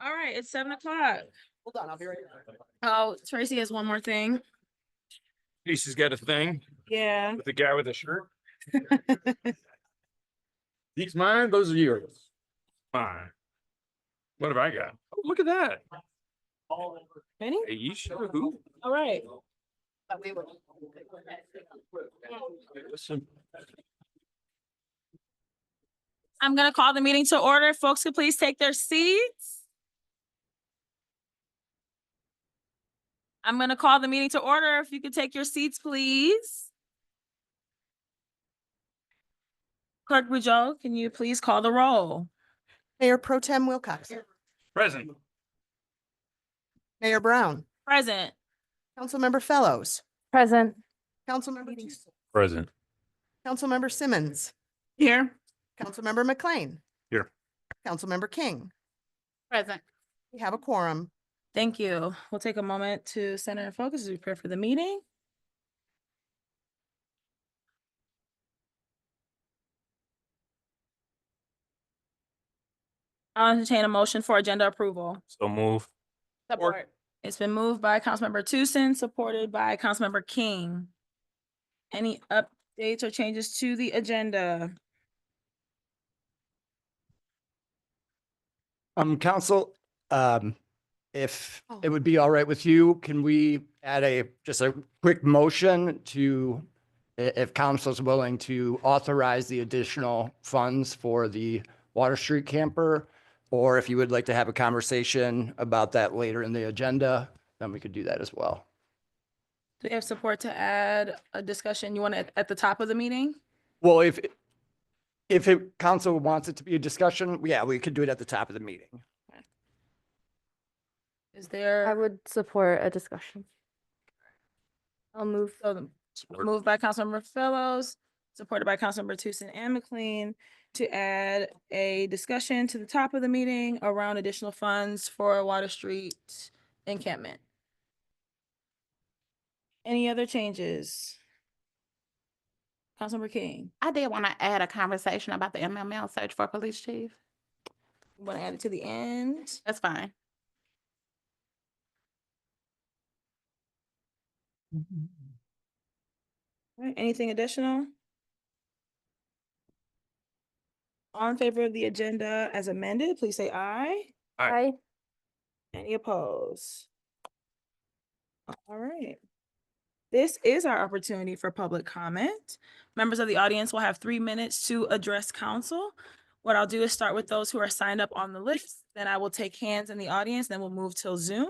All right, it's 7 o'clock. Hold on, I'll be right back. Oh, Tracy has one more thing. She's got a thing Yeah. with the guy with the shirt. These mine, those are yours. Mine. What have I got? Oh, look at that. Ready? Aisha, who? All right. Listen. I'm gonna call the meeting to order. Folks could please take their seats. I'm gonna call the meeting to order. If you could take your seats, please. Clerk Bujold, can you please call the roll? Mayor Pro Tem Wilcox, Present. Mayor Brown, Present. Councilmember Fellows, Present. Councilmember Tucson, Present. Councilmember Simmons, Here. Councilmember McLean. Here. Councilmember King. Present. We have a quorum. Thank you. We'll take a moment to center and focus as we prepare for the meeting. I'll entertain a motion for agenda approval. So move. Support. It's been moved by Councilmember Tucson, supported by Councilmember King. Any updates or changes to the agenda? Council, if it would be all right with you, can we add just a quick motion to, if council's willing to authorize the additional funds for the Water Street camper? Or if you would like to have a conversation about that later in the agenda, then we could do that as well. Do we have support to add a discussion? You want it at the top of the meeting? Well, if council wants it to be a discussion, yeah, we could do it at the top of the meeting. Is there? I would support a discussion. I'll move. Moved by Councilmember Fellows, supported by Councilmember Tucson and McLean, to add a discussion to the top of the meeting around additional funds for Water Street encampment. Any other changes? Councilmember King, I did want to add a conversation about the MML search for police chief. you want to add it to the end? That's fine. All right, anything additional? All in favor of the agenda as amended, please say aye. Aye. Any opposed? All right. This is our opportunity for public comment. Members of the audience will have 3 minutes to address council. What I'll do is start with those who are signed up on the list. Then I will take hands in the audience, then we'll move till Zoom.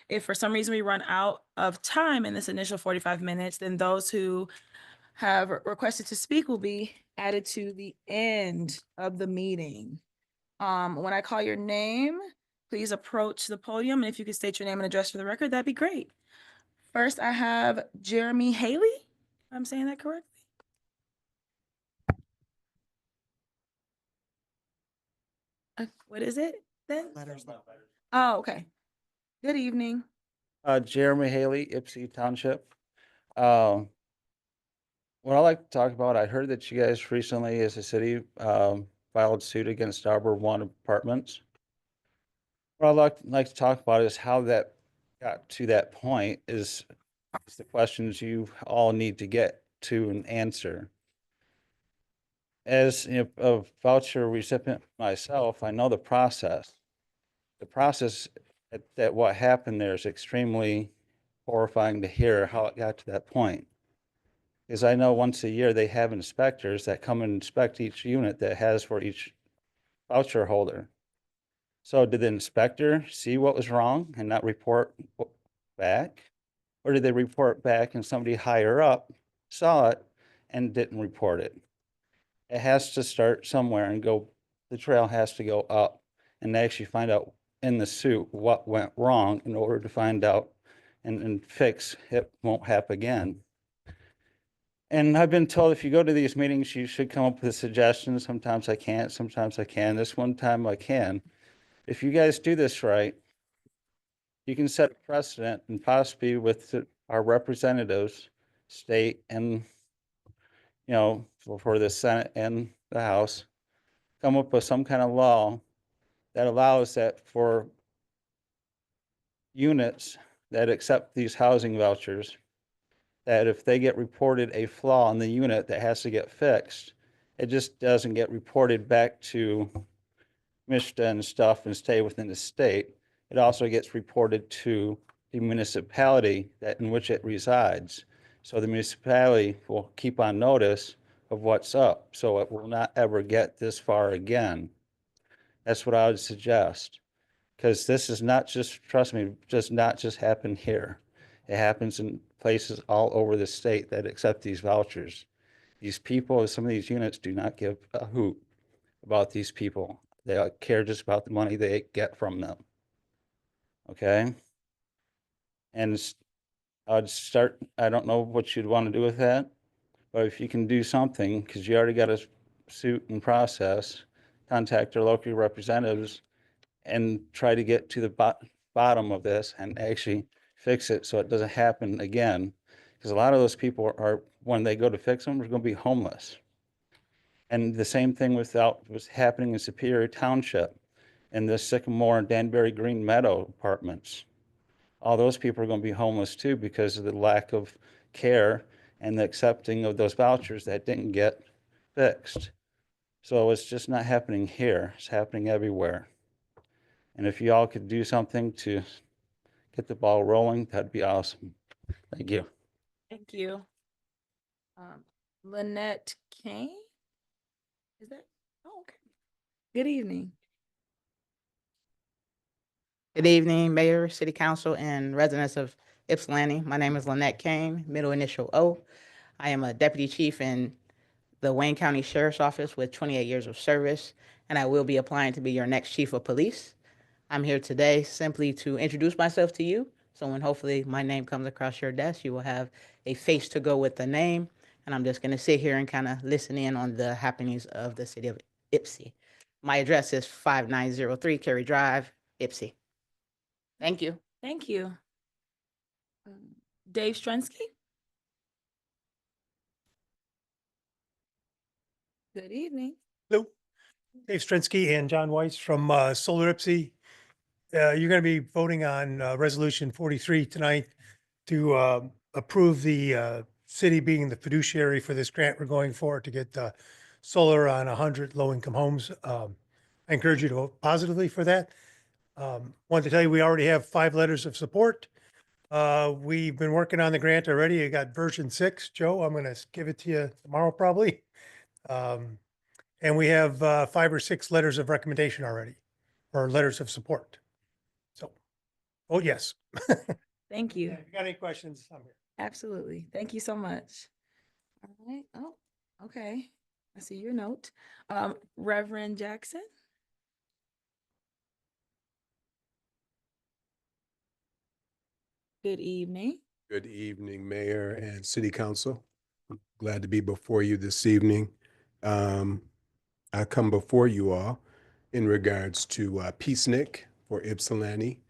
If for some reason we run out of time in this initial 45 minutes, then those who have requested to speak will be added to the end of the meeting. When I call your name, please approach the podium. And if you could state your name and address for the record, that'd be great. First, I have Jeremy Haley. I'm saying that correctly? What is it then? Oh, okay. Good evening. Jeremy Haley, Ypsi Township. What I like to talk about, I heard that you guys recently, as a city, filed suit against Arbor One Apartments. What I'd like to talk about is how that got to that point is the questions you all need to get to an answer. As a voucher recipient myself, I know the process. The process that what happened there is extremely horrifying to hear how it got to that point. Because I know once a year they have inspectors that come and inspect each unit that has for each voucher holder. So did the inspector see what was wrong and not report back? Or did they report back and somebody higher up saw it and didn't report it? It has to start somewhere and go, the trail has to go up and actually find out in the suit what went wrong in order to find out and fix it won't happen again. And I've been told if you go to these meetings, you should come up with suggestions. Sometimes I can't, sometimes I can. This one time I can. If you guys do this right, you can set a precedent and possibly with our representatives, state and, for the Senate and the House, come up with some kind of law that allows that for units that accept these housing vouchers, that if they get reported a flaw in the unit that has to get fixed, it just doesn't get reported back to MISTA and stuff and stay within the state. It also gets reported to the municipality that in which it resides. So the municipality will keep on notice of what's up, so it will not ever get this far again. That's what I would suggest. Because this is not just, trust me, does not just happen here. It happens in places all over the state that accept these vouchers. These people, some of these units do not give a hoot about these people. They care just about the money they get from them. Okay? And I'd start, I don't know what you'd want to do with that, but if you can do something, because you already got a suit in process, contact our local representatives and try to get to the bottom of this and actually fix it so it doesn't happen again. Because a lot of those people are, when they go to fix them, are going to be homeless. And the same thing was happening in Superior Township and the Sycamore and Danbury Green Meadow apartments. All those people are going to be homeless too because of the lack of care and the accepting of those vouchers that didn't get fixed. So it's just not happening here. It's happening everywhere. And if you all could do something to get the ball rolling, that'd be awesome. Thank you. Thank you. Lynette Kane? Is that? Oh, okay. Good evening. Good evening, Mayor, City Council, and residents of Ypsilanti. My name is Lynette Kane, middle initial O. I am a Deputy Chief in the Wayne County Sheriff's Office with 28 years of service, and I will be applying to be your next Chief of Police. I'm here today simply to introduce myself to you, so when hopefully my name comes across your desk, you will have a face to go with the name, and I'm just going to sit here and kind of listen in on the happenings of the city of Ypsi. My address is 5903 Cary Drive, Ypsi. Thank you. Thank you. Dave Strunsky? Good evening. Hello, Dave Strinsky and John Weiss from Solar Ipsy. You're going to be voting on Resolution 43 tonight to approve the city being the fiduciary for this grant we're going for to get solar on 100 low-income homes. I encourage you to vote positively for that. Wanted to tell you, we already have 5 letters of support. We've been working on the grant already. I got version 6. Joe, I'm going to give it to you tomorrow probably. And we have 5 or 6 letters of recommendation already, or letters of support. So, oh yes. Thank you. If you got any questions, I'm here. Absolutely. Thank you so much. All right. Oh, okay. I see your note. Reverend Jackson? Good evening. Good evening, Mayor and City Council. I'm glad to be before you this evening. I come before you all in regards to Peacenik for Ypsilanti.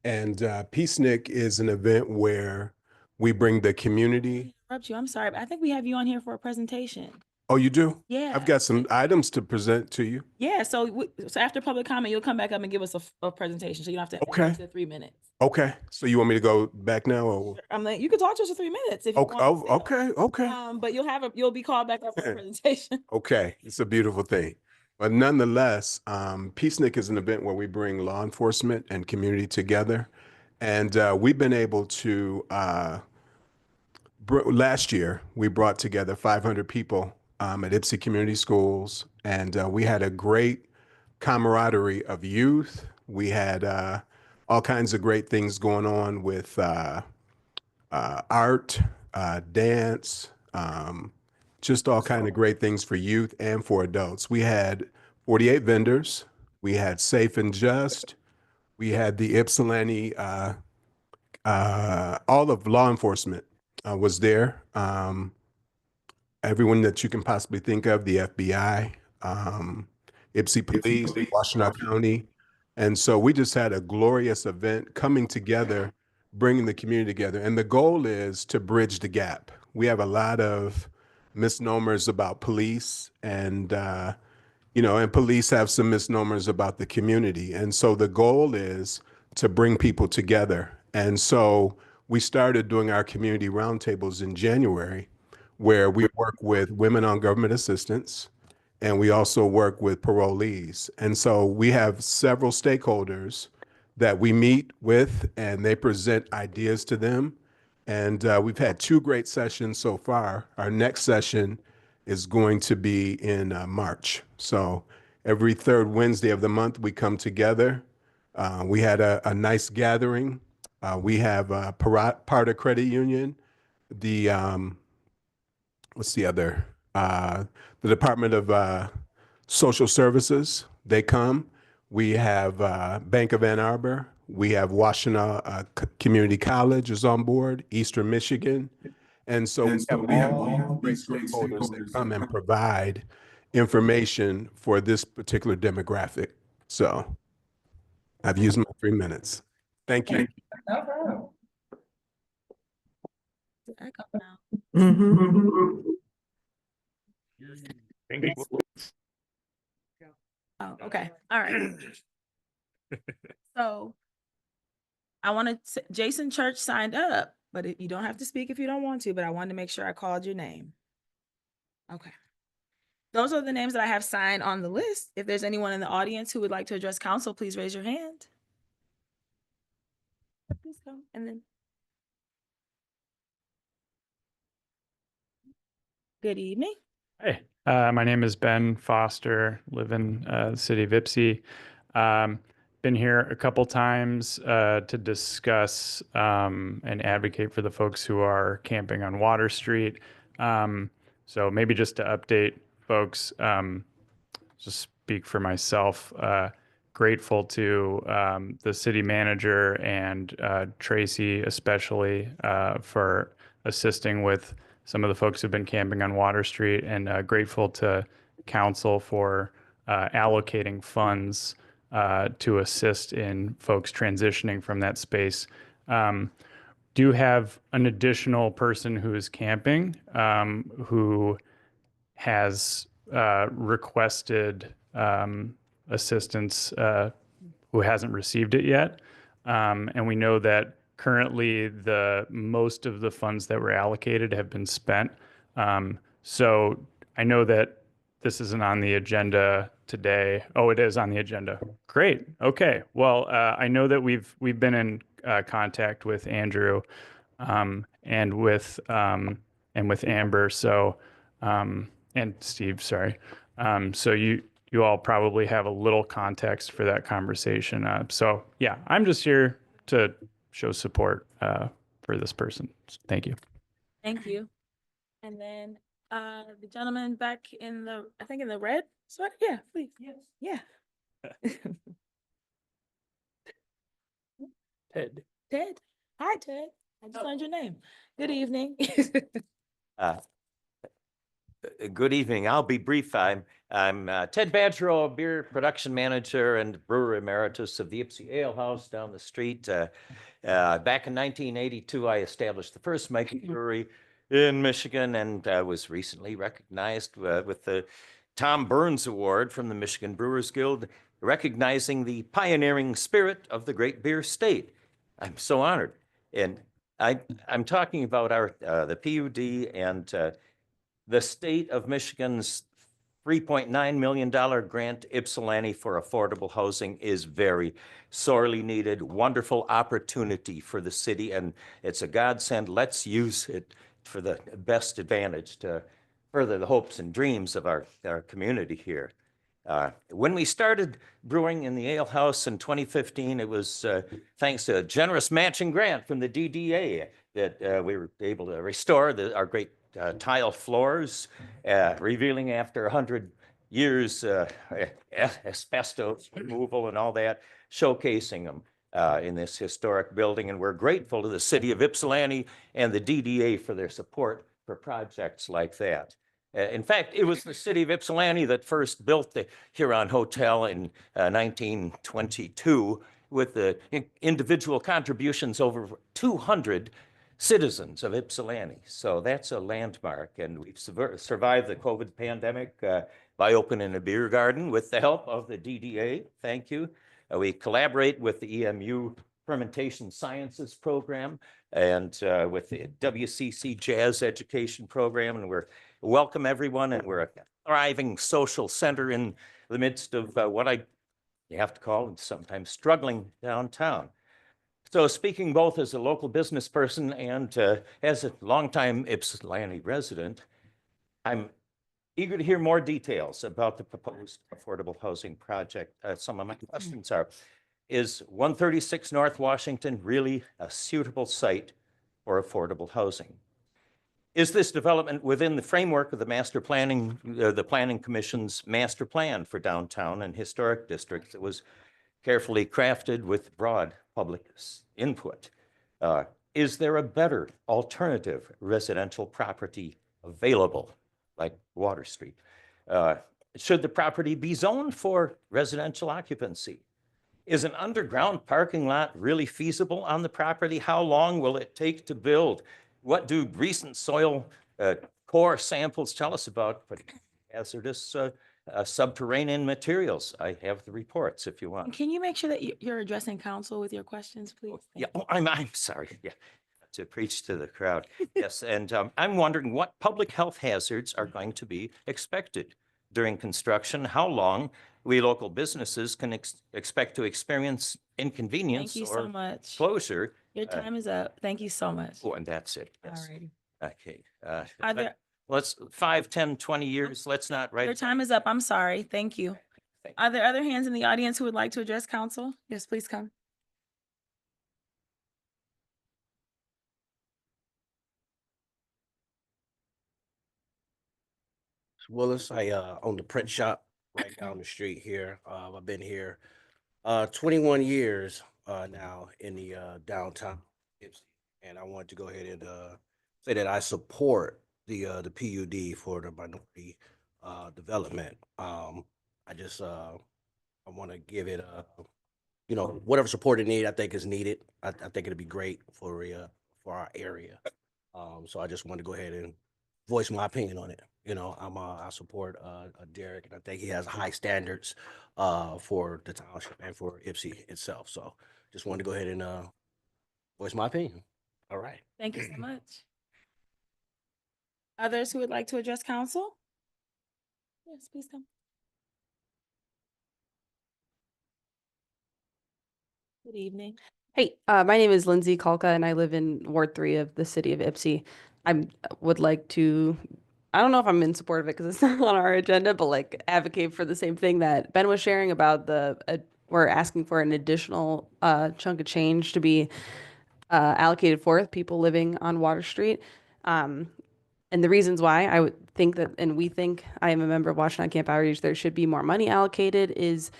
And Peacenik is an event where we bring the community. Interrupt you. I'm sorry, but I think we have you on here for a presentation. Oh, you do? Yeah. I've got some items to present to you. Yeah. So after public comment, you'll come back up and give us a presentation. So you don't have to Okay. to 3 minutes. Okay. So you want me to go back now? Or? I'm like, you can talk to us for 3 minutes if you Okay. want. Oh, okay. Okay. But you'll be called back up for a presentation. Okay, it's a beautiful thing. But nonetheless, Peacenik is an event where we bring law enforcement and community together. And we've been able to, last year, we brought together 500 people at Ypsi Community Schools. And we had a great camaraderie of youth. We had all kinds of great things going on with art, dance, just all kind of great things for youth and for adults. We had 48 vendors. We had Safe and Just. We had the Ypsilanti, all of law enforcement was there. Everyone that you can possibly think of, the FBI, Ypsi Police, Washtenaw County. And so we just had a glorious event coming together, bringing the community together. And the goal is to bridge the gap. We have a lot of misnomers about police and, and police have some misnomers about the community. And so the goal is to bring people together. And so we started doing our community roundtables in January, where we work with women on government assistance, and we also work with parolees. And so we have several stakeholders that we meet with, and they present ideas to them. And we've had 2 great sessions so far. Our next session is going to be in March. So every 3rd Wednesday of the month, we come together. We had a nice gathering. We have Parta Credit Union, the what's the other? The Department of Social Services. They come. We have Bank of Ann Arbor. We have Washtenaw Community College is on board, Eastern Michigan. And so we have all great stakeholders that come and provide information for this particular demographic. So I've used my 3 minutes. Thank you. I go now. Oh, okay. All right. So I wanted Jason Church signed up, but you don't have to speak if you don't want to, but I wanted to make sure I called your name. Okay. Those are the names that I have signed on the list. If there's anyone in the audience who would like to address council, please raise your hand. Please come and then. Good evening. Hey, my name is Ben Foster, live in the city of Ypsi. Been here a couple times to discuss and advocate for the folks who are camping on Water Street. So maybe just to update folks, just speak for myself, grateful to the city manager and Tracy especially for assisting with some of the folks who've been camping on Water Street, and grateful to council for allocating funds to assist in folks transitioning from that space. Do have an additional person who is camping who has requested assistance who hasn't received it yet. And we know that currently the most of the funds that were allocated have been spent. So I know that this isn't on the agenda today. Oh, it is on the agenda. Great. Okay. Well, I know that we've been in contact with Andrew and with Amber. So and Steve, sorry. So you all probably have a little context for that conversation. So yeah, I'm just here to show support for this person. Thank you. Thank you. And then the gentleman back in the, I think in the red sweater. Yeah, please. Yeah. Ted. Ted. Hi, Ted. I just learned your name. Good evening. Good evening. I'll be brief. I'm Ted Badgerow, beer production manager and brewer emeritus of the Ypsi Ale House down the street. Back in 1982, I established the first microbrewery in Michigan, and was recently recognized with the Tom Burns Award from the Michigan Brewers Guild, recognizing the pioneering spirit of the great beer state. I'm so honored. And I'm talking about the PUD and the state of Michigan's $3.9 million grant Ypsilanti for affordable housing is very sorely needed, wonderful opportunity for the city, and it's a godsend. Let's use it for the best advantage to further the hopes and dreams of our community here. When we started brewing in the Ale House in 2015, it was thanks to a generous matching grant from the DDA that we were able to restore our great tile floors, revealing after 100 years asbestos removal and all that, showcasing them in this historic building. And we're grateful to the city of Ypsilanti and the DDA for their support for projects like that. In fact, it was the city of Ypsilanti that first built the Huron Hotel in 1922 with the individual contributions over 200 citizens of Ypsilanti. So that's a landmark, and we've survived the COVID pandemic by opening a beer garden with the help of the DDA. Thank you. We collaborate with the EMU Fermentation Sciences Program and with the WCC Jazz Education Program, and we're welcome everyone, and we're a thriving social center in the midst of you have to call it sometimes struggling downtown. So speaking both as a local business person and as a longtime Ypsilanti resident, I'm eager to hear more details about the proposed affordable housing project. Some of my questions are, is 136 North Washington really a suitable site for affordable housing? Is this development within the framework of the the Planning Commission's master plan for downtown and historic districts that was carefully crafted with broad public input? Is there a better alternative residential property available, like Water Street? Should the property be zoned for residential occupancy? Is an underground parking lot really feasible on the property? How long will it take to build? What do recent soil core samples tell us about hazardous subterranean materials? I have the reports if you want. Can you make sure that you're addressing council with your questions, please? Yeah, I'm sorry. Yeah, to preach to the crowd. Yes, and I'm wondering what public health hazards are going to be expected during construction, how long we local businesses can expect to experience inconvenience Thank you or so much. closure. Your time is up. Thank you so much. Oh, and that's it. Yes. Alrighty. Okay. Are there, Let's 5, 10, 20 years. Let's not your write. time is up. I'm sorry. Thank you. Thank Are there other hands in the audience who would like to address council? Yes, please come. Willis. I own the print shop right down the street here. I've been here 21 years now in the downtown Ypsi, and I wanted to go ahead and say that I support the PUD for the minority development. I just I want to give it whatever support it needs. I think is needed. I think it'd be great for our area. So I just want to go ahead and voice my opinion on it. I support Derek, and I think he has high standards for the township and for Ypsi itself. So just wanted to go ahead and voice my opinion. All right. Thank you so much. Others who would like to address council? Yes, please come. Good evening. Hey, my name is Lindsay Kalka, and I live in Ward 3 of the city of Ypsi. Would like to, I don't know if I'm in support of it because it's not on our agenda, but like advocate for the same thing that Ben was sharing about we're asking for an additional chunk of change to be allocated for people living on Water Street. And the reasons why I would think that, and we think, I am a member of Washtenaw Camp Outreach, there should be more money allocated is,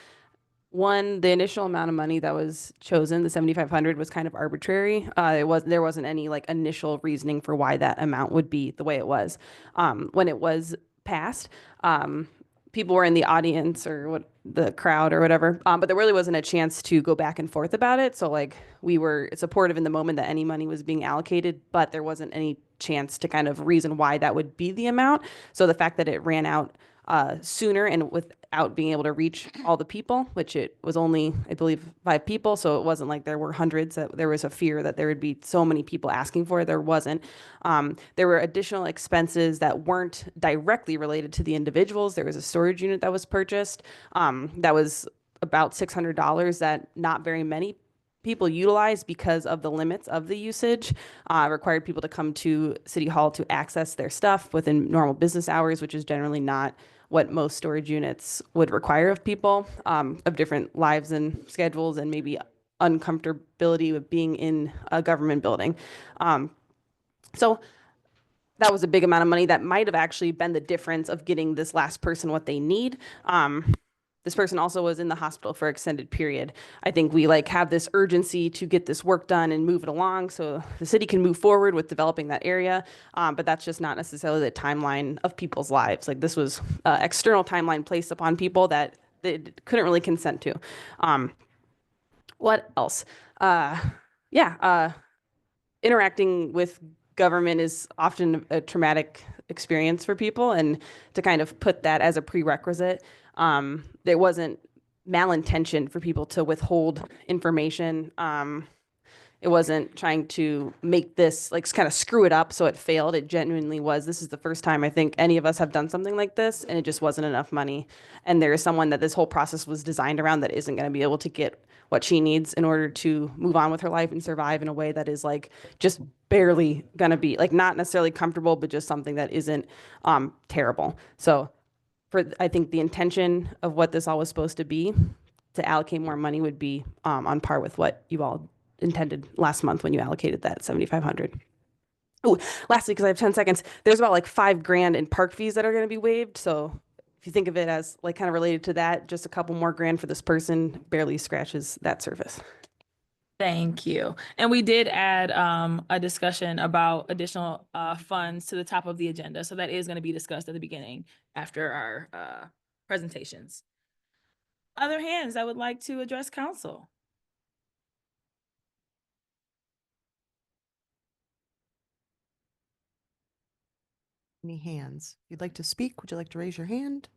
one, the initial amount of money that was chosen, the 7,500, was kind of arbitrary. There wasn't any like initial reasoning for why that amount would be the way it was. When it was passed, people were in the audience or the crowd or whatever, but there really wasn't a chance to go back and forth about it. So like we were supportive in the moment that any money was being allocated, but there wasn't any chance to kind of reason why that would be the amount. So the fact that it ran out sooner and without being able to reach all the people, which it was only, I believe, 5 people. So it wasn't like there were hundreds, that there was a fear that there would be so many people asking for it. There wasn't. There were additional expenses that weren't directly related to the individuals. There was a storage unit that was purchased that was about $600 that not very many people utilized because of the limits of the usage. Required people to come to City Hall to access their stuff within normal business hours, which is generally not what most storage units would require of people, of different lives and schedules and maybe uncomfortability with being in a government building. So that was a big amount of money that might have actually been the difference of getting this last person what they need. This person also was in the hospital for extended period. I think we have this urgency to get this work done and move it along so the city can move forward with developing that area. But that's just not necessarily the timeline of people's lives. Like this was external timeline placed upon people that they couldn't really consent to. What else? Interacting with government is often a traumatic experience for people, and to kind of put that as a prerequisite, there wasn't malintention for people to withhold information. It wasn't trying to make this like kind of screw it up so it failed. It genuinely was. This is the first time I think any of us have done something like this, and it just wasn't enough money. And there is someone that this whole process was designed around that isn't going to be able to get what she needs in order to move on with her life and survive in a way that is like just barely going to be like not necessarily comfortable, but just something that isn't terrible. So I think the intention of what this all was supposed to be, to allocate more money, would be on par with what you all intended last month when you allocated that 7,500. Oh, lastly, because I have 10 seconds, there's about like $5,000 in park fees that are going to be waived. So if you think of it as like kind of related to that, just a couple more grand for this person barely scratches that surface. Thank you. And we did add a discussion about additional funds to the top of the agenda. So that is going to be discussed at the beginning after our presentations. Other hands that would like to address council? Any hands? If you'd like to speak, would you like to raise your hand?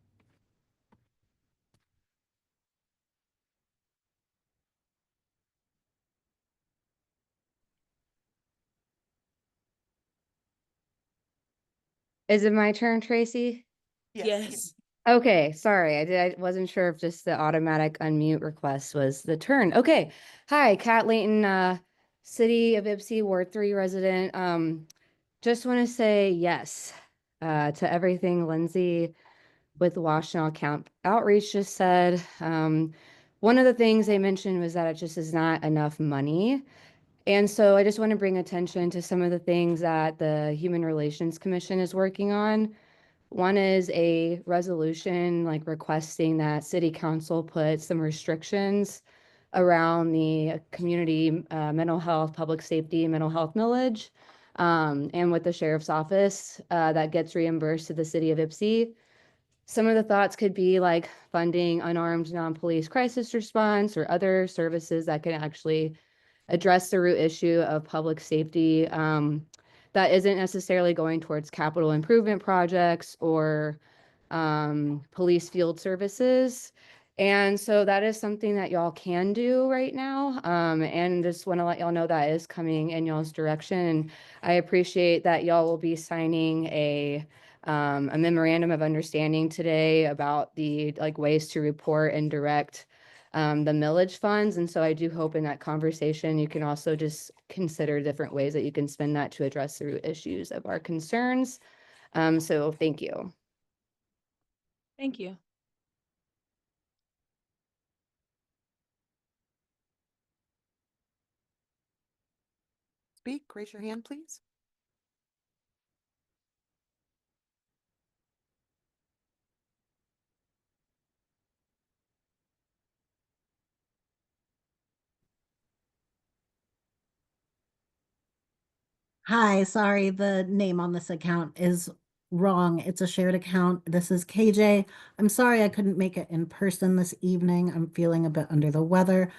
Is it my turn, Tracy? Yes. Okay, sorry. I wasn't sure if just the automatic unmute request was the turn. Okay. Hi, Kat Layton, City of Ypsi, Ward 3 resident. Just want to say yes to everything Lindsay with Washtenaw Camp Outreach just said. One of the things they mentioned was that it just is not enough money. And so I just want to bring attention to some of the things that the Human Relations Commission is working on. One is a resolution like requesting that city council put some restrictions around the community mental health, public safety, mental health millage, and with the sheriff's office that gets reimbursed to the city of Ypsi. Some of the thoughts could be like funding unarmed non-police crisis response or other services that can actually address the root issue of public safety that isn't necessarily going towards capital improvement projects or police field services. And so that is something that y'all can do right now. And just want to let y'all know that is coming in y'all's direction. I appreciate that y'all will be signing a memorandum of understanding today about the like ways to report and direct the millage funds. And so I do hope in that conversation, you can also just consider different ways that you can spend that to address the root issues of our concerns. So thank you. Thank you. Speak, raise your hand, please. Hi, sorry, the name on this account is wrong. It's a shared account. This is KJ. I'm sorry I couldn't make it in person this evening. I'm feeling a bit under the weather.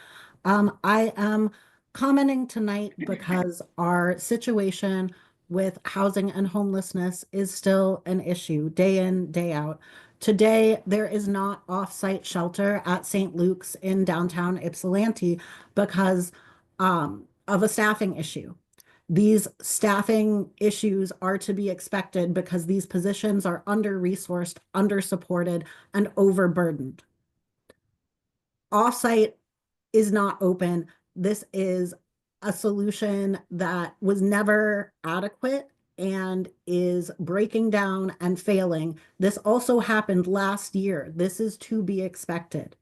I am commenting tonight because our situation with housing and homelessness is still an issue day in, day out. Today, there is not off-site shelter at St. Luke's in downtown Ypsilanti because of a staffing issue. These staffing issues are to be expected because these positions are under-resourced, under-supported, and overburdened. Offsite is not open. This is a solution that was never adequate and is breaking down and failing. This also happened last year. This is to be expected.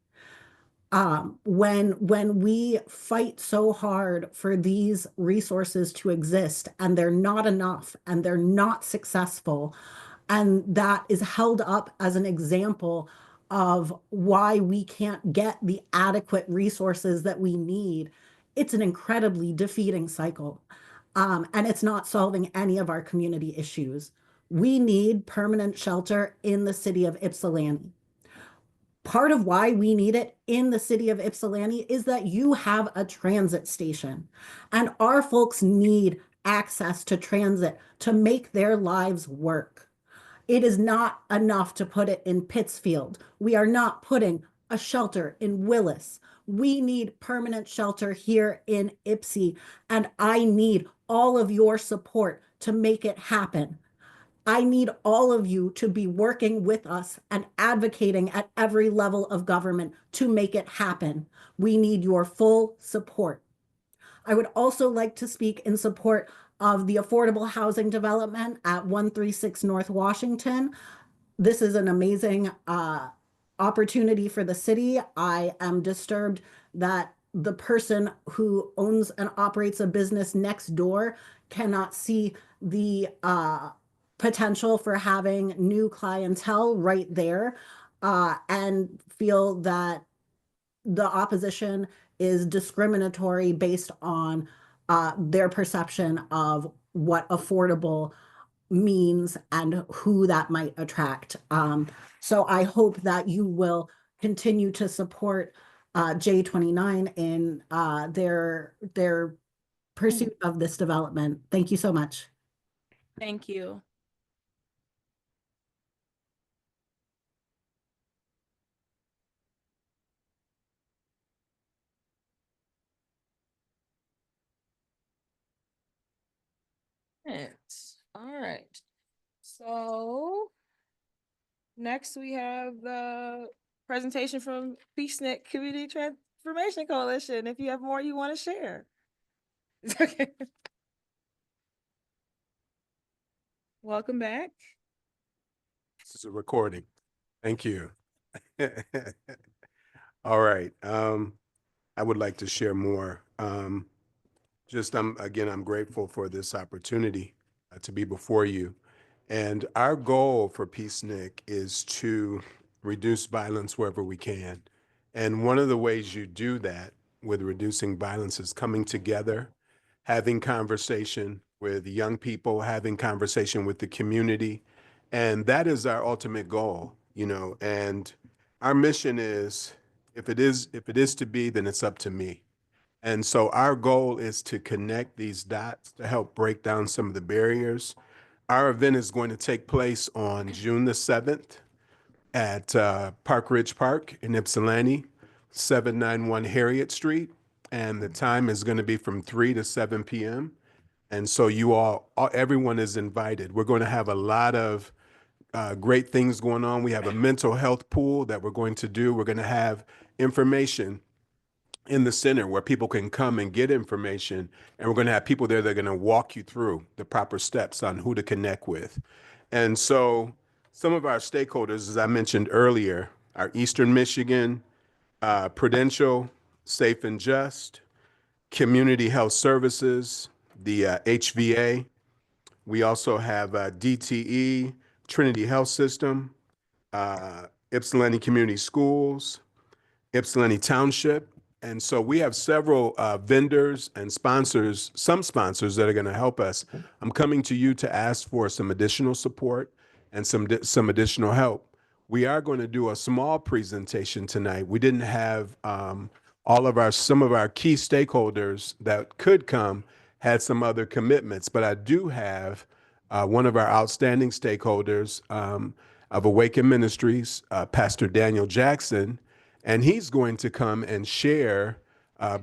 When we fight so hard for these resources to exist and they're not enough and they're not successful, and that is held up as an example of why we can't get the adequate resources that we need, it's an incredibly defeating cycle. And it's not solving any of our community issues. We need permanent shelter in the city of Ypsilanti. Part of why we need it in the city of Ypsilanti is that you have a transit station, and our folks need access to transit to make their lives work. It is not enough to put it in Pittsfield. We are not putting a shelter in Willis. We need permanent shelter here in Ypsi, and I need all of your support to make it happen. I need all of you to be working with us and advocating at every level of government to make it happen. We need your full support. I would also like to speak in support of the affordable housing development at 136 North Washington. This is an amazing opportunity for the city. I am disturbed that the person who owns and operates a business next door cannot see the potential for having new clientele right there, and feel that the opposition is discriminatory based on their perception of what affordable means and who that might attract. So I hope that you will continue to support J29 in their pursuit of this development. Thank you so much. Thank you. All right. So next we have the presentation from PSNIC Community Transformation Coalition. If you have more you want to share. Okay. Welcome back. This is a recording. Thank you. All right. I would like to share more. Again, I'm grateful for this opportunity to be before you. And our goal for PSNIC is to reduce violence wherever we can. And one of the ways you do that with reducing violence is coming together, having conversation with young people, having conversation with the community. And that is our ultimate goal, and our mission is, if it is to be, then it's up to me. And so our goal is to connect these dots to help break down some of the barriers. Our event is going to take place on June the 7th at Park Ridge Park in Ypsilanti, 791 Harriet Street. And the time is going to be from 3 to 7 p.m. And so everyone is invited. We're going to have a lot of great things going on. We have a mental health pool that we're going to do. We're going to have information in the center where people can come and get information. And we're going to have people there that are going to walk you through the proper steps on who to connect with. And so some of our stakeholders, as I mentioned earlier, are Eastern Michigan, Prudential, Safe and Just, Community Health Services, the HVA. We also have DTE, Trinity Health System, Ypsilanti Community Schools, Ypsilanti Township. And so we have several vendors and sponsors, some sponsors that are going to help us. I'm coming to you to ask for some additional support and some additional help. We are going to do a small presentation tonight. We didn't have some of our key stakeholders that could come had some other commitments, but I do have one of our outstanding stakeholders of Awaken Ministries, Pastor Daniel Jackson, and he's going to come and share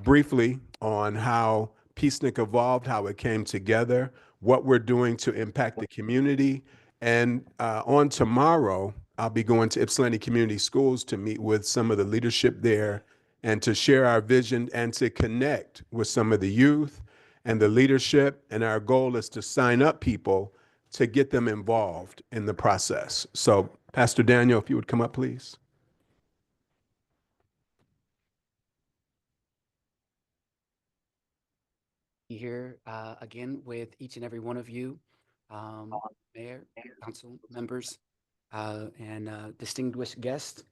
briefly on how PSNIC evolved, how it came together, what we're doing to impact the community. And on tomorrow, I'll be going to Ypsilanti Community Schools to meet with some of the leadership there and to share our vision and to connect with some of the youth and the leadership. And our goal is to sign up people to get them involved in the process. So Pastor Daniel, if you would come up, please. Here again with each and every one of you, Mayor, council members, and distinguished guests.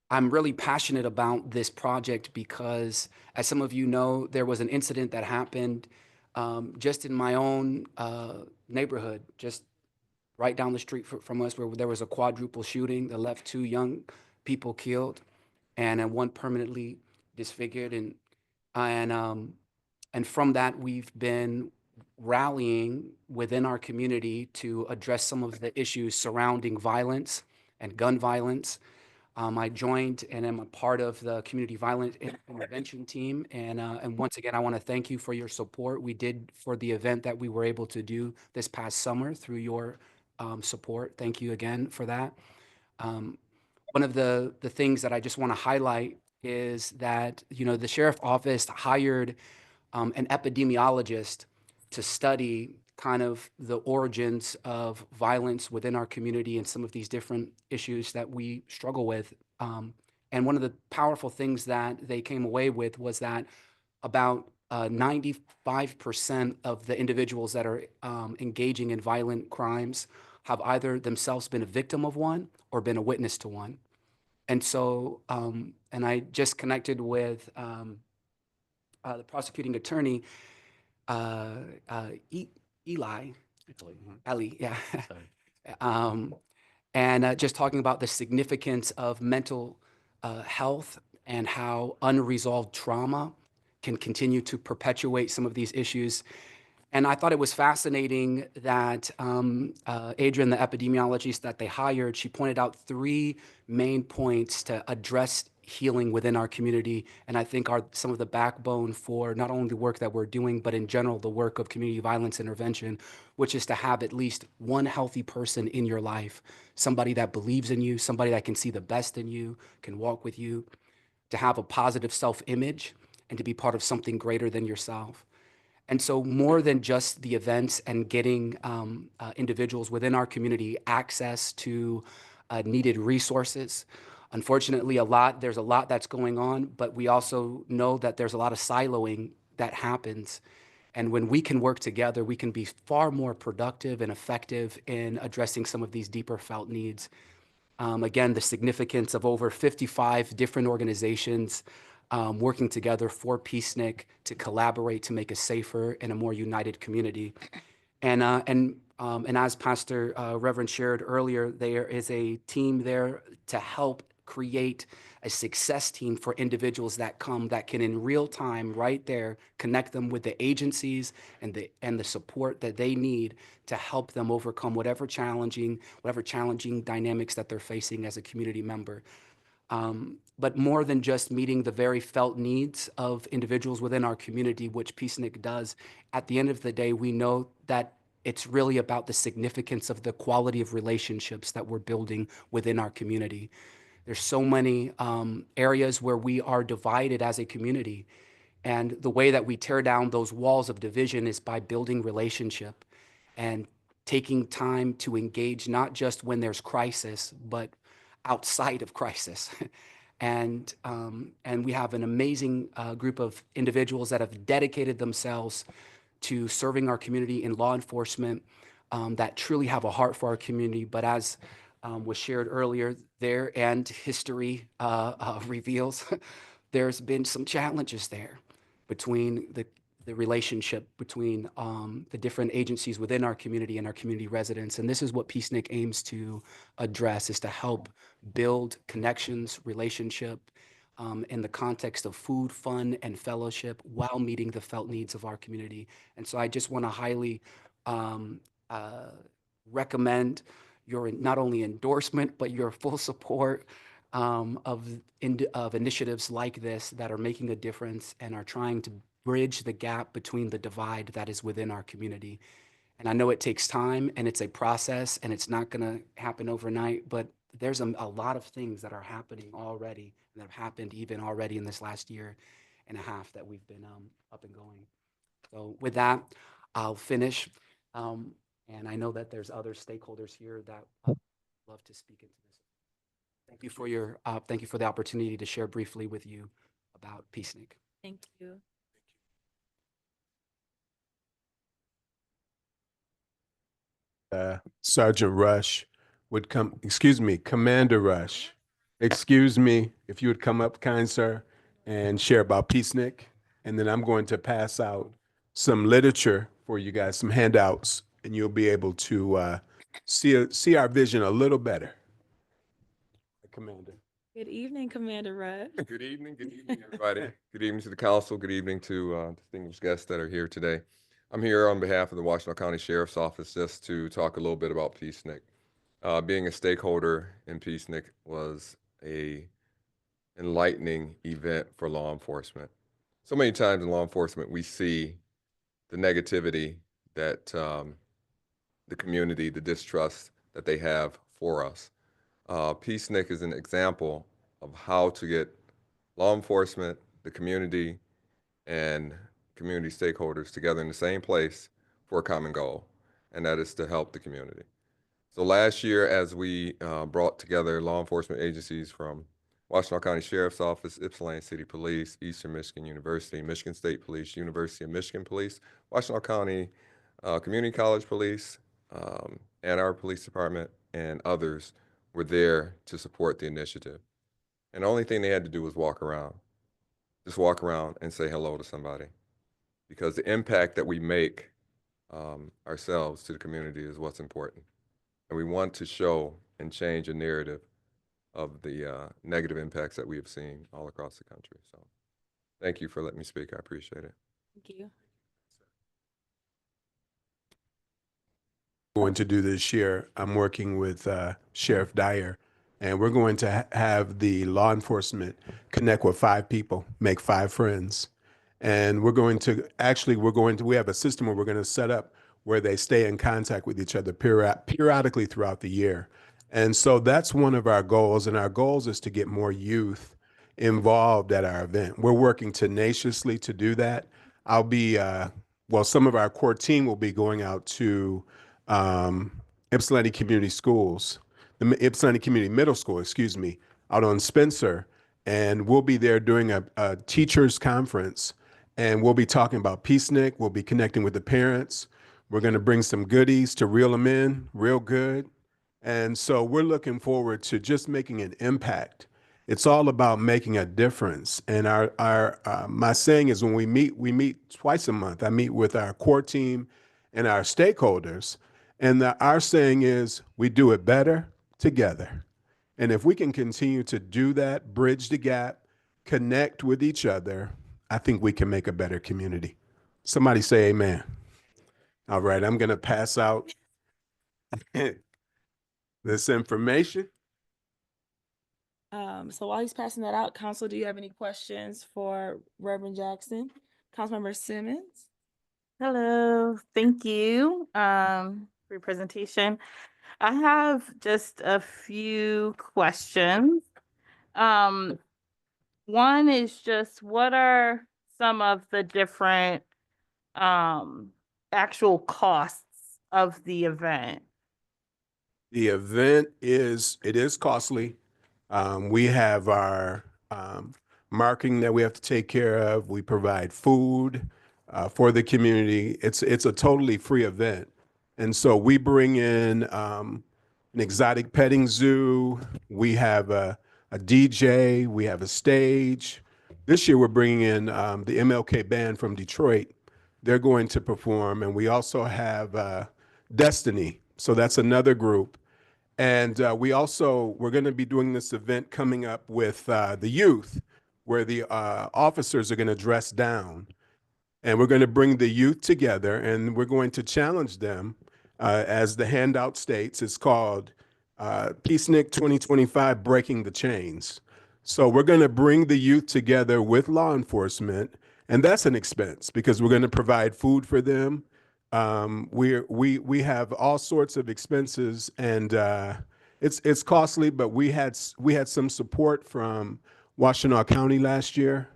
I'm really passionate about this project because, as some of you know, there was an incident that happened just in my own neighborhood, just right down the street from us, where there was a quadruple shooting that left 2 young people killed and one permanently disfigured. And from that, we've been rallying within our community to address some of the issues surrounding violence and gun violence. I joined and am a part of the community violence intervention team. And once again, I want to thank you for your support. We did for the event that we were able to do this past summer through your support. Thank you again for that. One of the things that I just want to highlight is that, the sheriff office hired an epidemiologist to study kind of the origins of violence within our community and some of these different issues that we struggle with. And one of the powerful things that they came away with was that about 95% of the individuals that are engaging in violent crimes have either themselves been a victim of one or been a witness to one. And so, and I just connected with the prosecuting attorney, Eli, yeah. And just talking about the significance of mental health and how unresolved trauma can continue to perpetuate some of these issues. And I thought it was fascinating that Adrian, the epidemiologist that they hired, she pointed out 3 main points to address healing within our community, and I think are some of the backbone for not only the work that we're doing, but in general, the work of community violence intervention, which is to have at least one healthy person in your life, somebody that believes in you, somebody that can see the best in you, can walk with you, to have a positive self-image, and to be part of something greater than yourself. And so more than just the events and getting individuals within our community access to needed resources. Unfortunately, there's a lot that's going on, but we also know that there's a lot of siloing that happens. And when we can work together, we can be far more productive and effective in addressing some of these deeper felt needs. Again, the significance of over 55 different organizations working together for Peacenik to collaborate to make a safer and a more united community. And as Pastor Reverend shared earlier, there is a team there to help create a success team for individuals that can in real time right there connect them with the agencies and the support that they need to help them overcome whatever challenging dynamics that they're facing as a community member. But more than just meeting the very felt needs of individuals within our community, which Peacenik does, at the end of the day, we know that it's really about the significance of the quality of relationships that we're building within our community. There's so many areas where we are divided as a community. And the way that we tear down those walls of division is by building relationship and taking time to engage, not just when there's crisis, but outside of crisis. And we have an amazing group of individuals that have dedicated themselves to serving our community in law enforcement that truly have a heart for our community. But as was shared earlier there and history reveals, there's been some challenges there between the relationship between the different agencies within our community and our community residents. And this is what Peacenik aims to address, is to help build connections, relationship in the context of food, fun, and fellowship while meeting the felt needs of our community. And so I just want to highly recommend your not only endorsement, but your full support of initiatives like this that are making a difference and are trying to bridge the gap between the divide that is within our community. And I know it takes time and it's a process and it's not going to happen overnight, but there's a lot of things that are happening already and that have happened even already in this last year and a half that we've been up and going. So with that, I'll finish. And I know that there's other stakeholders here that love to speak into this. Thank you for the opportunity to share briefly with you about Peacenik. Thank you. Sergeant Rush would come, excuse me, Commander Rush, excuse me, if you would come up, kind sir, and share about Peacenik. And then I'm going to pass out some literature for you guys, some handouts, and you'll be able to see our vision a little better. Commander. Good evening, Commander Rudd. Good evening, everybody. Good evening to the council. Good evening to distinguished guests that are here today. I'm here on behalf of the Washtenaw County Sheriff's Office just to talk a little bit about Peacenik. Being a stakeholder in Peacenik was a enlightening event for law enforcement. So many times in law enforcement, we see the negativity that the community, the distrust that they have for us. Peacenik is an example of how to get law enforcement, the community, and community stakeholders together in the same place for a common goal, and that is to help the community. So last year, as we brought together law enforcement agencies from Washtenaw County Sheriff's Office, Ypsilanti City Police, Eastern Michigan University, Michigan State Police, University of Michigan Police, Washtenaw County Community College Police, and our police department and others were there to support the initiative. And the only thing they had to do was walk around. Just walk around and say hello to somebody. Because the impact that we make ourselves to the community is what's important. And we want to show and change a narrative of the negative impacts that we have seen all across the country. So thank you for letting me speak. I appreciate it. Thank you. Going to do this year, I'm working with Sheriff Dyer, and we're going to have the law enforcement connect with 5 people, make 5 friends. And we're going to, we have a system where we're going to set up where they stay in contact with each other periodically throughout the year. And so that's one of our goals, and our goals is to get more youth involved at our event. We're working tenaciously to do that. I'll be, some of our core team will be going out to Ypsilanti Community Schools, the Ypsilanti Community Middle School, out on Spencer, and we'll be there doing a teachers conference, and we'll be talking about Peacenik. We'll be connecting with the parents. We're going to bring some goodies to reel them in real good. And so we're looking forward to just making an impact. It's all about making a difference. And my saying is when we meet twice a month. I meet with our core team and our stakeholders. And our saying is we do it better together. And if we can continue to do that, bridge the gap, connect with each other, I think we can make a better community. Somebody say amen. All right, I'm going to pass out this information. So while he's passing that out, Council, do you have any questions for Reverend Jackson? Councilmember Simmons? Hello, thank you for your presentation. I have just a few questions. One is just what are some of the different actual costs of the event? The event is costly. We have our marketing that we have to take care of. We provide food for the community. It's a totally free event. And so we bring in an exotic petting zoo. We have a DJ. We have a stage. This year we're bringing in the MLK Band from Detroit. They're going to perform. And we also have Destiny. So that's another group. And we're going to be doing this event coming up with the youth, where the officers are going to dress down. And we're going to bring the youth together, and we're going to challenge them. As the handout states, it's called Peacenik 2025 Breaking the Chains. So we're going to bring the youth together with law enforcement, and that's an expense because we're going to provide food for them. We have all sorts of expenses, and it's costly, but we had some support from Washtenaw County last year,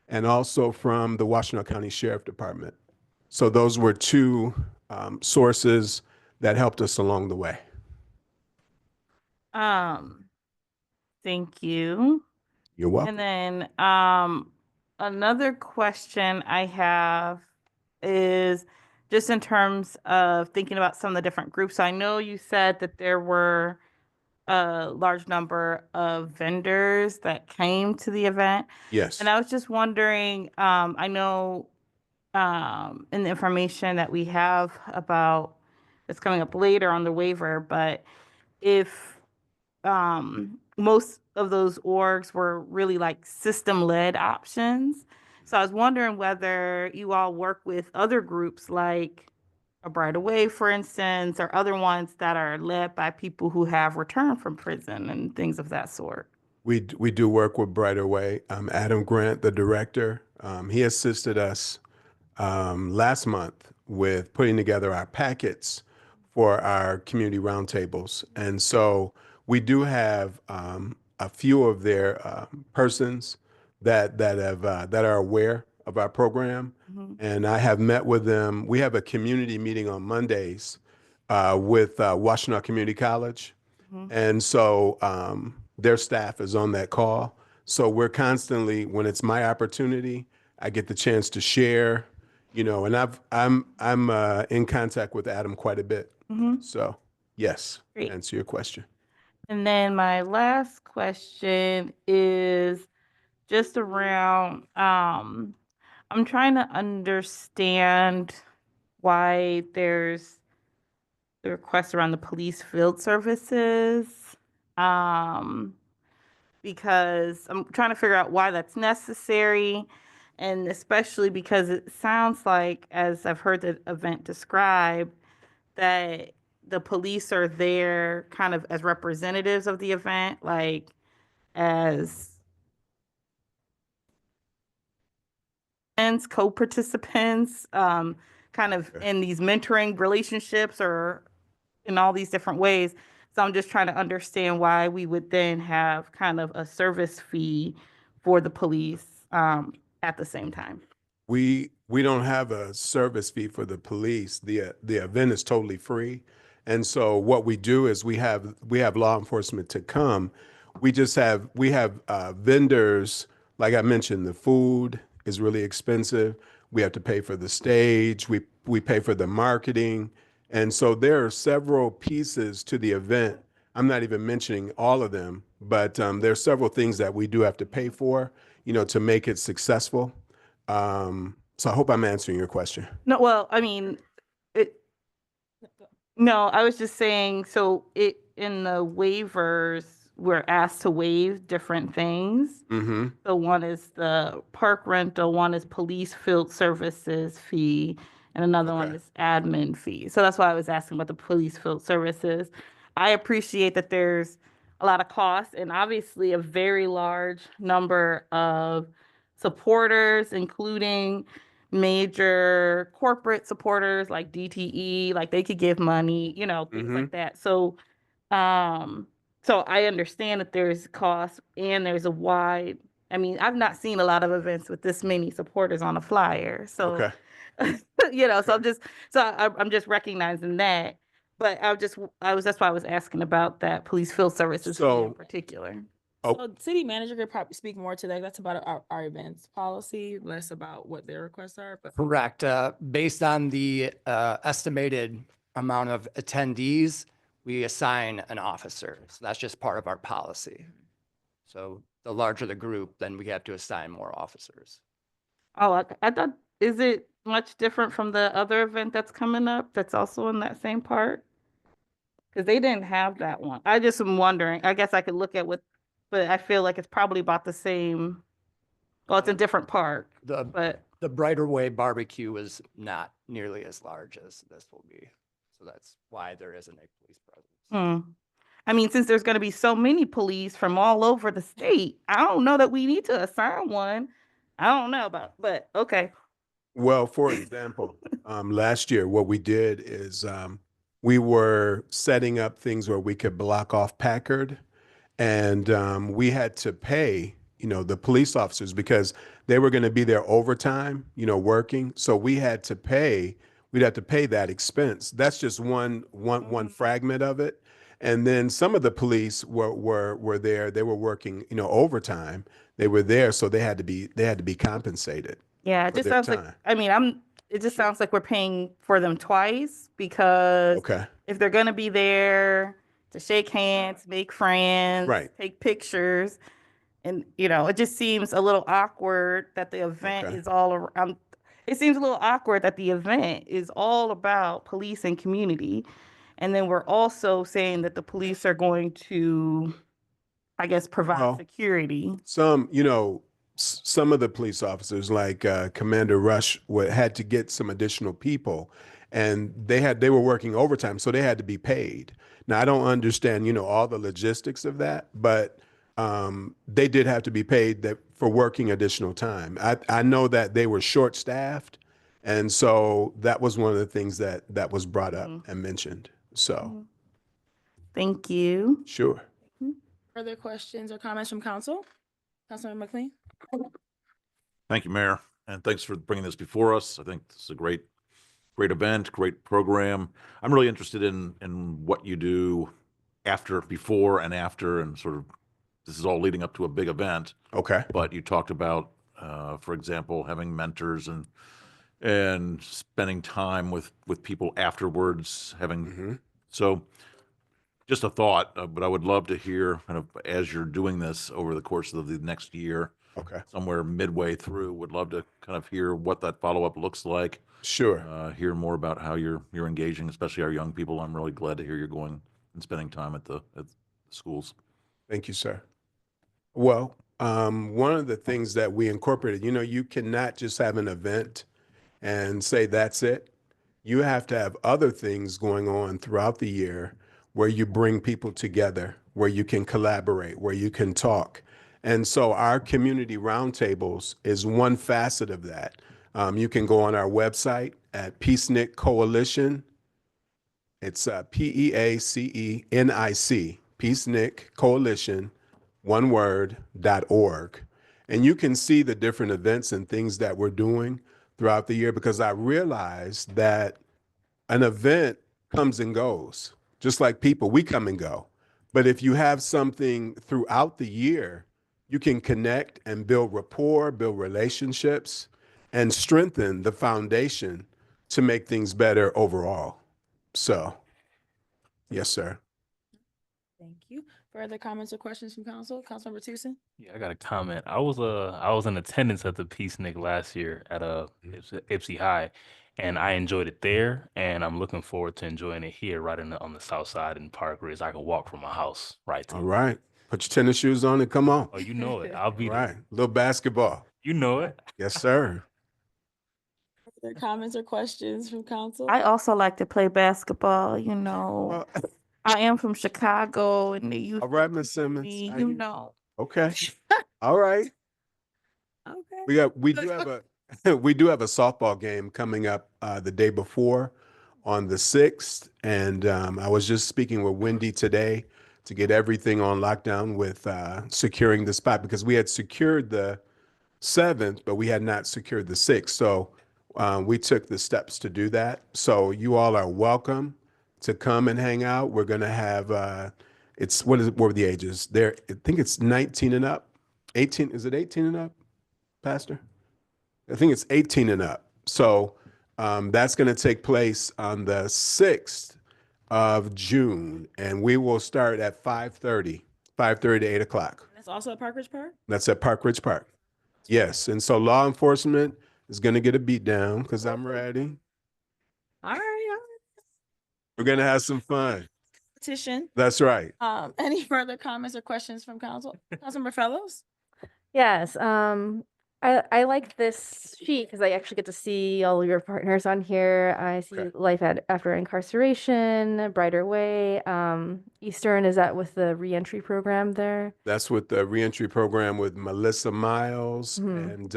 and also from the Washtenaw County Sheriff Department. So those were 2 sources that helped us along the way. Thank you. You're welcome. And then another question I have is just in terms of thinking about some of the different groups. So I know you said that there were a large number of vendors that came to the event. Yes. And I was just wondering, I know in the information that we have about it's coming up later on the waiver, but if most of those orgs were really like system-led options. So I was wondering whether you all work with other groups like a Bright Away, for instance, or other ones that are led by people who have returned from prison and things of that sort? We do work with Brighter Way. Adam Grant, the director, he assisted us last month with putting together our packets for our community roundtables. And so we do have a few of their persons that are aware of our program. And I have met with them. We have a community meeting on Mondays with Washtenaw Community College. And so their staff is on that call. So we're constantly, when it's my opportunity, I get the chance to share, you know, and I'm in contact with Adam quite a bit. So yes, Great. to answer your question. And then my last question is just around, I'm trying to understand why there's the request around the police field services. Because I'm trying to figure out why that's necessary. And especially because it sounds like, as I've heard the event described, that the police are there kind of as representatives of the event, like as co-participants, kind of in these mentoring relationships or in all these different ways. So I'm just trying to understand why we would then have kind of a service fee for the police at the same time. We don't have a service fee for the police. The event is totally free. And so what we do is we have law enforcement to come. We have vendors, like I mentioned, the food is really expensive. We have to pay for the stage. We pay for the marketing. And so there are several pieces to the event. I'm not even mentioning all of them, but there are several things that we do have to pay for, you know, to make it successful. So I hope I'm answering your question. No, well, I mean, no, I was just saying, so in the waivers, we're asked to waive different things. So one is the park rental, one is police field services fee, and another one is admin fee. So that's why I was asking about the police field services. I appreciate that there's a lot of costs and obviously a very large number of supporters, including major corporate supporters like DTE, like they could give money, you know, things like that. So, so I understand that there's cost and there's a wide, I mean, I've not seen a lot of events with this many supporters on a flyer. So, you know, so I'm just recognizing that. But that's why I was asking about that police field services in particular. So city manager could probably speak more to that. That's about our events policy, less about what their requests are. But Correct. Based on the estimated amount of attendees, we assign an officer. So that's just part of our policy. So the larger the group, then we have to assign more officers. Oh, I thought, is it much different from the other event that's coming up that's also in that same park? Because they didn't have that one. I just am wondering. I guess I could look at but I feel like it's probably about the same. Well, it's a different park. But the Brighter Way barbecue is not nearly as large as this will be. So that's why there isn't a police presence. I mean, since there's going to be so many police from all over the state, I don't know that we need to assign one. I don't know but okay. Well, for example, last year, what we did is we were setting up things where we could block off Packard, and we had to pay, you know, the police officers because they were going to be there overtime, you know, working. So we'd have to pay that expense. That's just one fragment of it. And then some of the police were there. They were working, you know, overtime. They were there, so they had to be compensated. Yeah, it just sounds like, I mean, it just sounds like we're paying for them twice because if they're gonna be there to shake hands, make friends, take pictures, and you know, it just seems a little awkward that the event is all around. It seems a little awkward that the event is all about police and community. And then we're also saying that the police are going to, I guess, provide security. Some, you know, some of the police officers, like Commander Rush, had to get some additional people. and they were working overtime, so they had to be paid. Now I don't understand, all the logistics of that, but they did have to be paid for working additional time. I know that they were short-staffed, and so that was one of the things that was brought up and mentioned. So, Thank you. sure. Further questions or comments from council? Councilman McLean? Thank you, Mayor, and thanks for bringing this before us. I think this is a great event, great program. I'm really interested in what you do before and after, and sort of, this is all leading up to a big event. Okay. But you talked about, for example, having mentors and spending time with people afterwards, so just a thought, but I would love to hear kind of as you're doing this over the course of the next year. Okay. Somewhere midway through, would love to kind of hear what that follow-up looks like. Sure. Hear more about how you're engaging, especially our young people. I'm really glad to hear you're going and spending time at the schools. Thank you, sir. Well, one of the things that we incorporated, you cannot just have an event and say that's it. You have to have other things going on throughout the year where you bring people together, where you can collaborate, where you can talk. And so our community roundtables is one facet of that. You can go on our website at Peacenic Coalition. It's PEACENIC, Peacenic Coalition, one word, .org. And you can see the different events and things that we're doing throughout the year, because I realized that an event comes and goes, just like people, we come and go. But if you have something throughout the year, you can connect and build rapport, build relationships, and strengthen the foundation to make things better overall. So, yes, sir. Thank you. Further comments or questions from council? Councilmember Tucson? Yeah, I got a comment. I was in attendance at the Peacenik last year at Ypsi High, and I enjoyed it there, and I'm looking forward to enjoying it here, right on the south side in Park Ridge. I can walk from my house right to All right. Put your tennis shoes on and come on. Oh, you know it. I'll be All there. right. Little basketball. You know it. Yes, sir. Further comments or questions from council? I also like to play basketball, you know. I am from Chicago and the youth. All right, Miss Simmons. You know. Okay. All right. Okay. We do have a softball game coming up the day before on the 6th. And I was just speaking with Wendy today to get everything on lockdown with securing the spot, because we had secured the 7th, but we had not secured the 6th. So we took the steps to do that. So you all are welcome to come and hang out. We're going to have, what were the ages? I think it's 19 and up. 18, is it 18 and up, Pastor? I think it's 18 and up. So that's going to take place on the 6th of June, and we will start at 5:30 to 8 o'clock. That's also at Park Ridge Park? That's at Park Ridge Park. Yes, and so law enforcement is going to get a beat down because I'm ready. All right. We're going to have some fun. Petition. That's right. Any further comments or questions from council? Councilmember Fellows? Yes, I like this sheet because I actually get to see all of your partners on here. I see Life After Incarceration, A Brighter Way, Eastern, is that with the reentry program there? That's with the reentry program with Melissa Miles and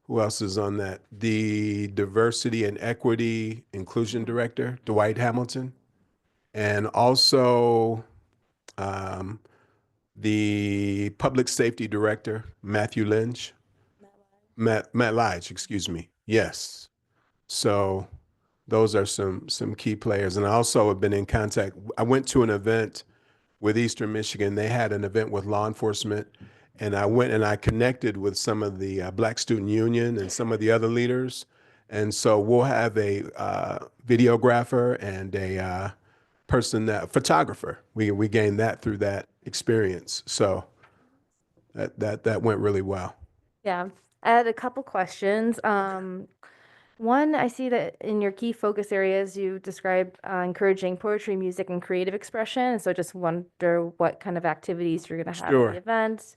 who else is on that? The Diversity and Equity Inclusion Director, Dwight Hamilton, and also the Public Safety Director, Matthew Lynch. Matt Lige, excuse me. Yes. So those are some key players. And I also have been in contact. I went to an event with Eastern Michigan. They had an event with law enforcement, and I went and I connected with some of the Black Student Union and some of the other leaders. And so we'll have a videographer and a photographer. We gained that through that experience. So that went really well. Yeah, I had a couple questions. One, I see that in your key focus areas, you described encouraging poetry, music, and creative expression. So just wonder what kind of activities you're going to have at the event.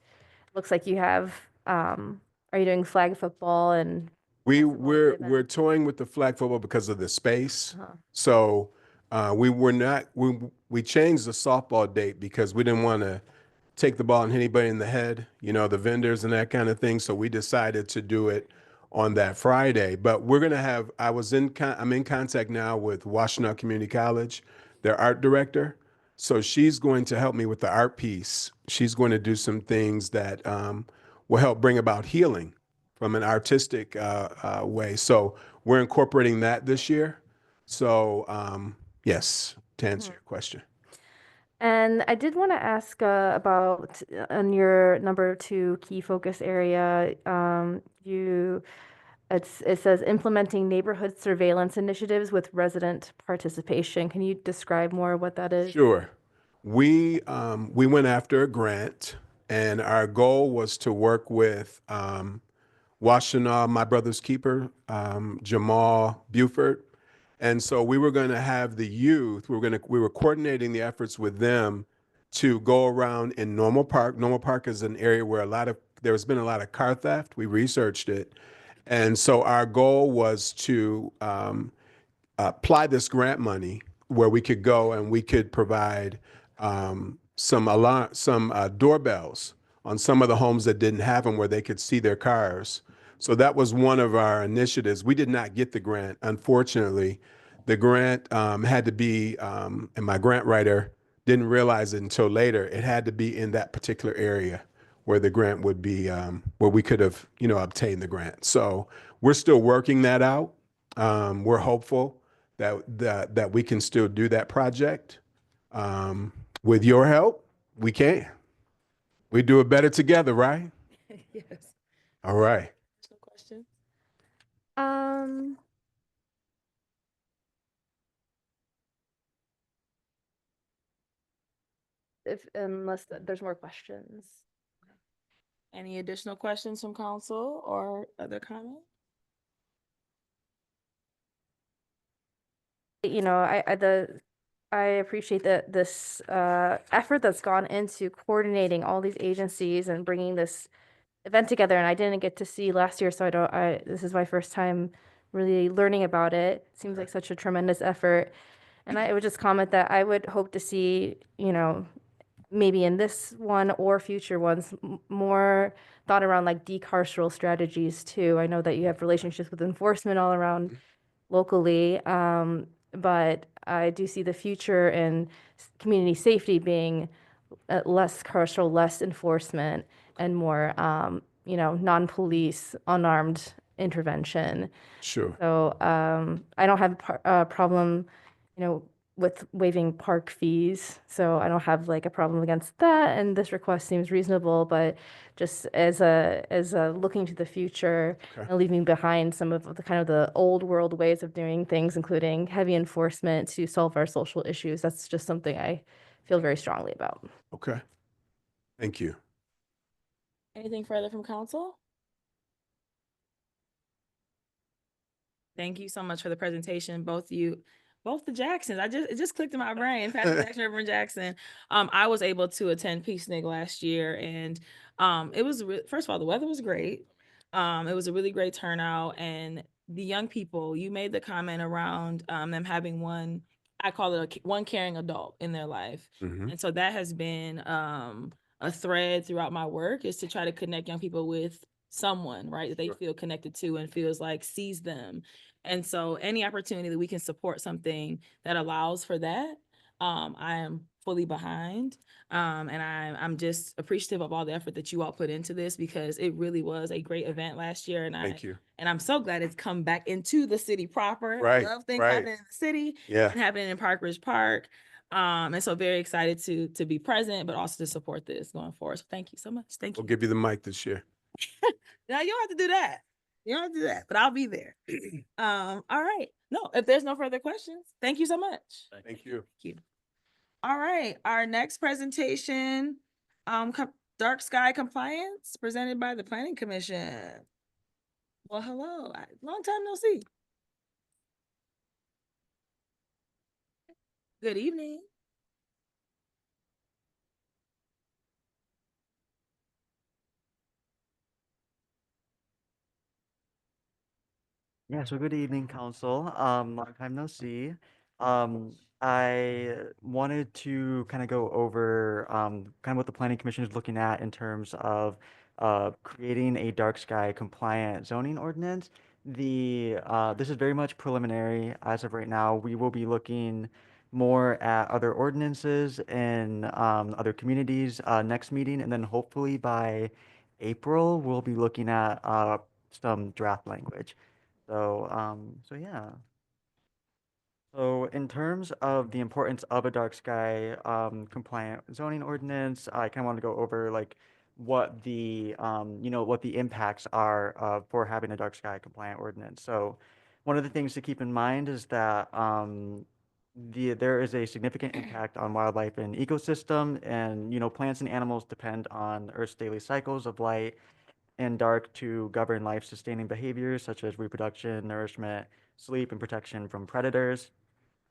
Looks like you have, are you doing flag football and We're toying with the flag football because of the space. So we changed the softball date because we didn't want to take the ball and hit anybody in the head, you know, the vendors and that kind of thing. So we decided to do it on that Friday. But we're gonna have. I'm in contact now with Washtenaw Community College, their art director. So she's going to help me with the art piece. She's going to do some things that will help bring about healing from an artistic way. So we're incorporating that this year. So yes, to answer your question. And I did want to ask about on your number 2 key focus area, it says implementing neighborhood surveillance initiatives with resident participation. Can you describe more what that is? Sure. We went after a grant, and our goal was to work with Washtenaw, My Brother's Keeper, Jamal Buford. And so we were going to have the youth, we were coordinating the efforts with them to go around in Normal Park. Normal Park is an area where there's been a lot of car theft. We researched it. And so our goal was to apply this grant money where we could go and we could provide some doorbells on some of the homes that didn't have them where they could see their cars. So that was one of our initiatives. We did not get the grant, unfortunately. The grant had to be, and my grant writer didn't realize it until later, it had to be in that particular area where the grant would be, where we could have, obtained the grant. So we're still working that out. We're hopeful that we can still do that project. With your help, we can. We do it better together, right? Yes. All right. No question. Unless there's more questions. Any additional questions from council or other comments? I appreciate that this effort that's gone into coordinating all these agencies and bringing this event together. And I didn't get to see last year, so this is my first time really learning about it. Seems like such a tremendous effort. And I would just comment that I would hope to see, maybe in this one or future ones, more thought around like decarceral strategies too. I know that you have relationships with enforcement all around locally, but I do see the future in community safety being less carceral, less enforcement, and more, non-police, unarmed intervention. Sure. So I don't have a problem, with waiving park fees. So I don't have like a problem against that. And this request seems reasonable, but just as a looking to the future, and leaving behind some of the kind of the old world ways of doing things, including heavy enforcement to solve our social issues. That's just something I feel very strongly about. Okay. Thank you. Anything further from council? Thank you so much for the presentation, both the Jacksons. It just clicked in my brain. Patrick Jackson, Reverend Jackson. I was able to attend Peacenik last year, and it was first of all, the weather was great. It was a really great turnout, and the young people. You made the comment around them having one. I call it one caring adult in their life, and so that has been a thread throughout my work, is to try to connect young people with someone, right, that they feel connected to and feels like sees them. And so any opportunity that we can support something that allows for that, I am fully behind. And I'm just appreciative of all the effort that you all put into this, because it really was a great event last year. And Thank you. And I'm so glad it's come back into the city proper. Right, I love things right. happening in the city Yeah. and happening in Park Ridge Park. And so very excited to be present, but also to support this going forward. So thank you so much. Thank you. We'll give you the mic this year. Now you don't have to do that. You don't have to do that, but I'll be there. All right. No, if there's no further questions, thank you so much. Thank you. Thank you. All right. Our next presentation, Dark Sky Compliance, presented by the Planning Commission. Well, hello. Long time no see. Good evening. Yeah, so good evening, council. Long time no see. I wanted to kind of go over kind of what the planning commission is looking at in terms of creating a dark sky compliant zoning ordinance. This is very much preliminary as of right now. We will be looking more at other ordinances in other communities next meeting, and then hopefully by April we'll be looking at some draft language. So yeah. So in terms of the importance of a dark sky compliant zoning ordinance, I kind of want to go over like what the what the impacts are for having a dark sky compliant ordinance. So one of the things to keep in mind is that there is a significant impact on wildlife and ecosystem, and plants and animals depend on Earth's daily cycles of light and dark to govern life-sustaining behaviors such as reproduction, nourishment, sleep, and protection from predators.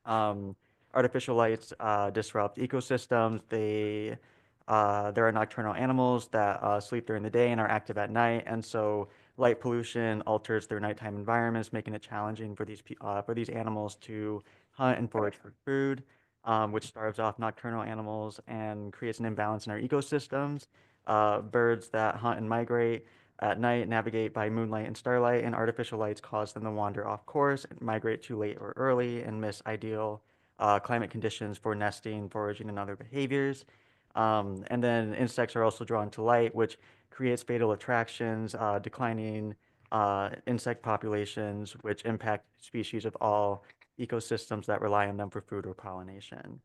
Um, Artificial lights disrupt ecosystems. There are nocturnal animals that sleep during the day and are active at night, and so light pollution alters their nighttime environments, making it challenging for these animals to hunt and forage for food, which starves off nocturnal animals and creates an imbalance in our ecosystems. Birds that hunt and migrate at night navigate by moonlight and starlight, and artificial lights cause them to wander off course, migrate too late or early, and miss ideal climate conditions for nesting, foraging, and other behaviors. And then insects are also drawn to light, which creates fatal attractions, declining insect populations, which impact species of all ecosystems that rely on them for food or pollination.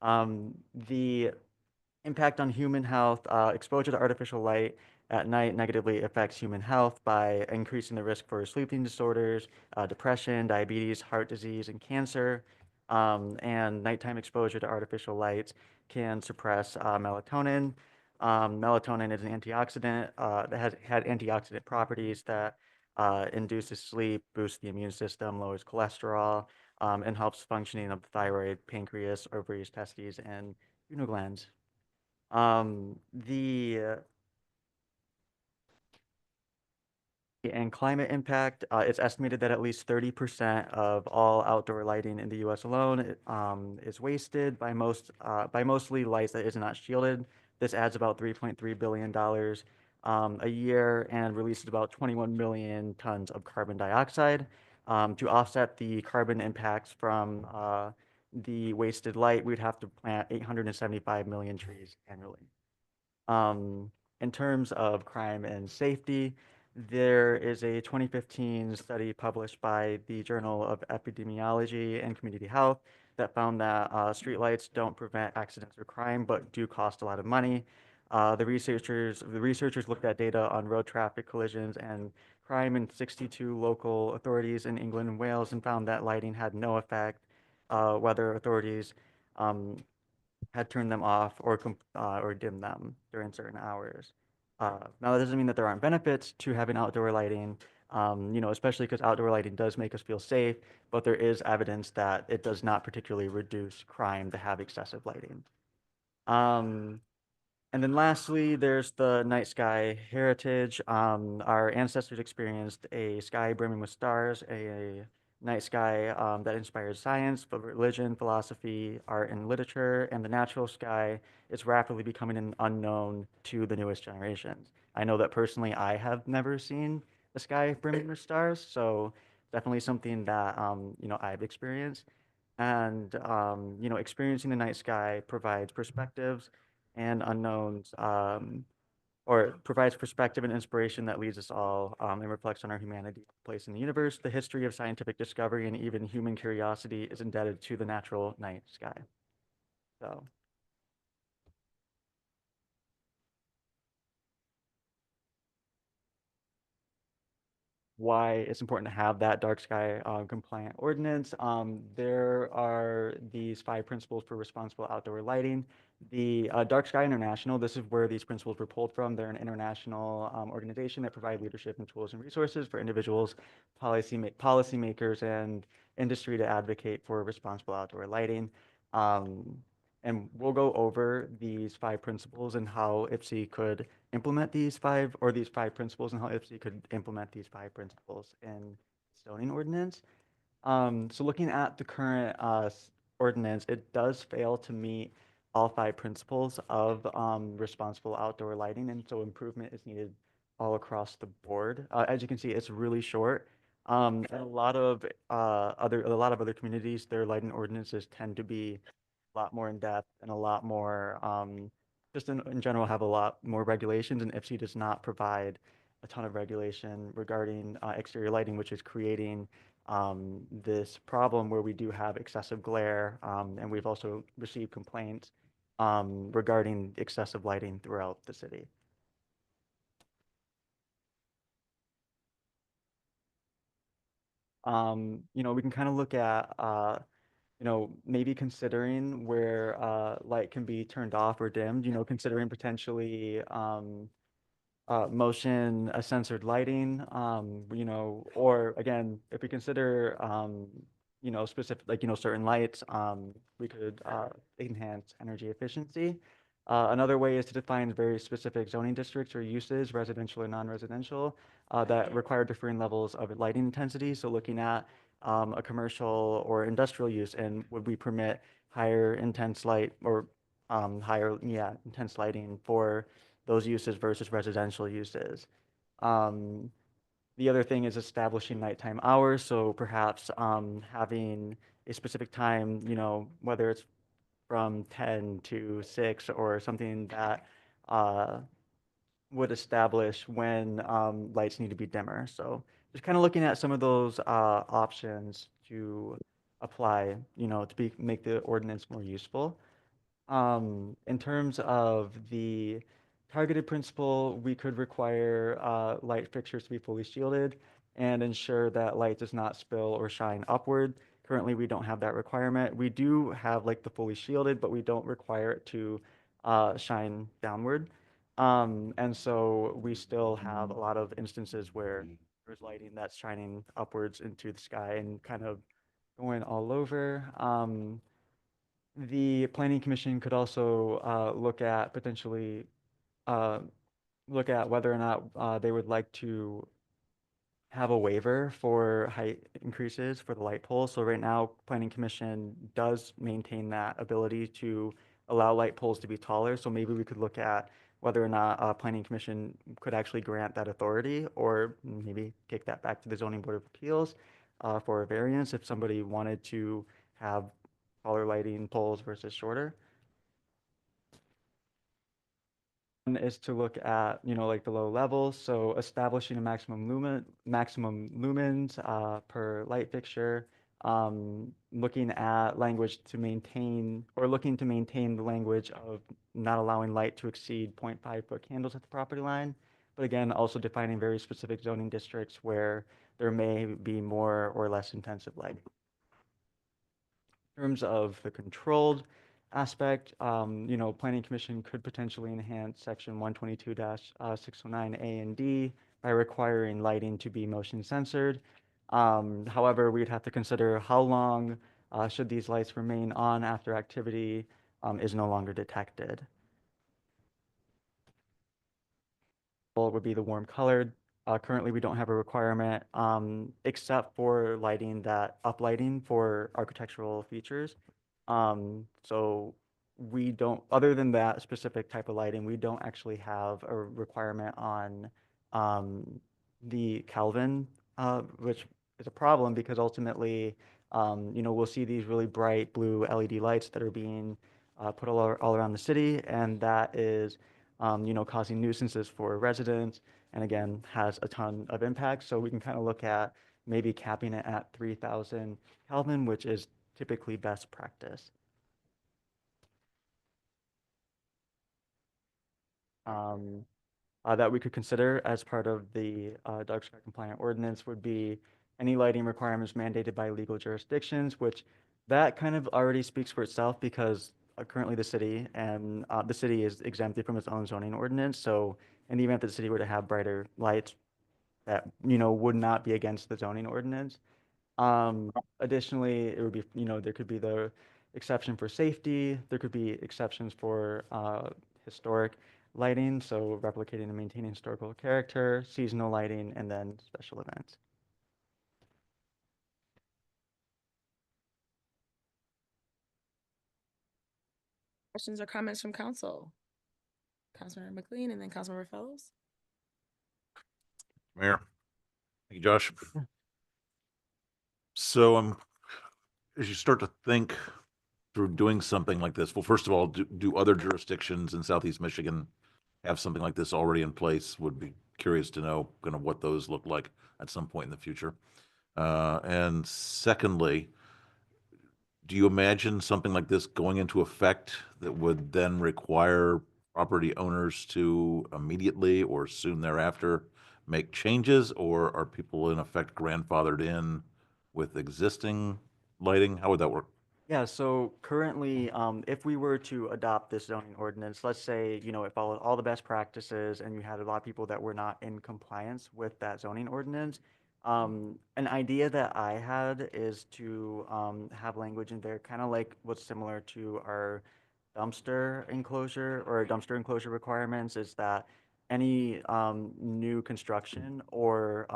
The impact on human health, exposure to artificial light at night negatively affects human health by increasing the risk for sleeping disorders, depression, diabetes, heart disease, and cancer. And nighttime exposure to artificial lights can suppress melatonin. Melatonin is an antioxidant that has had antioxidant properties that induces sleep, boosts the immune system, lowers cholesterol, and helps functioning of the thyroid, pancreas, ovaries, testes, and adrenal glands. The and climate impact, it's estimated that at least 30% of all outdoor lighting in the US alone is wasted by mostly lights that is not shielded. This adds about $3.3 billion a year and releases about 21 million tons of carbon dioxide. To offset the carbon impacts from the wasted light, we'd have to plant 875 million trees annually. In terms of crime and safety, there is a 2015 study published by the Journal of Epidemiology and Community Health that found that streetlights don't prevent accidents or crime, but do cost a lot of money. The researchers looked at data on road traffic collisions and crime in 62 local authorities in England and Wales and found that lighting had no effect, whether authorities had turned them off or dimmed them during certain hours. Now, that doesn't mean that there aren't benefits to having outdoor lighting, especially because outdoor lighting does make us feel safe, but there is evidence that it does not particularly reduce crime to have excessive lighting. And then lastly, there's the night sky heritage. Our ancestors experienced a sky brimming with stars, a night sky that inspires science, but religion, philosophy, art, and literature, and the natural sky is rapidly becoming an unknown to the newest generations. I know that personally I have never seen a sky brimming with stars, so definitely something that I've experienced. And experiencing the night sky provides perspectives and unknowns, or provides perspective and inspiration that leads us all and reflects on our humanity place in the universe. The history of scientific discovery and even human curiosity is indebted to the natural night sky. So. Why it's important to have that dark sky compliant ordinance. There are these 5 principles for responsible outdoor lighting. The Dark Sky International, this is where these principles were pulled from. They're an international organization that provide leadership and tools and resources for individuals, policymakers, and industry to advocate for responsible outdoor lighting. And we'll go over these 5 principles and how IPSI could implement these 5 principles and how IPSI could implement these 5 principles in zoning ordinance. So looking at the current ordinance, it does fail to meet all 5 principles of responsible outdoor lighting, and so improvement is needed all across the board. As you can see, it's really short. And a lot of other communities, their lighting ordinances tend to be a lot more in depth and a lot more just in general have a lot more regulations, and IPSI does not provide a ton of regulation regarding exterior lighting, which is creating this problem where we do have excessive glare, and we've also received complaints regarding excessive lighting throughout the city. We can kind of look at, maybe considering where light can be turned off or dimmed, considering potentially motion censored lighting, or again, if we consider, specific, certain lights, we could enhance energy efficiency. Another way is to define very specific zoning districts or uses, residential or non-residential, that require differing levels of lighting intensity. So looking at a commercial or industrial use, and would we permit higher intense light or intense lighting for those uses versus residential uses. The other thing is establishing nighttime hours. So perhaps having a specific time, whether it's from 10 to 6 or something that would establish when lights need to be dimmer. So just kind of looking at some of those options to apply, to make the ordinance more useful. In terms of the targeted principle, we could require light fixtures to be fully shielded and ensure that light does not spill or shine upward. Currently, we don't have that requirement. We do have like the fully shielded, but we don't require it to shine downward. And so we still have a lot of instances where there's lighting that's shining upwards into the sky and kind of going all over. The Planning Commission could also look at potentially look at whether or not they would like to have a waiver for height increases for the light poles. So right now, Planning Commission does maintain that ability to allow light poles to be taller. So maybe we could look at whether or not Planning Commission could actually grant that authority, or maybe kick that back to the Zoning Board of Appeals for a variance if somebody wanted to have taller lighting poles versus shorter. One is to look at, like the low levels. So establishing a maximum lumens per light fixture, looking at language to maintain, or looking to maintain the language of not allowing light to exceed 0.5 foot candles at the property line. But again, also defining very specific zoning districts where there may be more or less intensive lighting. In terms of the controlled aspect, Planning Commission could potentially enhance section 122-609A and D by requiring lighting to be motion censored. However, we'd have to consider how long should these lights remain on after activity is no longer detected. Would be the warm colored. Currently, we don't have a requirement except for lighting that uplighting for architectural features. So we don't, other than that specific type of lighting, we don't actually have a requirement on the Kelvin, which is a problem because ultimately, we'll see these really bright blue LED lights that are being put all around the city, and that is causing nuisances for residents, and again, has a ton of impact. So we can kind of look at maybe capping it at 3,000 Kelvin, which is typically best practice. That we could consider as part of the dark sky compliant ordinance would be any lighting requirements mandated by legal jurisdictions, which that kind of already speaks for itself because currently the city is exempted from its own zoning ordinance. So in the event that the city were to have brighter lights that, would not be against the zoning ordinance. Additionally, it would be, there could be the exception for safety. There could be exceptions for historic lighting, so replicating and maintaining historical character, seasonal lighting, and then special events. Questions or comments from council? Councilmember McLean and then Councilmember Fellows. Mayor. Thank you, Josh. So as you start to think through doing something like this, well, first of all, do other jurisdictions in Southeast Michigan have something like this already in place? Would be curious to know kind of what those look like at some point in the future. And secondly, do you imagine something like this going into effect that would then require property owners to immediately or soon thereafter make changes, or are people in effect grandfathered in with existing lighting? How would that work? Yeah, so currently, if we were to adopt this zoning ordinance, let's say, you know, it followed all the best practices and you had a lot of people that were not in compliance with that zoning ordinance, an idea that I had is to have language in there, kind of like what's similar to our dumpster enclosure or dumpster enclosure requirements, is that any new construction or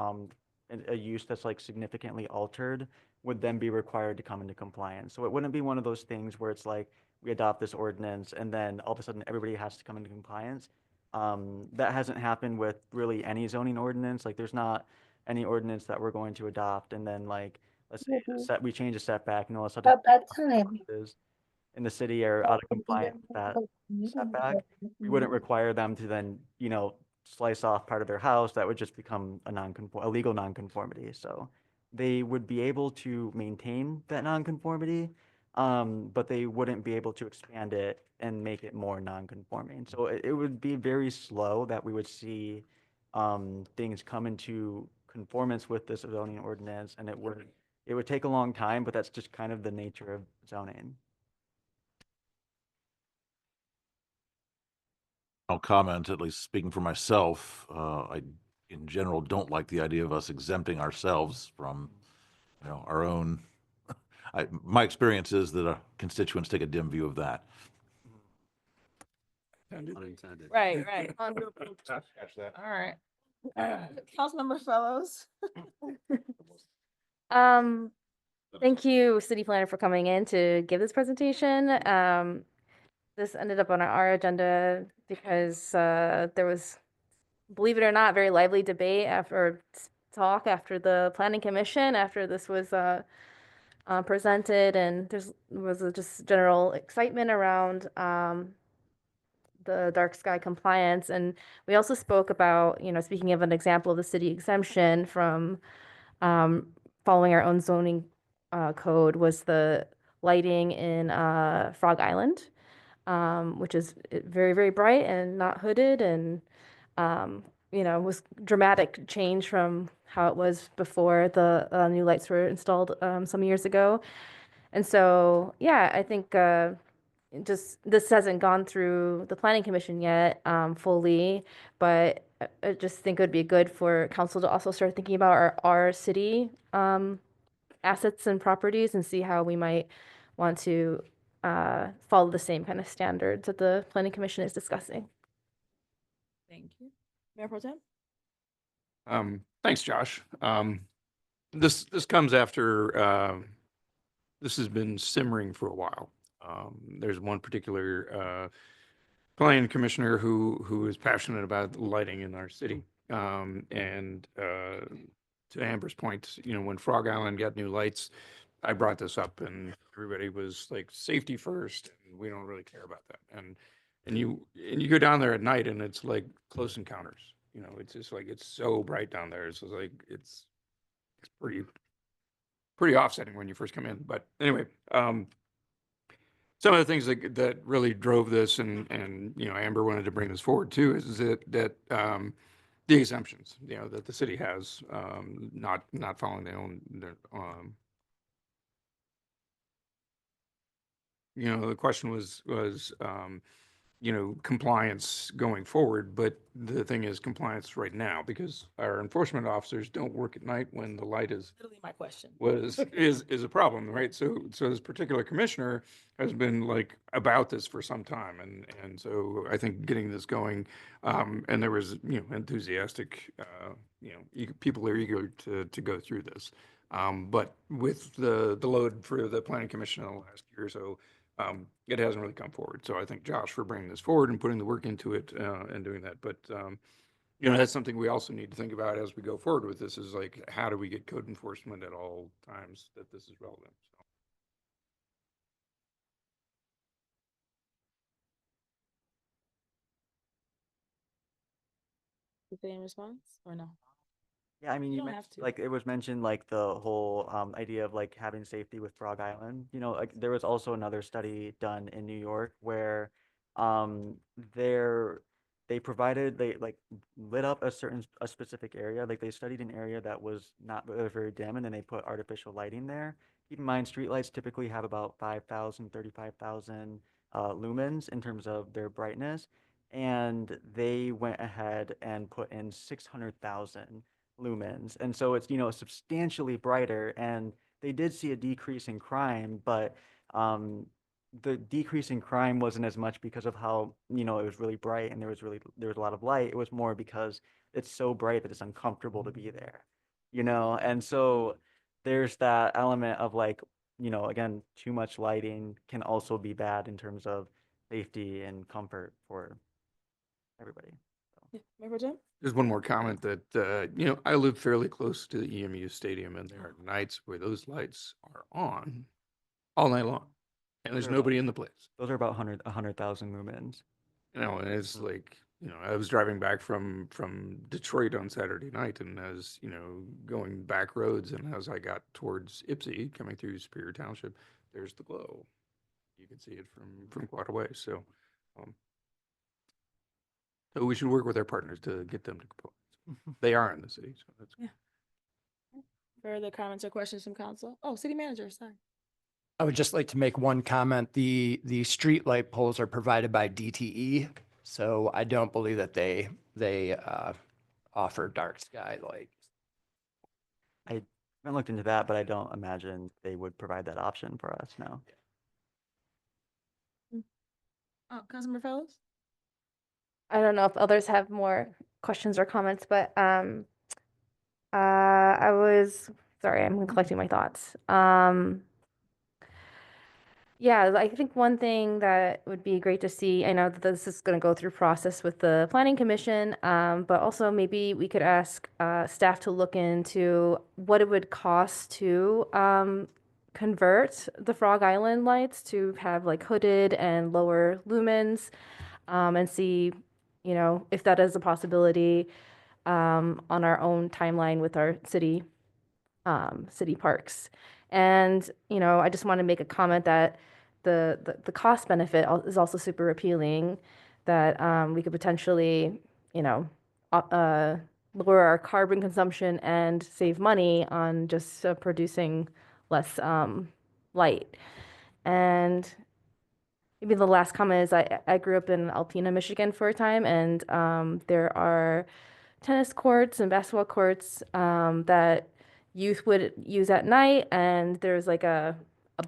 a use that's like significantly altered would then be required to come into compliance. So it wouldn't be one of those things where it's like we adopt this ordinance and then all of a sudden everybody has to come into compliance. That hasn't happened with really any zoning ordinance. Like there's not any ordinance that we're going to adopt and then like let's say we change a setback and all of a sudden At that time. in the city are out of compliance with that setback. We wouldn't require them to then, you know, slice off part of their house. That would just become a legal nonconformity. So they would be able to maintain that nonconformity, but they wouldn't be able to expand it and make it more nonconforming. So it would be very slow that we would see things come into conformance with this zoning ordinance, and it would take a long time, but that's just kind of the nature of zoning. I'll comment, at least speaking for myself. I, in general, don't like the idea of us exempting ourselves from, you know, our own. My experience is that constituents take a dim view of that. Unintended. Right. All right. Councilmember Fellows. Thank you, City Planner, for coming in to give this presentation. This ended up on our agenda because there was, believe it or not, very lively debate after the Planning Commission after this was presented, and there was just general excitement around the dark sky compliance. And we also spoke about, you know, speaking of an example of the city exemption from following our own zoning code, was the lighting in Frog Island, which is very, very bright and not hooded, and you know, was dramatic change from how it was before the new lights were installed some years ago. And so, yeah, I think just this hasn't gone through the Planning Commission yet fully, but I just think it would be good for council to also start thinking about our city assets and properties and see how we might want to follow the same kind of standards that the Planning Commission is discussing. Thank you. Mayor Pro Tem? Thanks, Josh. This comes after this has been simmering for a while. There's one particular planning commissioner who is passionate about lighting in our city. And to Amber's point, you know, when Frog Island got new lights, I brought this up and everybody was like, safety first, and we don't really care about that. And you go down there at night and it's like Close Encounters. You know, it's just like, it's so bright down there. It's like, it's pretty offsetting when you first come in. But anyway, some of the things that really drove this, and you know, Amber wanted to bring this forward too, is that the exemptions, you know, that the city has, not following their you know, the question was you know, compliance going forward, but the thing is compliance right now, because our enforcement officers don't work at night when the light is Literally my question. is a problem, right? So this particular commissioner has been like about this for some time, and so I think getting this going, and there was, you know, enthusiastic, you know, people are eager to go through this, but with the load for the Planning Commission in the last year or so, it hasn't really come forward. So I thank Josh for bringing this forward and putting the work into it, and doing that. But, that's something we also need to think about as we go forward with this, is like, how do we get code enforcement at all times that this is relevant? So. The same response or no? Yeah, I mean, You you don't have mentioned, to. like, it was mentioned, like, the whole idea of, like, having safety with Frog Island. You know, like, there was also another study done in New York where um, there they provided, they, like, lit up a specific area. Like, they studied an area that was not very dim, and then they put artificial lighting there. Keep in mind, streetlights typically have about 5,000, 35,000 lumens in terms of their brightness. And they went ahead and put in 600,000 lumens. And so it's, substantially brighter. And they did see a decrease in crime, but the decrease in crime wasn't as much because of how, it was really bright and there was a lot of light. It was more because it's so bright that it's uncomfortable to be there, And so there's that element of, like, again, too much lighting can also be bad in terms of safety and comfort for everybody. Yeah, Mayor Jim? There's one more comment that, I live fairly close to the EMU stadium, and there are nights where those lights are on all night long, and there's Those are nobody in the place. Those are about 100,000 lumens. And it's like, I was driving back from Detroit on Saturday night, and as, going back roads, and as I got towards Ypsi, coming through Superior Township, there's the glow. You can see it from quite a way. So, so we should work with our partners to get them to comply. They are in the city, so that's Yeah. Further comments or questions from council? Oh, city manager, sorry. I would just like to make one comment. The street light poles are provided by DTE, so I don't believe that they offer dark sky light. I haven't looked into that, but I don't imagine they would provide that option for us now. Oh, Councilmember Fellows? I don't know if others have more questions or comments, but I was sorry, I'm collecting my thoughts. Yeah, I think one thing that would be great to see, I know that this is going to go through process with the Planning Commission, but also maybe we could ask staff to look into what it would cost to convert the Frog Island lights to have like hooded and lower lumens, and see, if that is a possibility on our own timeline with our city parks. And, I just want to make a comment that the cost benefit is also super appealing, that we could potentially, lower our carbon consumption and save money on just producing less light. And maybe the last comment is I grew up in Alpena, Michigan for a time, and there are tennis courts and basketball courts that youth would use at night, and there's like a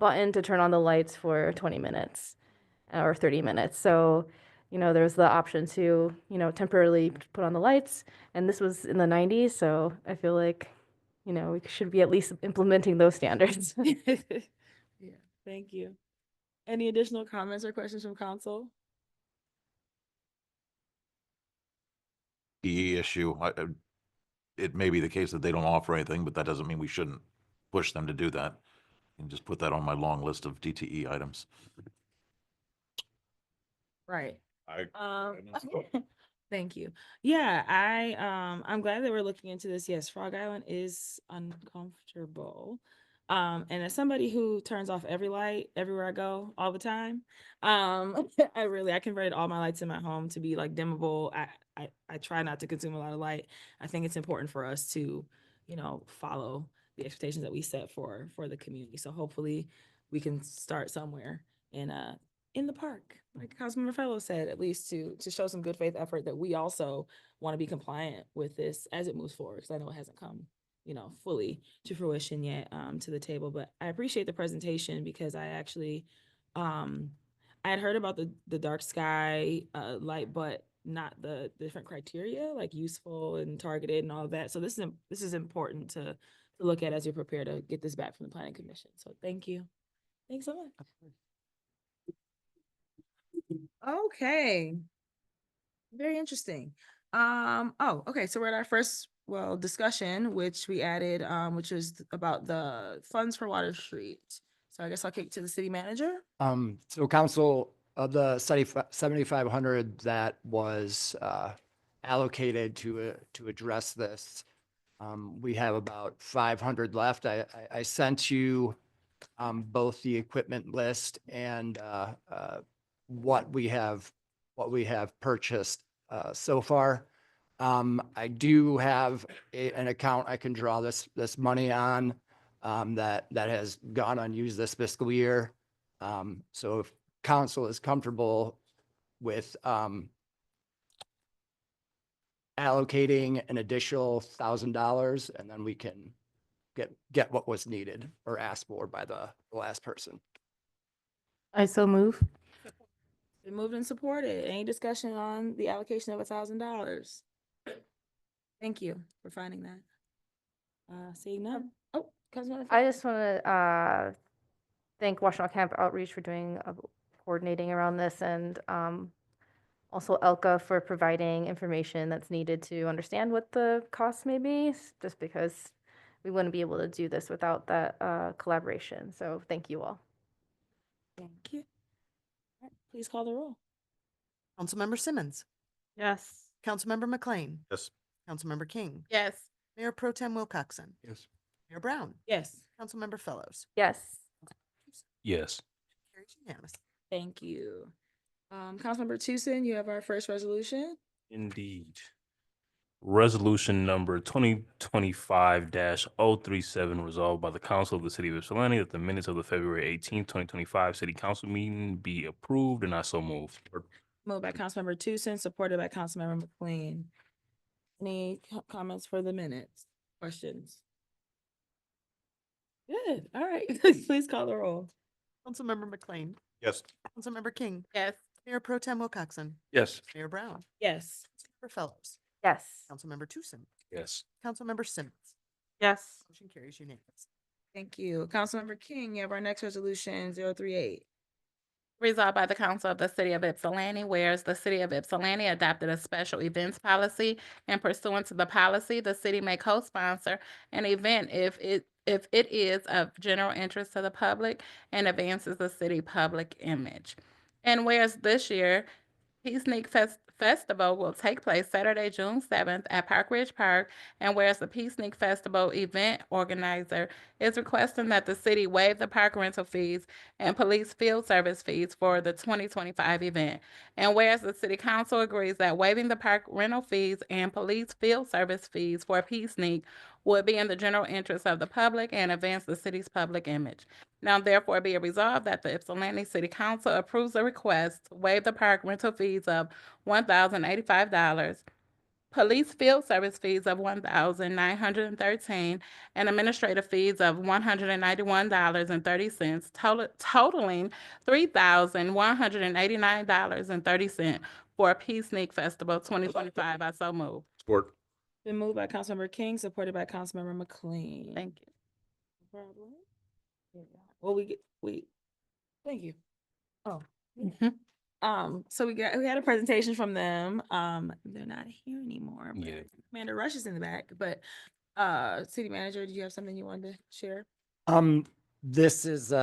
button to turn on the lights for 20 minutes or 30 minutes. So, there's the option to, temporarily put on the lights. And this was in the 90s, so I feel like, we should be at least implementing those standards. Yeah, thank you. Any additional comments or questions from council? The issue, it may be the case that they don't offer anything, but that doesn't mean we shouldn't push them to do that. And just put that on my long list of DTE items. Right. Thank you. Yeah, I'm glad that we're looking into this. Yes, Frog Island is uncomfortable. And as somebody who turns off every light everywhere I go all the time, I converted all my lights in my home to be like dimmable. I try not to consume a lot of light. I think it's important for us to, follow the expectations that we set for the community. So hopefully we can start somewhere in the park, like Councilmember Fellows said, at least to show some good faith effort that we also want to be compliant with this as it moves forward. Because I know it hasn't come, fully to fruition yet to the table. But I appreciate the presentation because I actually, I had heard about the dark sky light, but not the different criteria like useful and targeted and all of that. So this is important to look at as you're prepared to get this back from the Planning Commission. So thank you. Thanks so much. Okay. Very interesting. Okay, so we're at our first, discussion, which we added, which is about the funds for Water Street. So I guess I'll kick to the city manager. So council, of the 7,500 that was allocated to address this, we have about 500 left. I sent you both the equipment list and what we have purchased so far. I do have an account I can draw this money on that has gone unused this fiscal year. So if council is comfortable with allocating an additional $1,000, and then we can get what was needed or asked for by the last person. I so move. Been moved and supported. Any discussion on the allocation of $1,000? Thank you for finding that. Seeing none. Oh, Councilman. I just want to thank Washtenaw Camp Outreach for doing coordinating around this, and also Elka for providing information that's needed to understand what the costs may be, just because we wouldn't be able to do this without that collaboration. So thank you all. Thank you. All right, please call the roll. Councilmember Simmons. Yes. Councilmember McLean. Yes. Councilmember King. Yes. Mayor Pro Tem Wilcoxen. Yes. Mayor Brown. Yes. Councilmember Fellows. Yes. Yes. Carries unanimous. Thank you. Councilmember Tucson, you have our first resolution. Indeed. Resolution number 2025-037 resolved by the Council of the City of Ypsilanti that the minutes of the February 18th, 2025 City Council meeting be approved, and I so move. Moved by Councilmember Tucson, supported by Councilmember McLean. Any comments for the minutes? Questions? Good. All right. Please call the roll. Councilmember McLean. Yes. Councilmember King. Yes. Mayor Pro Tem Wilcoxen. Yes. Mayor Brown. Yes. Councilmember Fellows. Yes. Councilmember Tucson. Yes. Councilmember Simmons. Yes. Motion carries unanimous. Thank you. Councilmember King, you have our next resolution, 038. Resolved by the Council of the City of Ypsilanti, whereas the City of Ypsilanti adopted a special events policy, and pursuant to the policy, the city may co-sponsor an event if it is of general interest to the public and advances the city public image. And whereas this year, Peacenik Festival will take place Saturday, June 7th at Park Ridge Park, and whereas the Peacenik Festival event organizer is requesting that the city waive the park rental fees and police field service fees for the 2025 event. And whereas the city council agrees that waiving the park rental fees and police field service fees for Peacenik would be in the general interest of the public and advance the city's public image. Now therefore be it resolved that the Ypsilanti City Council approves the request to waive the park rental fees of $1,085, police field service fees of $1,913, and administrative fees of $191.30, totaling $3,189.30 for Peacenik Festival 2025. I so move. Support. Been moved by Councilmember King, supported by Councilmember McLean. Thank you. No problem. Well, thank you. Oh. So we had a presentation from them. They're not here anymore. But Yeah. Commander Rush is in the back, but City Manager, do you have something you wanted to share? This is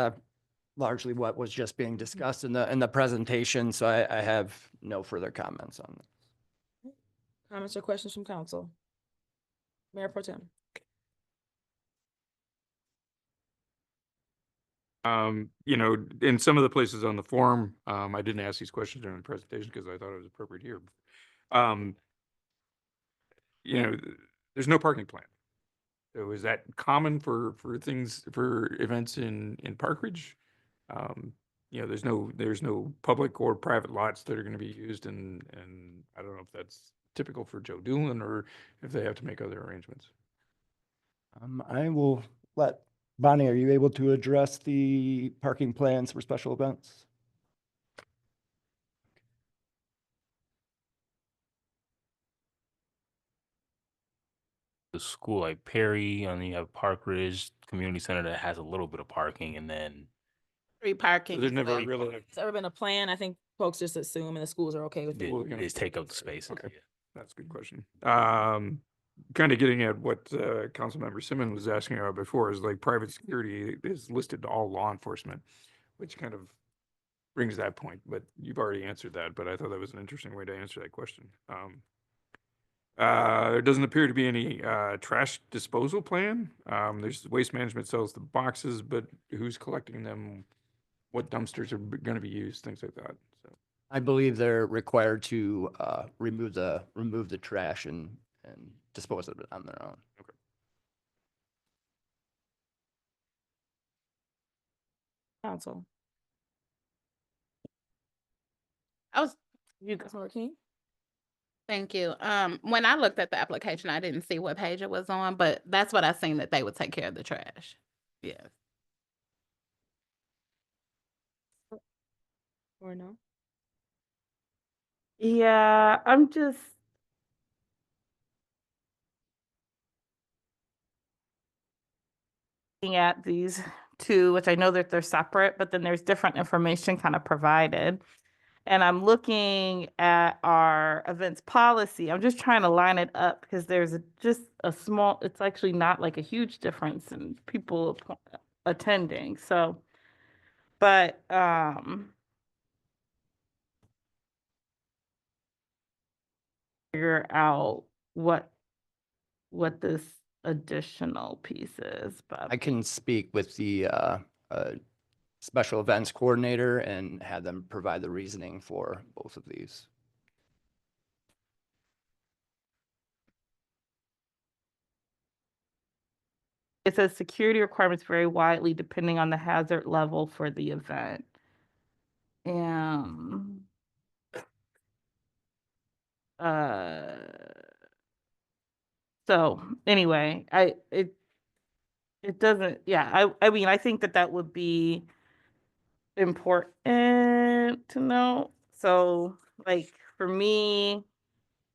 largely what was just being discussed in the presentation, so I have no further comments on it. Comments or questions from council? Mayor Pro Tem. In some of the places on the form, I didn't ask these questions during the presentation because I thought it was appropriate here. There's no parking plan. So is that common for events in Park Ridge? There's no public or private lots that are going to be used, and I don't know if that's typical for Joe Doolin or if they have to make other arrangements. I will let Bonnie, are you able to address the parking plans for special events? The school like Perry, and then you have Park Ridge Community Center that has a little bit of parking, and then Free parking. There's never but really. It's ever been a plan. I think folks just assume and the schools are okay with it? We're gonna- Just take up the space. Okay. That's a good question. Kind of getting at what Councilmember Simmons was asking about before is like private security is listed to all law enforcement, which kind of brings that point, but you've already answered that, but I thought that was an interesting way to answer that question. There doesn't appear to be any trash disposal plan. There's Waste Management sells the boxes, but who's collecting them? What dumpsters are going to be used? Things like that. So. I believe they're required to remove the trash and dispose of it on their own. Okay. Council. You Councilmember King? Thank you. When I looked at the application, I didn't see what page it was on, but that's what I seen that they would take care of the trash. Yes. Or no? Yeah, I'm just. Looking at these two, which I know that they're separate, but then there's different information kind of provided. And I'm looking at our events policy. I'm just trying to line it up because there's just a small, it's actually not like a huge difference in people attending. So, but figure out what this additional piece is, but I can speak with the special events coordinator and have them provide the reasoning for both of these. it says security requirements vary widely depending on the hazard level for the event. And so anyway, it doesn't, yeah, I mean, I think that would be important to know. So like for me,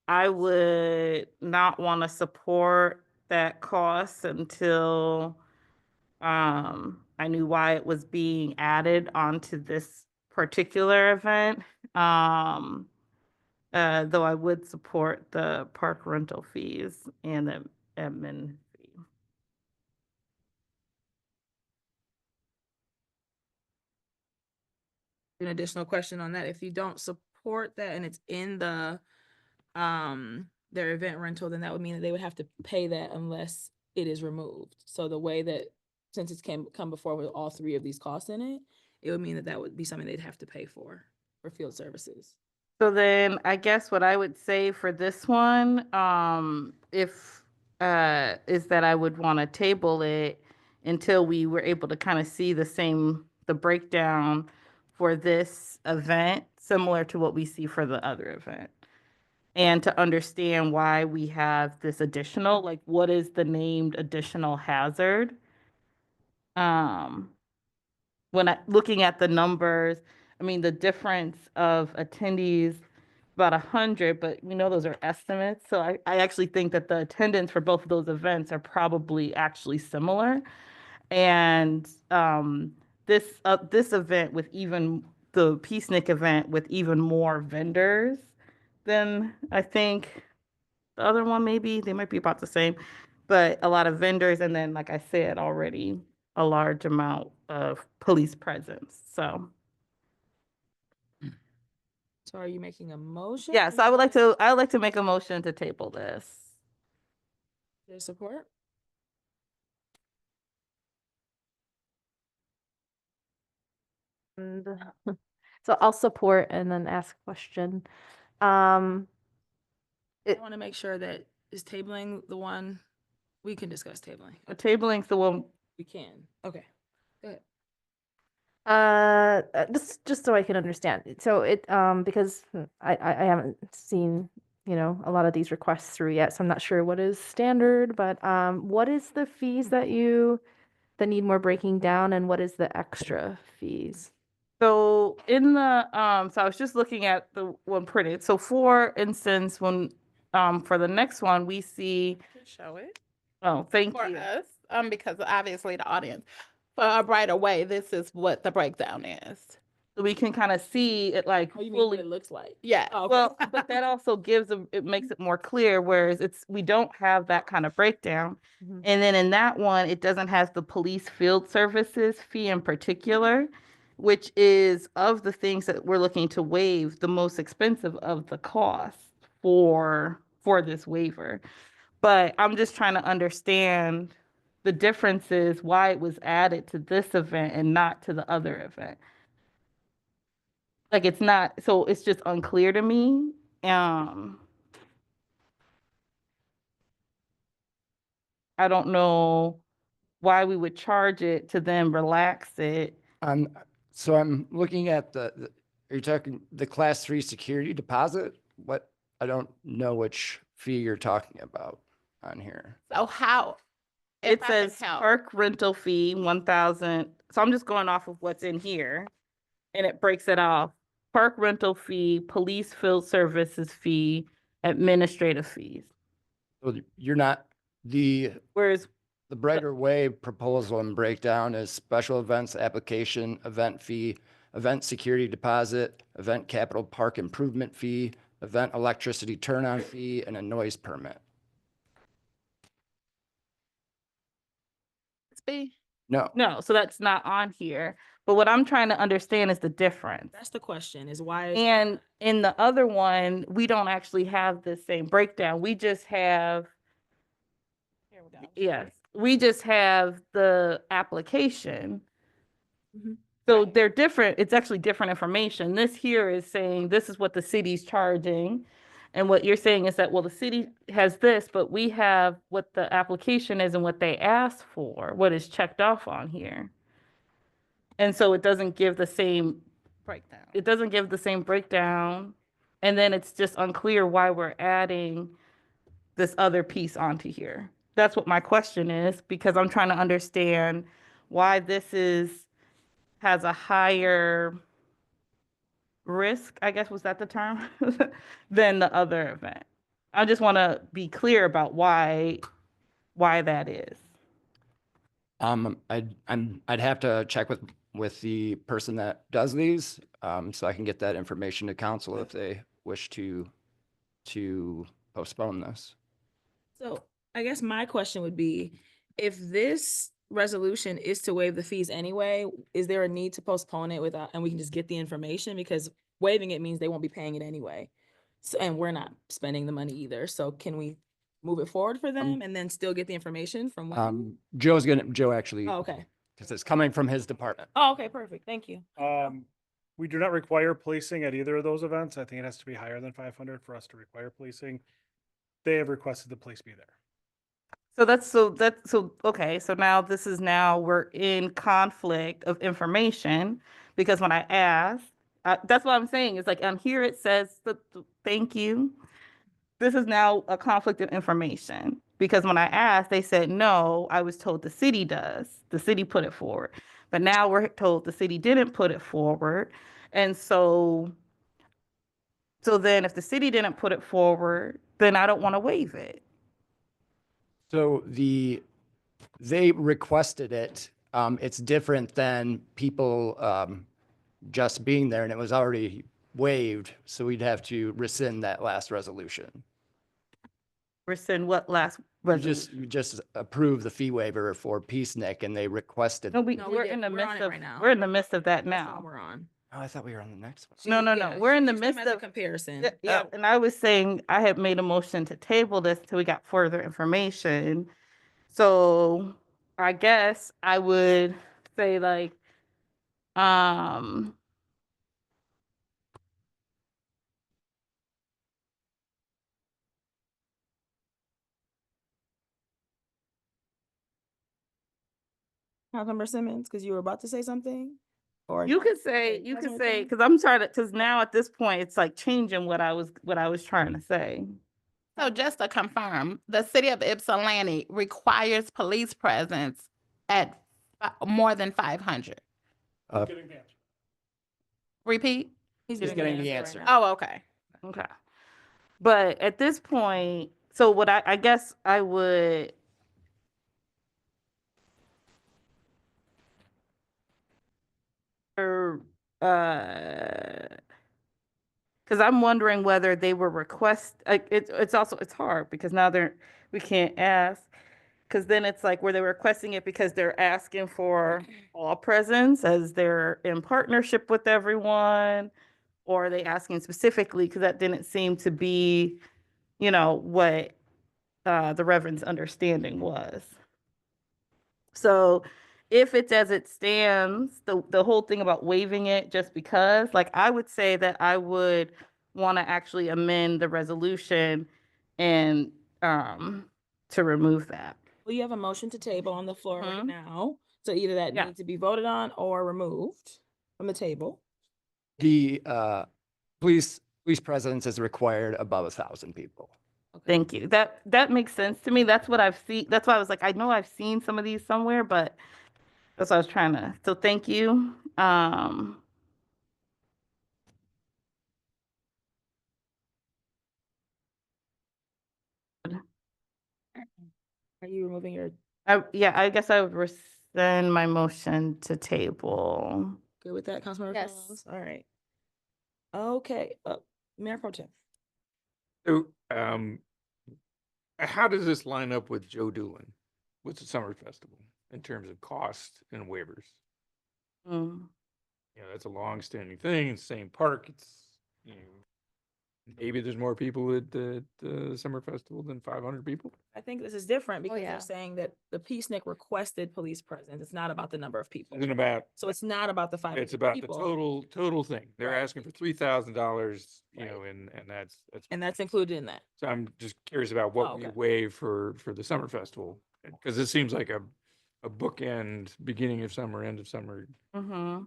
I would not want to support that cost until I knew why it was being added onto this particular event. Though I would support the park rental fees and the admin fee. An additional question on that. If you don't support that and it's in the their event rental, then that would mean that they would have to pay that unless it is removed. So the way that, since it's come before with all three of these costs in it, it would mean that that would be something they'd have to pay for field services. So then I guess what I would say for this one, if is that I would want to table it until we were able to kind of see the breakdown for this event, similar to what we see for the other event. And to understand why we have this additional, like what is the named additional hazard? When looking at the numbers, I mean, the difference of attendees, about 100, but we know those are estimates. So I actually think that the attendance for both of those events are probably actually similar. And this event with even the Peacenik event with even more vendors than I think the other one, maybe they might be about the same, but a lot of vendors. And then, like I said already, a large amount of police presence. So are you making a motion? yes, I would like to make a motion to table this. There's support? And so I'll support and then ask a question. I want to make sure that is tabling the one we can discuss tabling. Tabling's the one we can. Okay. Go ahead. Just so I can understand. So it because I haven't seen, a lot of these requests through yet, so I'm not sure what is standard, but what is the fees that need more breaking down, and what is the extra fees? So in the so I was just looking at the one printed. So for instance, when for the next one we see Show it. Oh, thank For you. us, because obviously the audience, for a brighter way, this is what the breakdown is. so we can kind of see it like Oh, you mean what fully. it looks like? Yeah, Oh, okay. well, but that also it makes it more clear, whereas we don't have that kind of breakdown. Mhm. And then in that one, it doesn't have the police field services fee in particular, which is of the things that we're looking to waive, the most expensive of the costs for this waiver. But I'm just trying to understand the differences, why it was added to this event and not to the other event. Like it's not, so it's just unclear to me. I don't know why we would charge it to then relax it. So I'm looking at are you talking the class 3 security deposit? What, I don't know which fee you're talking about on here. So how? It if I can says help. park rental fee, 1,000. So I'm just going off of what's in here and it breaks it off. Park rental fee, police field services fee, administrative fees. So you're not, Whereas the Brighter Way proposal and breakdown is special events application, event fee, event security deposit, event capital park improvement fee, event electricity turn on fee, and a noise permit. No. No, so that's not on here. But what I'm trying to understand is the difference. That's the question, is why. And in the other one, we don't actually have the same breakdown. We just have, yes, we just have the application. Mhm. So they're different. It's actually different information. This here is saying this is what the city's charging. And what you're saying is that, well, the city has this, but we have what the application is and what they asked for, what is checked off on here. And so it doesn't give the same breakdown. It doesn't give the same breakdown. And then it's just unclear why we're adding this other piece onto here. That's what my question is, because I'm trying to understand why this has a higher risk, I guess, was that the term, than the other event. I just want to be clear about why that is. I'd have to check with the person that does these, so I can get that information to council if they wish to postpone this. So I guess my question would be, if this resolution is to waive the fees anyway, is there a need to postpone it without, and we can just get the information? Because waiving it means they won't be paying it anyway. So, and we're not spending the money either. So can we move it forward for them and then still get the information from? Joe actually, Oh, okay. because it's coming from his department. Oh, okay, perfect. Thank you. We do not require policing at either of those events. I think it has to be higher than 500 for us to require policing. They have requested the police be there. Okay, so now we're in conflict of information, because when I asked, that's what I'm saying, is like on here it says thank you. This is now a conflict of information, because when I asked, they said, no, I was told the city does. The city put it forward. But now we're told the city didn't put it forward. And so then if the city didn't put it forward, then I don't want to waive it. So they requested it. It's different than people just being there, and it was already waived. So we'd have to rescind that last resolution. Rescind what last resolution? You just approve the fee waiver for Peacenik, and they requested. No, we're in the midst of, we're in the midst of that now. We're on. Oh, I thought we were on the next one. No. We're in the midst of comparison. Yeah, and I was saying I had made a motion to table this till we got further information. So I guess I would say like, Councilmember Simmons, because you were about to say something? Or you could say, because I'm trying to, because now at this point, it's like changing what I was trying to say. So just to confirm, the city of Ypsilanti requires police presence at more than 500. Repeat? He's getting the answer. Oh, okay. Okay. But at this point, so what I guess I would, because I'm wondering whether they were it's also, it's hard because now we can't ask. Because then it's like, were they requesting it because they're asking for all presents as they're in partnership with everyone? Or are they asking specifically? Because that didn't seem to be, what the Reverend's understanding was. So if it's as it stands, the whole thing about waiving it just because, like, I would say that I would want to actually amend the resolution and to remove that. Well, you have a motion to table on the floor right Mhm. now. So either that Yeah. needs to be voted on or removed from the table. The police presence is required above 1,000 people. Thank you. That makes sense to me. That's what I've seen. That's why I was like, I know I've seen some of these somewhere, but that's what I was trying to. So thank you. Are you removing your, Yeah, I guess I would rescind my motion to table. good with that, Councilmember Yes. Fellows? All right. Okay, Mayor Pro Tem. So, how does this line up with Joe Doolin, with the summer festival, in terms of cost and waivers? That's a long-standing thing. It's the same park. It's, maybe there's more people at the summer festival than 500 people. I think this is different because yeah. they're saying that the Peacenik requested police presence. It's not about the number of people. Isn't about, So it's not about the 500 it's about people. the total thing. They're Right. asking for $3,000, Right. and that's. And that's included in that. So I'm just curious about what we okay. waive for the summer festival, because this seems like a bookend, beginning of summer, end of summer. Mm-hmm.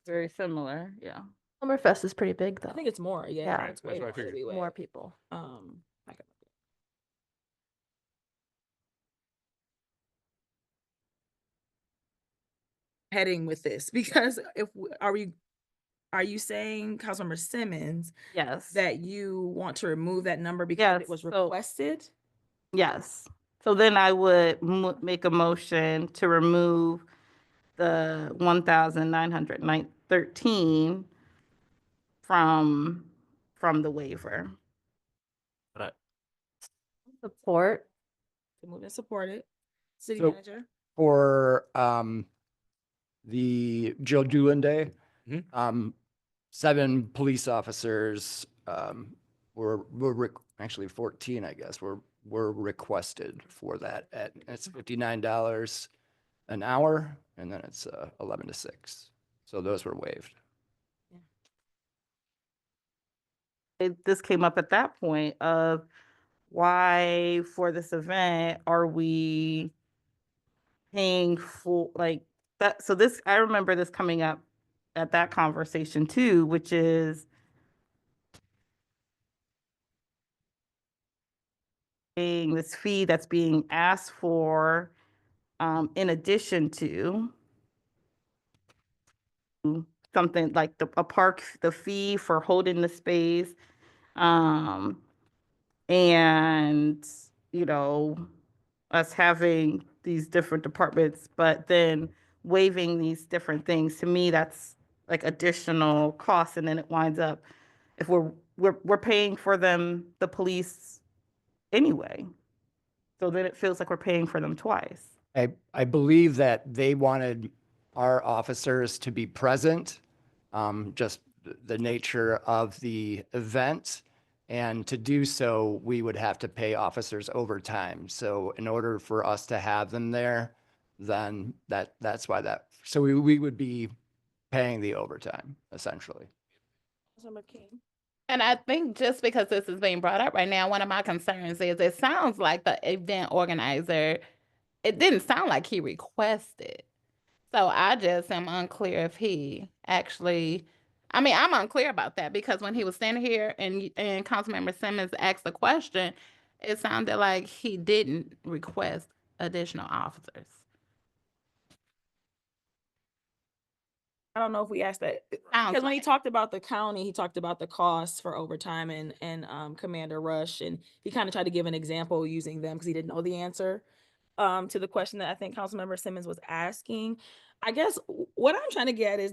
Very similar. Yeah. Summerfest is pretty big though. I think it's more, yeah. Yeah. It's That's way what I more figured. that we More waive. people. I can- Heading with this because are you saying, Councilmember Simmons, Yes. that you want to remove that number because it Yes, was so- requested? Yes. So then I would make a motion to remove the 1,913 from the waiver. Support. Move and support it. City So- Manager? For the Joe Doolin Day, 7 police officers actually 14, I guess, were requested for that. It's $59 an hour, and then it's 11 to 6. So those were waived. This came up at that point of why for this event are we paying for like that? So this, I remember this coming up at that conversation too, which is paying this fee that's being asked for in addition to something like the fee for holding the space, and us having these different departments, but then waiving these different things. To me, that's like additional costs, and then it winds up if we're paying for them, the police anyway. So then it feels like we're paying for them twice. I believe that they wanted our officers to be present, just the nature of the event. And to do so, we would have to pay officers overtime. So in order for us to have them there, then that's why so we would be paying the overtime, essentially. Councilmember King? And I think just because this is being brought up right now, one of my concerns is it sounds like the event organizer, it didn't sound like he requested. So I just am unclear if he actually, I'm unclear about that because when he was standing here and Councilmember Simmons asked the question, it sounded like he didn't request additional officers. I don't know if we asked that, Sounds because when he talked about the county, he talked about the costs for overtime and Commander Rush, and he kind of tried to give an example using them because he didn't know the answer to the question that I think Councilmember Simmons was asking. I guess what I'm trying to get is,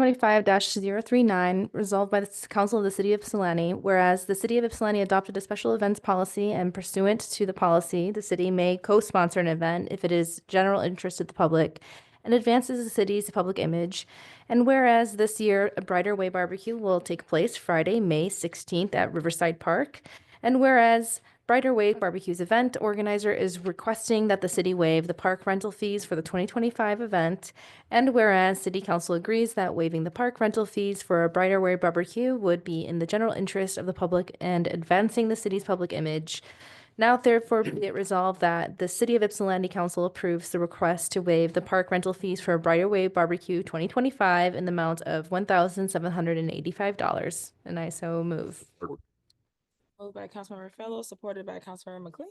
2025-039, resolved by the Council of the City of Ypsilanti, whereas the City of Ypsilanti adopted a special events policy, and pursuant to the policy, the city may co-sponsor an event if it is general interest of the public and advances the city's public image. And whereas this year, a Brighter Way barbecue will take place Friday, May 16th at Riverside Park. And whereas Brighter Way Barbecue's event organizer is requesting that the city waive the park rental fees for the 2025 event. And whereas City Council agrees that waiving the park rental fees for a Brighter Way barbecue would be in the general interest of the public and advancing the city's public image. Now therefore be it resolved that the City of Ypsilanti Council approves the request to waive the park rental fees for a Brighter Way Barbecue 2025 in the amount of $1,785. And I so move. Moved by Councilmember Fellows, supported by Councilmember McLean.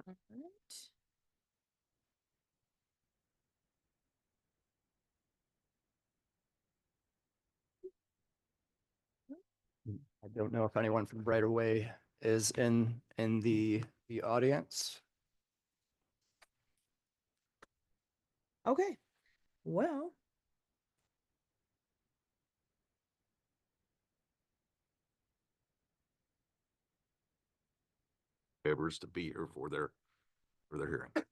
All right. I don't know if anyone from Brighter Way is in the audience. Okay, well. Favors to be here for their hearing. It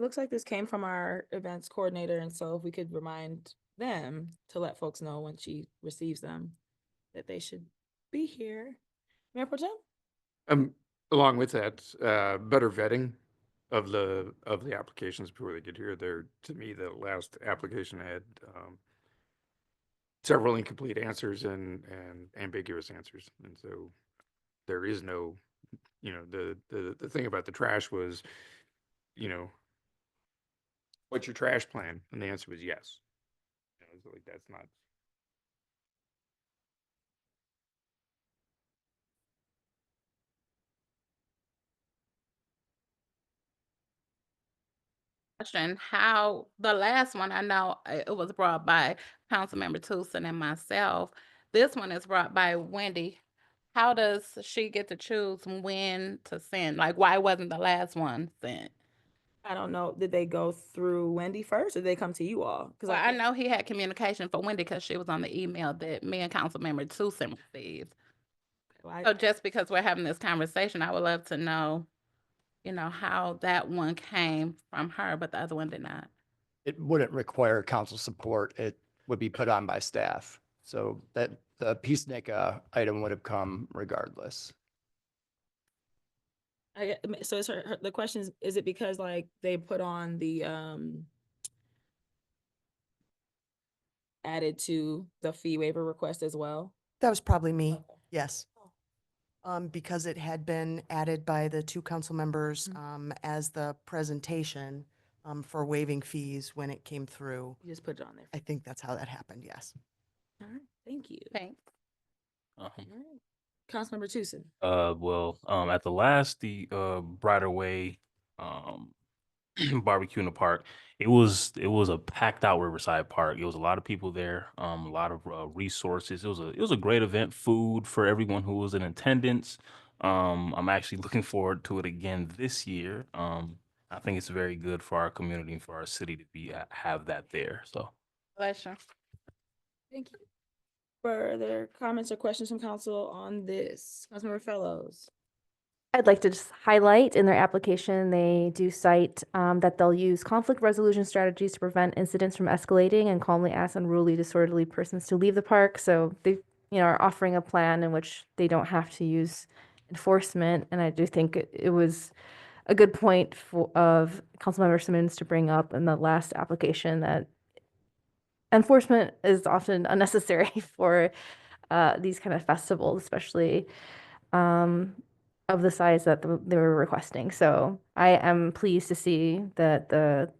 looks like this came from our events coordinator, and so if we could remind them to let folks know when she receives them that they should be here. Mayor Pro Tem? Along with that, better vetting of the applications before they get here. There, to me, the last application had several incomplete answers and ambiguous answers, and so there is no, the thing about the trash was, what's your trash plan? And the answer was yes. So like that's not. Question, how, the last one, I know it was brought by Councilmember Tucson and myself. This one is brought by Wendy. How does she get to choose when to send? Like, why wasn't the last one sent? I don't know. Did they go through Wendy first or did they come to you all? Because Well, I know he had communication for Wendy because she was on the email that me and Councilmember Tucson received. So just because we're having this conversation, I would love to know, how that one came from her, but the other one did not. It wouldn't require council support. It would be put on by staff. So that the peacenik item would have come regardless. So it's the question is it because like they put on the added to the fee waiver request as well? That was probably me, yes. Because it had been added by the two council members as the presentation for waiving fees when it came through. You just put it on there. I think that's how that happened, yes. All right, thank you. Thanks. All right. Councilmember Tucson. At the last, Brighter Way, barbecue in the park, it was a packed out Riverside Park. It was a lot of people there, a lot of resources. It was a great event, food for everyone who was in attendance. I'm actually looking forward to it again this year. I think it's very good for our community and for our city to have that there. So, Bless you. Thank you. Further comments or questions from council on this? Councilmember Fellows. I'd like to just highlight in their application, they do cite that they'll use conflict resolution strategies to prevent incidents from escalating and calmly ask unruly, disorderly persons to leave the park. So they, are offering a plan in which they don't have to use enforcement. And I do think it was a good point of Councilmember Simmons to bring up in the last application that enforcement is often unnecessary for these kind of festivals, especially of the size that they were requesting. So I am pleased to see that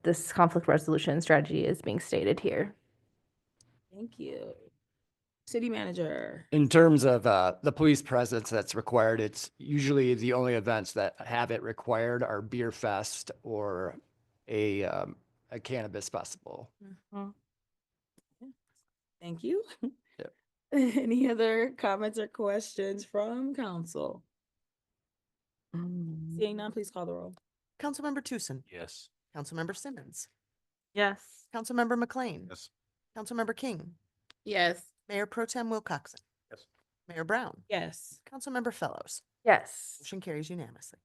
this conflict resolution strategy is being stated here. Thank you. City manager. In terms of the police presence that's required, it's usually the only events that have it required are Beer Fest or a cannabis festival. Thank you. Yep. Any other comments or questions from council? Seeing none, please call the roll. Councilmember Tucson. yes. Councilmember Simmons. Yes. Councilmember McLean. Yes. Councilmember King. Yes. Mayor Pro Tem Wilcoxen. Yes. Mayor Brown. Yes. Councilmember Fellows. Yes. Motion carries unanimously.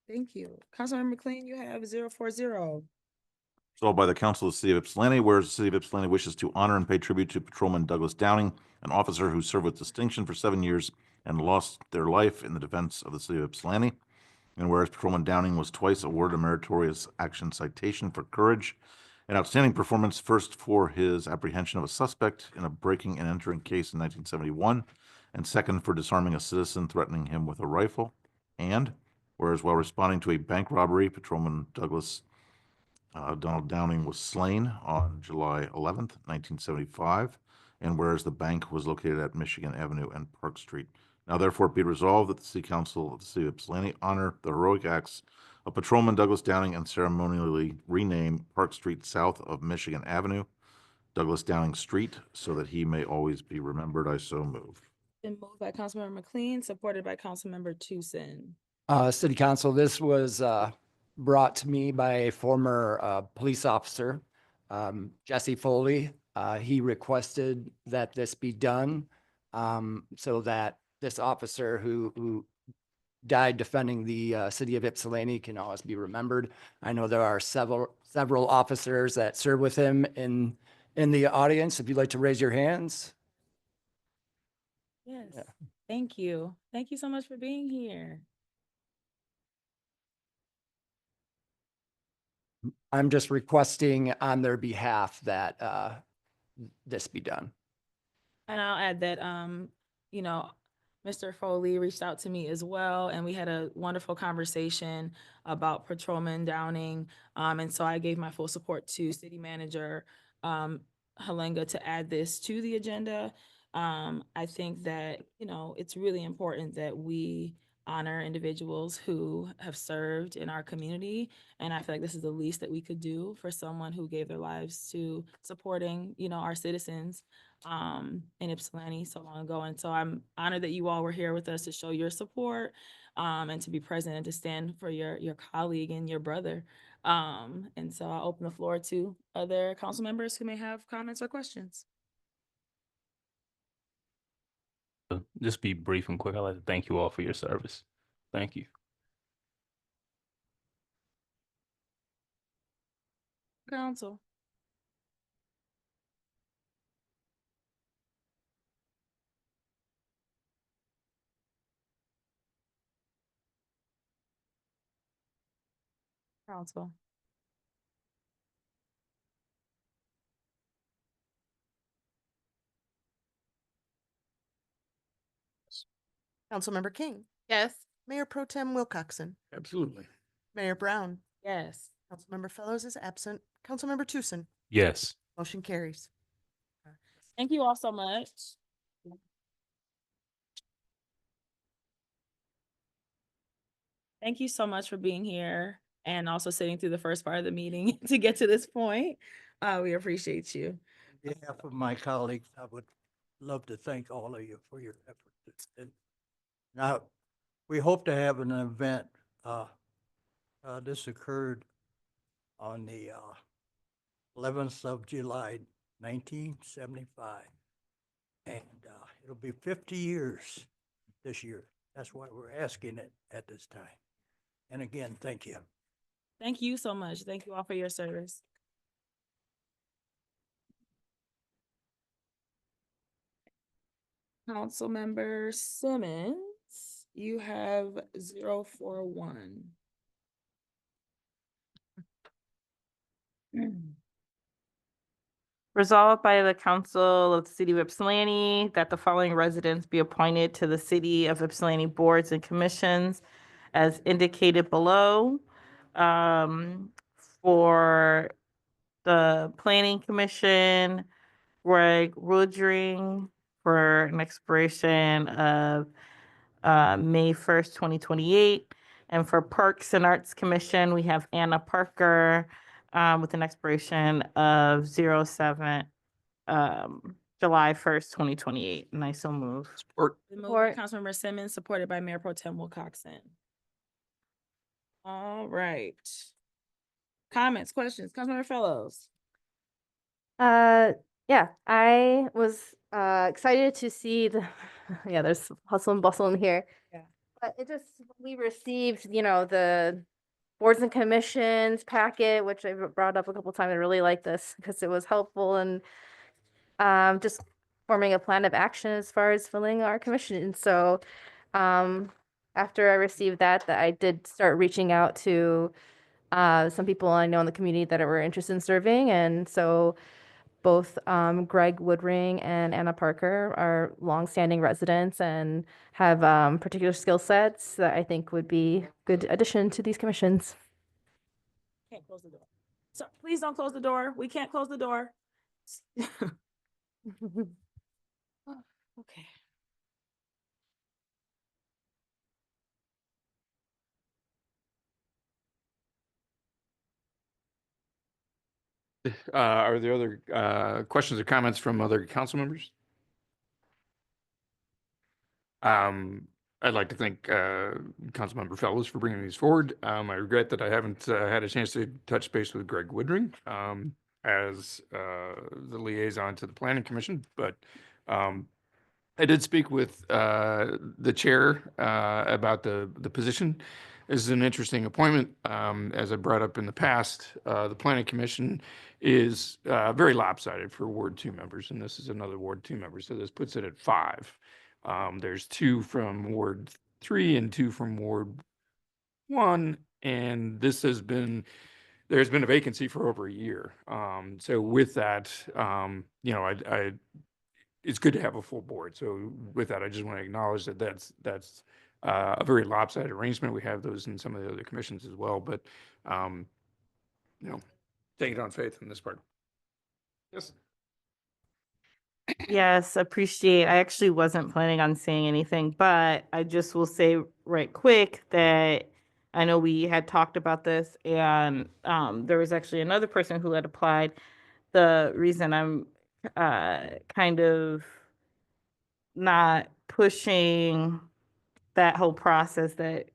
Thank you. Councilmember McLean, you have 040. Resolved by the Council of the City of Ypsilanti, whereas the City of Ypsilanti wishes to honor and pay tribute to Patrolman Douglas Downing, an officer who served with distinction for 7 years and lost their life in the defense of the City of Ypsilanti. And whereas Patrolman Downing was twice awarded a meritorious action citation for courage and outstanding performance, first for his apprehension of a suspect in a breaking and entering case in 1971, and second for disarming a citizen threatening him with a rifle. And whereas while responding to a bank robbery, Patrolman Douglas Donald Downing was slain on July 11th, 1975, and whereas the bank was located at Michigan Avenue and Park Street. Now therefore be it resolved that the City Council of the City of Ypsilanti honor the heroic acts of Patrolman Douglas Downing and ceremonially rename Park Street south of Michigan Avenue, Douglas Downing Street, so that he may always be remembered. I so move. Been moved by Councilmember McLean, supported by Councilmember Tucson. City Council, this was brought to me by a former police officer, Jesse Foley. He requested that this be done so that this officer who died defending the city of Ypsilanti can always be remembered. I know there are several officers that serve with him in the audience. If you'd like to raise your hands. Yes. Yeah. Thank you. Thank you so much for being here. I'm just requesting on their behalf that this be done. And I'll add that, you know, Mr. Foley reached out to me as well, and we had a wonderful conversation about Patrolman Downing. And so I gave my full support to City Manager Halenga to add this to the agenda. I think that, you know, it's really important that we honor individuals who have served in our community. And I feel like this is the least that we could do for someone who gave their lives to supporting, you know, our citizens in Ypsilanti so long ago. And so I'm honored that you all were here with us to show your support and to be present and to stand for your colleague and your brother. And so I'll open the floor to other council members who may have comments or questions. Just be brief and quick. I'd like to thank you all for your service. Thank you. Council. Council. Councilmember King. Yes. Mayor Pro Tem Wilcoxen. Absolutely. Mayor Brown. Yes. Councilmember Fellows is absent. Councilmember Tucson. Yes. Motion carries. Thank you all so much. Thank you so much for being here and also sitting through the first part of the meeting to get to this point. We appreciate you. On behalf of my colleagues, I would love to thank all of you for your efforts. And now, we hope to have an event. This occurred on the 11th of July, 1975. And it'll be 50 years this year. That's why we're asking it at this time. And again, thank you. Thank you so much. Thank you all for your service. Councilmember Simmons, you have 041. Resolved by the Council of the City of Ypsilanti that the following residents be appointed to the City of Ypsilanti boards and commissions as indicated below. For the Planning Commission, Greg Rudring for an expiration of May 1st, 2028. And for Parks and Arts Commission, we have Anna Parker with an expiration of 07 July 1st, 2028. And I so move. Support. Been moved by Councilmember Simmons, supported by Mayor Pro Tem Wilcoxen. All right. Comments, questions, Councilmember Fellows. Yeah, I was excited to see the yeah, there's hustle and bustle in here. Yeah. But it just we received, the boards and commissions packet, which I brought up a couple times. I really like this because it was helpful and just forming a plan of action as far as filling our commission. And so after I received that I did start reaching out to some people I know in the community that were interested in serving. And so both Greg Woodring and Anna Parker are longstanding residents and have particular skill sets that I think would be good addition to these commissions. Can't close the door. So please don't close the door. We can't close the door. Okay. Are there other questions or comments from other council members? I'd like to thank Councilmember Fellows for bringing these forward. I regret that I haven't had a chance to touch base with Greg Woodring as the liaison to the Planning Commission, but I did speak with the chair about the position. This is an interesting appointment. As I brought up in the past, the Planning Commission is very lopsided for Ward 2 members, and this is another Ward 2 member, so this puts it at 5. There's 2 from Ward 3 and 2 from Ward 1, and there's been a vacancy for over a year. So with that, it's good to have a full board. So with that, I just want to acknowledge that that's a very lopsided arrangement. We have those in some of the other commissions as well, but take it on faith in this part. Yes. Yes, appreciate. I actually wasn't planning on saying anything, but I just will say right quick that I know we had talked about this, and there was actually another person who had applied. The reason I'm kind of not pushing that whole process that,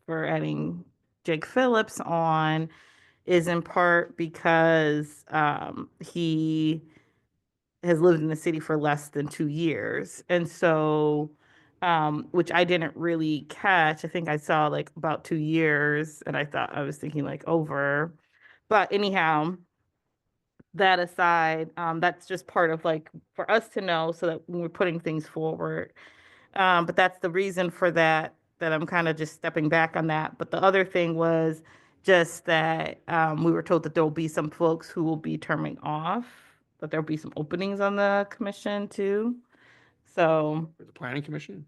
for adding Jake Phillips on is in part because he has lived in the city for less than 2 years. And so, which I didn't really catch. I think I saw like about 2 years and I was thinking like over. But anyhow, that aside, that's just part of like for us to know so that when we're putting things forward. But that's the reason for that I'm kind of just stepping back on that. But the other thing was just that we were told that there will be some folks who will be terming off, that there'll be some openings on the commission too. So For the Planning Commission?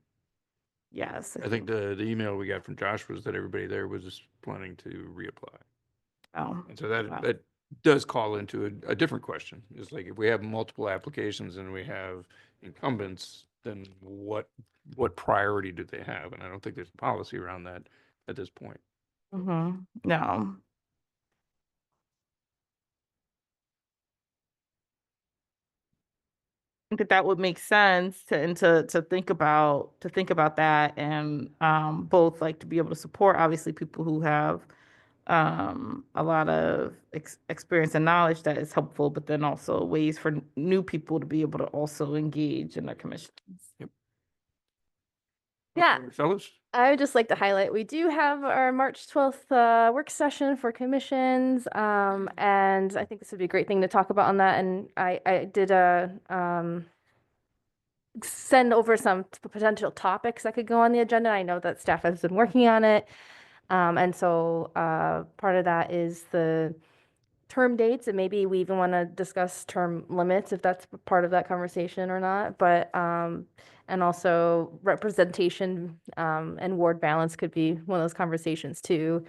yes, I think the email we got from Josh was that everybody there was planning to reapply. Oh, And so that wow. that does call into a different question. It's like if we have multiple applications and we have incumbents, then what priority do they have? And I don't think there's a policy around that at this point. No. I think that would make sense to think about that and both like to be able to support obviously people who have a lot of experience and knowledge that is helpful, but then also ways for new people to be able to also engage in their commissions. Yep. Yeah. Fellows? I would just like to highlight, we do have our March 12th work session for commissions. And I think this would be a great thing to talk about on that. And I did send over some potential topics that could go on the agenda. I know that staff has been working on it. And so part of that is the term dates, and maybe we even want to discuss term limits if that's part of that conversation or not. But and also representation and ward balance could be one of those conversations too.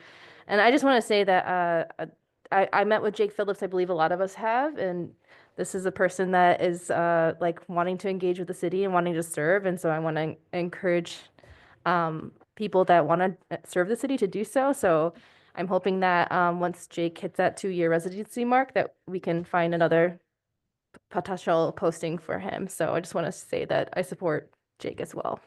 And I just want to say that I met with Jake Phillips. I believe a lot of us have, and this is a person that is like wanting to engage with the city and wanting to serve. And so I want to encourage people that want to serve the city to do so. So I'm hoping that once Jake hits that 2-year residency mark, that we can find another potential posting for him. So I just want to say that I support Jake as well.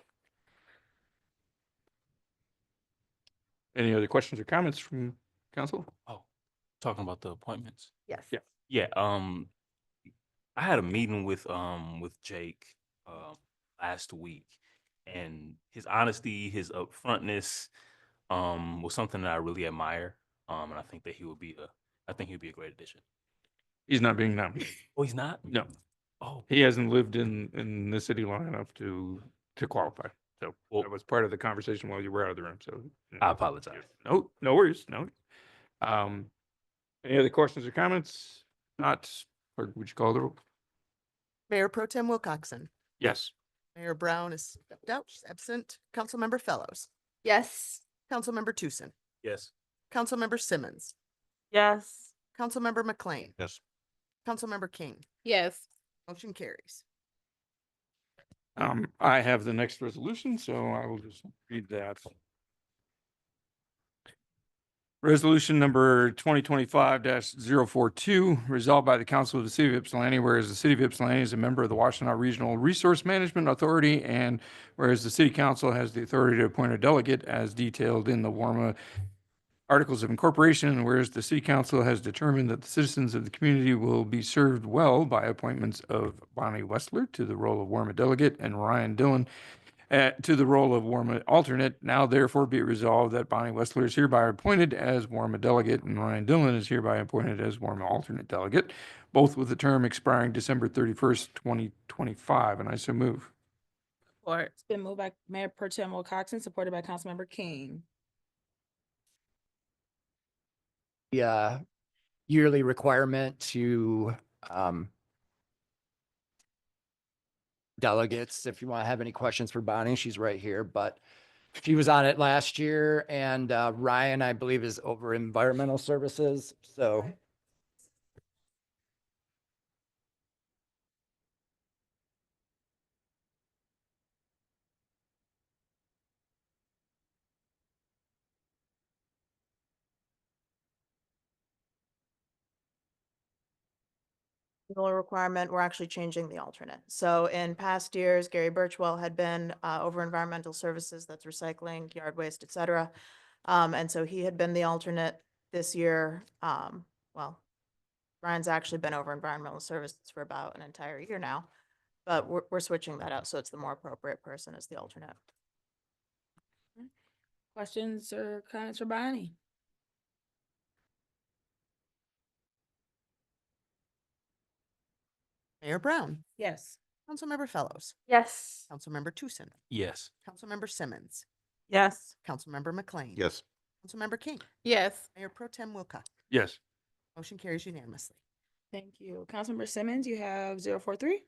Any other questions or comments from council? Oh, talking about the appointments. Yes. Yeah. Yeah. I had a meeting with Jake last week, and his honesty, his upfrontness was something that I really admire. And I think that I think he'd be a great addition. He's not being nominated. Oh, he's not? No. Oh, He hasn't lived in the city long enough to qualify. So that was part of the conversation while you were out of the room. So I apologize. no, no worries. No. Any other questions or comments? Not, or would you call the roll? Mayor Pro Tem Wilcoxen. Yes. Mayor Brown is stepped out, she's absent. Councilmember Fellows. Yes. Councilmember Tucson. Yes. Councilmember Simmons. Yes. Councilmember McLean. Yes. Councilmember King. Yes. Motion carries. I have the next resolution, so I will just read that. Resolution number 2025-042, resolved by the Council of the City of Ypsilanti, whereas the City of Ypsilanti is a member of the Washtenaw Regional Resource Management Authority, and whereas the City Council has the authority to appoint a delegate as detailed in the WARMA Articles of Incorporation, and whereas the City Council has determined that the citizens of the community will be served well by appointments of Bonnie Westler to the role of WARMA delegate and Ryan Dillon to the role of WARMA alternate. Now therefore be it resolved that Bonnie Westler is hereby appointed as WARMA delegate and Ryan Dillon is hereby appointed as WARMA alternate delegate, both with the term expiring December 31st, 2025. And I so move. Support. It's been moved by Mayor Pro Tem Wilcoxen, supported by Councilmember King. The yearly requirement to delegates, if you want to have any questions for Bonnie, she's right here, but she was on it last year, and Ryan, I believe, is over environmental services, so. Legal requirement, we're actually changing the alternate. So in past years, Gary Birchwell had been over environmental services, that's recycling, yard waste, et cetera. And so he had been the alternate this year. Well, Ryan's actually been over environmental services for about an entire year now, but we're switching that out. So it's the more appropriate person as the alternate. Questions or comments for Bonnie? Mayor Brown. Yes. Councilmember Fellows. Yes. Councilmember Tucson. Yes. Councilmember Simmons. Yes. Councilmember McLean. Yes. Councilmember King. Yes. Mayor Pro Tem Wilcox. Yes. Motion carries unanimously. Thank you. Councilmember Simmons, you have 043.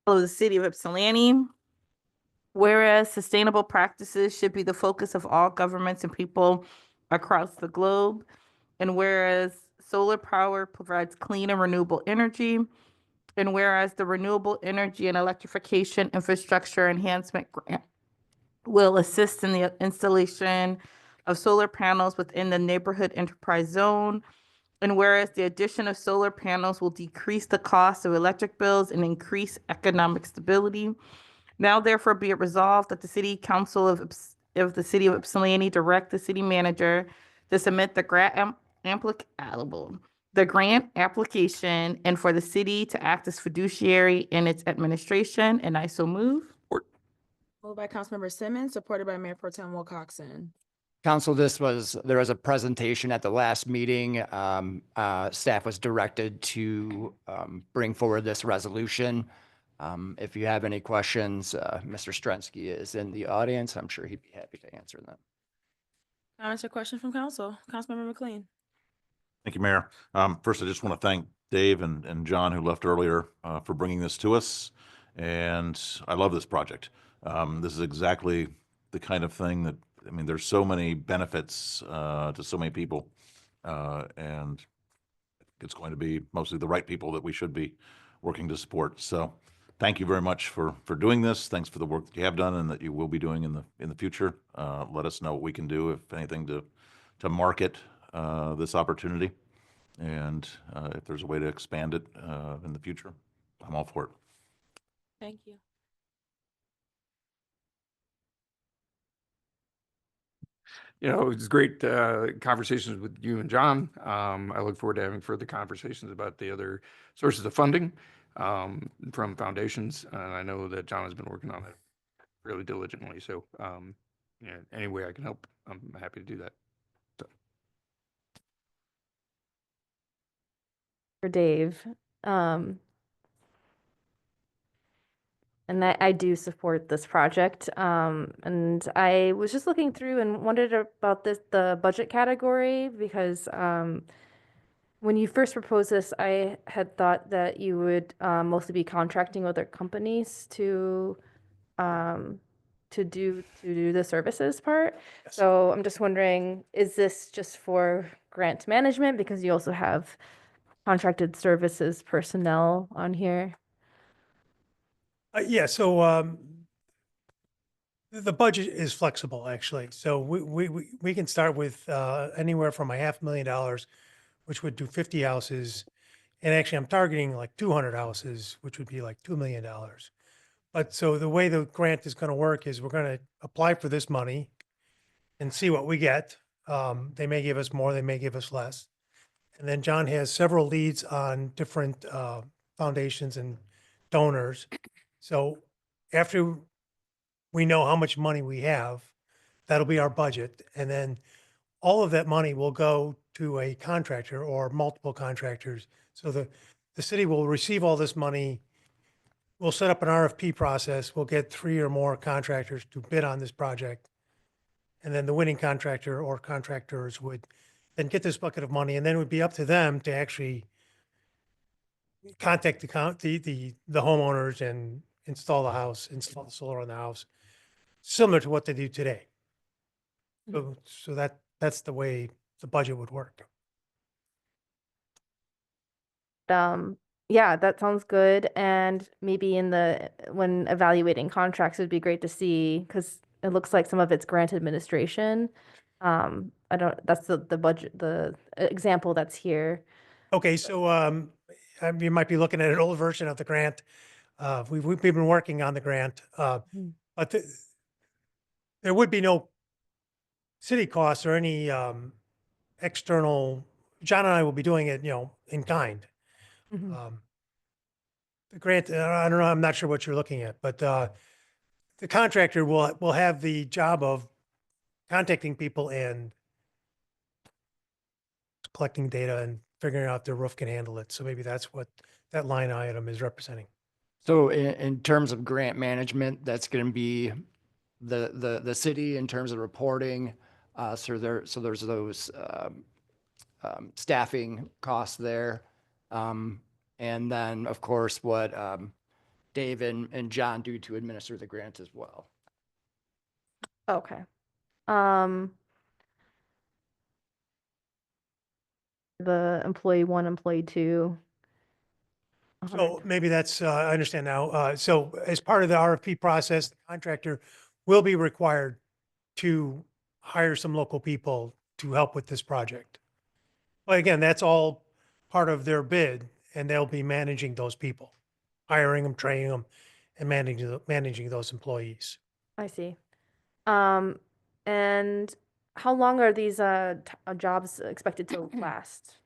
Of the City of Ypsilanti. Whereas sustainable practices should be the focus of all governments and people across the globe. And whereas solar power provides clean and renewable energy. And whereas the renewable energy and electrification infrastructure enhancement grant will assist in the installation of solar panels within the neighborhood enterprise zone. And whereas the addition of solar panels will decrease the cost of electric bills and increase economic stability. Now therefore be it resolved that the City Council of the City of Ypsilanti direct the city manager to submit the grant application and for the city to act as fiduciary in its administration. And I so move. Moved by Councilmember Simmons, supported by Mayor Pro Tem Wilcoxen. Council, there was a presentation at the last meeting. Staff was directed to bring forward this resolution. If you have any questions, Mr. Strensky is in the audience. I'm sure he'd be happy to answer them. Comments or questions from council? Councilmember McLean. Thank you, Mayor. First, I just want to thank Dave and John, who left earlier, for bringing this to us. And I love this project. This is exactly the kind of thing that, I mean, there's so many benefits to so many people. And it's going to be mostly the right people that we should be working to support. So thank you very much for doing this. Thanks for the work that you have done and that you will be doing in the future. Let us know what we can do, if anything, to market this opportunity. And if there's a way to expand it in the future, I'm all for it. Thank you. it's great conversations with you and John. I look forward to having further conversations about the other sources of funding from foundations. And I know that John has been working on it really diligently. So any way I can help, I'm happy to do that. So. For Dave. And I do support this project. And I was just looking through and wondered about the budget category, because when you first proposed this, I had thought that you would mostly be contracting with other companies to do the services part. So I'm just wondering, is this just for grant management, because you also have contracted services personnel on here? Yeah, so the budget is flexible, actually. So we can start with anywhere from $500,000, which would do 50 houses. And actually, I'm targeting like 200 houses, which would be like $2 million. But so the way the grant is going to work is we're going to apply for this money and see what we get. They may give us more, they may give us less. And then John has several leads on different foundations and donors. So after we know how much money we have, that'll be our budget. And then all of that money will go to a contractor or multiple contractors. So the city will receive all this money. We'll set up an RFP process. We'll get 3 or more contractors to bid on this project. And then the winning contractor or contractors would then get this bucket of money, and then it would be up to them to actually contact the homeowners and install the house, install the solar on the house, similar to what they do today. So that's the way the budget would work. Yeah, that sounds good. And maybe when evaluating contracts, it'd be great to see, because it looks like some of it's grant administration. That's the budget, the example that's here. Okay, so you might be looking at an old version of the grant. We've been working on the grant, but there would be no city costs or any external. John and I will be doing it, in kind. The grant, I don't know, I'm not sure what you're looking at, but the contractor will have the job of contacting people and collecting data and figuring out if their roof can handle it. So maybe that's what that line item is representing. So in terms of grant management, that's going to be the city in terms of reporting. So there's those staffing costs there. And then, of course, what Dave and John do to administer the grant as well. Okay. The employee 1, employee 2. So maybe that's, I understand now. So as part of the RFP process, the contractor will be required to hire some local people to help with this project. But again, that's all part of their bid, and they'll be managing those people, hiring them, training them, and managing those employees. I see. And how long are these jobs expected to last?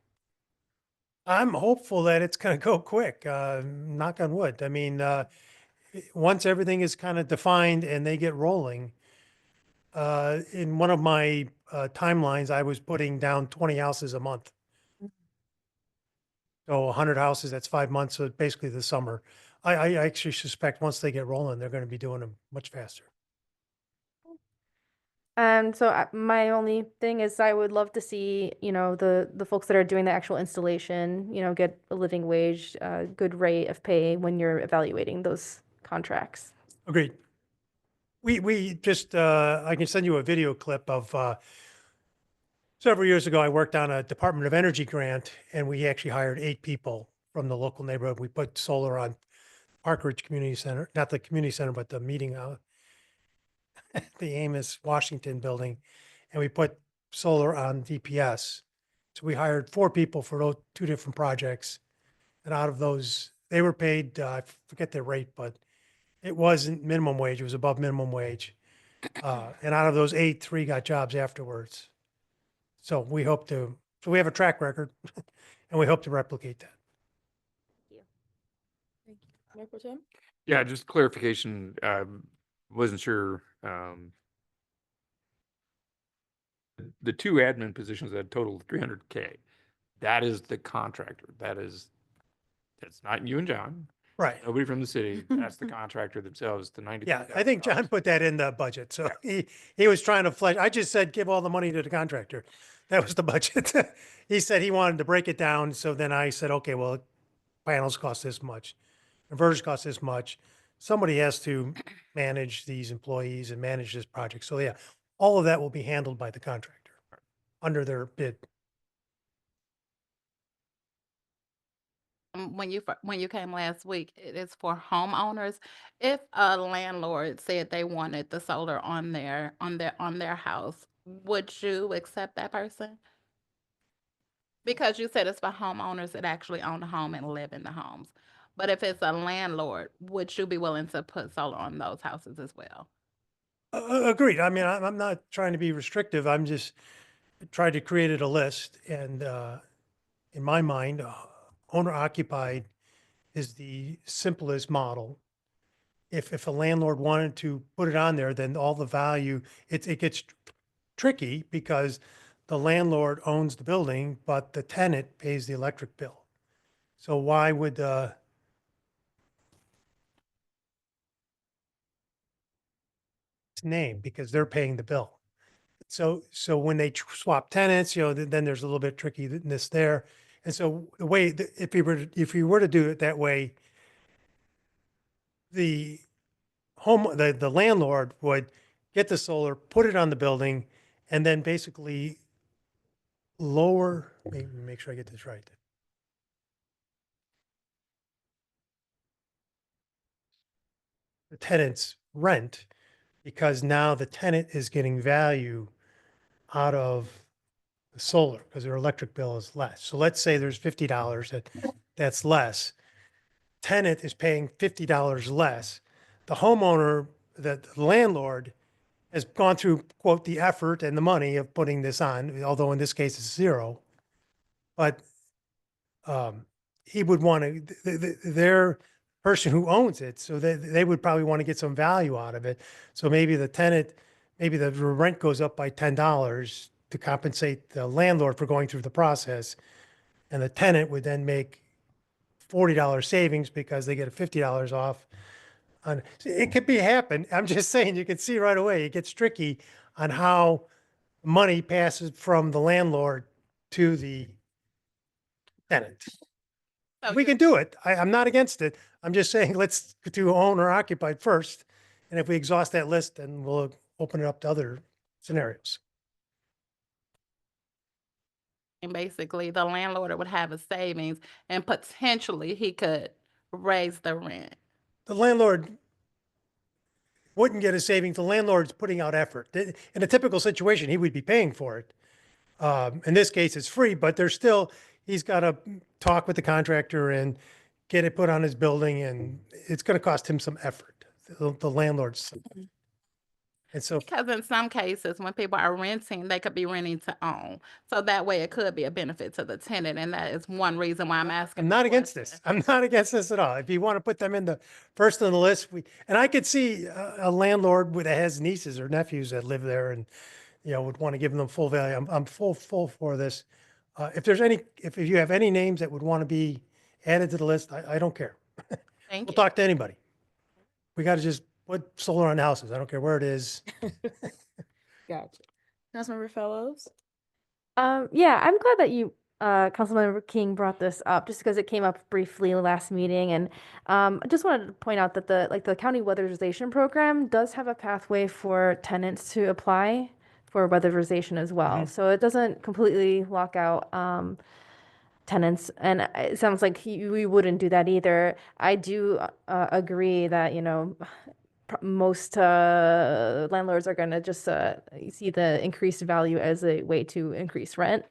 I'm hopeful that it's going to go quick, knock on wood. I mean, once everything is kind of defined and they get rolling, in one of my timelines, I was putting down 20 houses a month. So 100 houses, that's 5 months. So basically the summer. I actually suspect once they get rolling, they're going to be doing them much faster. And so my only thing is I would love to see, the folks that are doing the actual installation, get a living wage, good rate of pay when you're evaluating those contracts. Agreed. We just, I can send you a video clip of several years ago, I worked on a Department of Energy grant, and we actually hired 8 people from the local neighborhood. We put solar on Park Ridge Community Center, not the community center, but the meeting the Amos Washington building, and we put solar on VPS. So we hired 4 people for those 2 different projects. And out of those, they were paid, I forget their rate, but it wasn't minimum wage. It was above minimum wage. And out of those 8, 3 got jobs afterwards. So we have a track record and we hope to replicate that. Mayor Pro Tem? Yeah, just clarification. Wasn't sure. The 2 admin positions that total 300K. That is the contractor. That's not you and John. Right. Nobody from the city. That's the contractor themselves. The 90. Yeah, I think John put that in the budget. So he was trying to flesh. I just said, give all the money to the contractor. That was the budget. He said he wanted to break it down. So then I said, okay, well, panels cost this much. Inverters cost this much. Somebody has to manage these employees and manage this project. So yeah, all of that will be handled by the contractor under their bid. When you came last week, it is for homeowners. If a landlord said they wanted the solar on their house, would you accept that person? Because you said it's for homeowners that actually own the home and live in the homes. But if it's a landlord, would you be willing to put solar on those houses as well? Agreed. I mean, I'm not trying to be restrictive. I'm just trying to create a list. And in my mind, owner occupied is the simplest model. If a landlord wanted to put it on there, then all the value, it gets tricky because the landlord owns the building, but the tenant pays the electric bill. So why would name, because they're paying the bill. So when they swap tenants, then there's a little bit trickiness there. And so the way, if you were to do it that way, the landlord would get the solar, put it on the building, and then basically lower, make sure I get this right. The tenant's rent, because now the tenant is getting value out of the solar because their electric bill is less. So let's say there's $50 that's less. Tenant is paying $50 less. The homeowner, the landlord, has gone through, quote, the effort and the money of putting this on, although in this case it's zero. But he would want to, their person who owns it, so they would probably want to get some value out of it. So maybe the tenant, maybe the rent goes up by $10 to compensate the landlord for going through the process. And the tenant would then make $40 savings because they get a $50 off. It could happen. I'm just saying, you can see right away, it gets tricky on how money passes from the landlord to the tenant. We can do it. I'm not against it. I'm just saying, let's do owner occupied first. And if we exhaust that list, then we'll open it up to other scenarios. And basically, the landlord would have a savings and potentially he could raise the rent. The landlord wouldn't get a savings. The landlord's putting out effort. In a typical situation, he would be paying for it. In this case, it's free, but he's got to talk with the contractor and get it put on his building, and it's going to cost him some effort, the landlord's. And so, Because in some cases, when people are renting, they could be renting to own. So that way it could be a benefit to the tenant. And that is one reason why I'm asking. I'm not against this. I'm not against this at all. If you want to put them in the first on the list, and I could see a landlord that has nieces or nephews that live there and, would want to give them full value. I'm full for this. If you have any names that would want to be added to the list, I don't care. Thank We'll you. talk to anybody. We got to just put solar on houses. I don't care where it is. Gotcha. Councilmember Fellows? Yeah, I'm glad that you, Councilmember King brought this up just because it came up briefly last meeting. And I just wanted to point out that the county weatherization program does have a pathway for tenants to apply for weatherization as well. So it doesn't completely lock out tenants. And it sounds like we wouldn't do that either. I do agree that, most landlords are going to just see the increased value as a way to increase rent.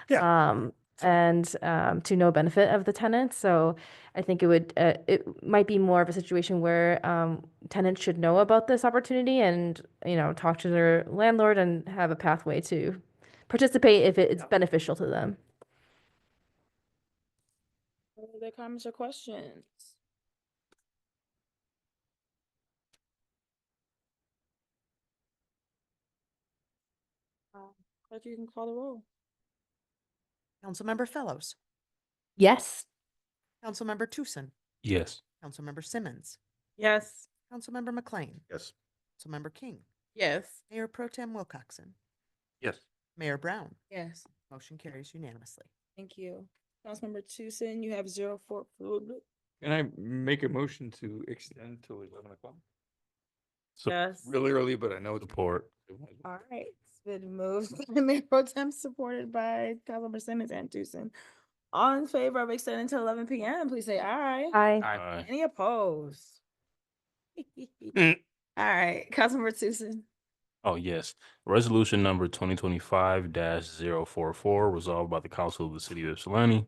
And to no benefit of the tenants. So I think it might be more of a situation where tenants should know about this opportunity and, talk to their landlord and have a pathway to participate if it's beneficial to them. Other comments or questions? Clerk, you can call the roll. Councilmember Fellows, Yes. Councilmember Tucson, Yes. Councilmember Simmons, Yes. Councilmember McLean, Yes. Councilmember King, Yes. Mayor Pro Tem Wilcoxen, Yes. Mayor Brown. Yes. Motion carries unanimously. Thank you. Councilmember Tucson, you have 04. Can I make a motion to extend till 11 o'clock? Yes. Really early, but I know it's Support. All right, it's been moved by Mayor Pro Tem, supported by Councilmember Simmons and Tucson. All in favor of extending to 11 p.m., please say aye. Aye. Aye. Any opposed? Mm. All right, Councilmember Tucson. Oh, yes. Resolution number 2025-044, resolved by the Council of the City of Ypsilanti.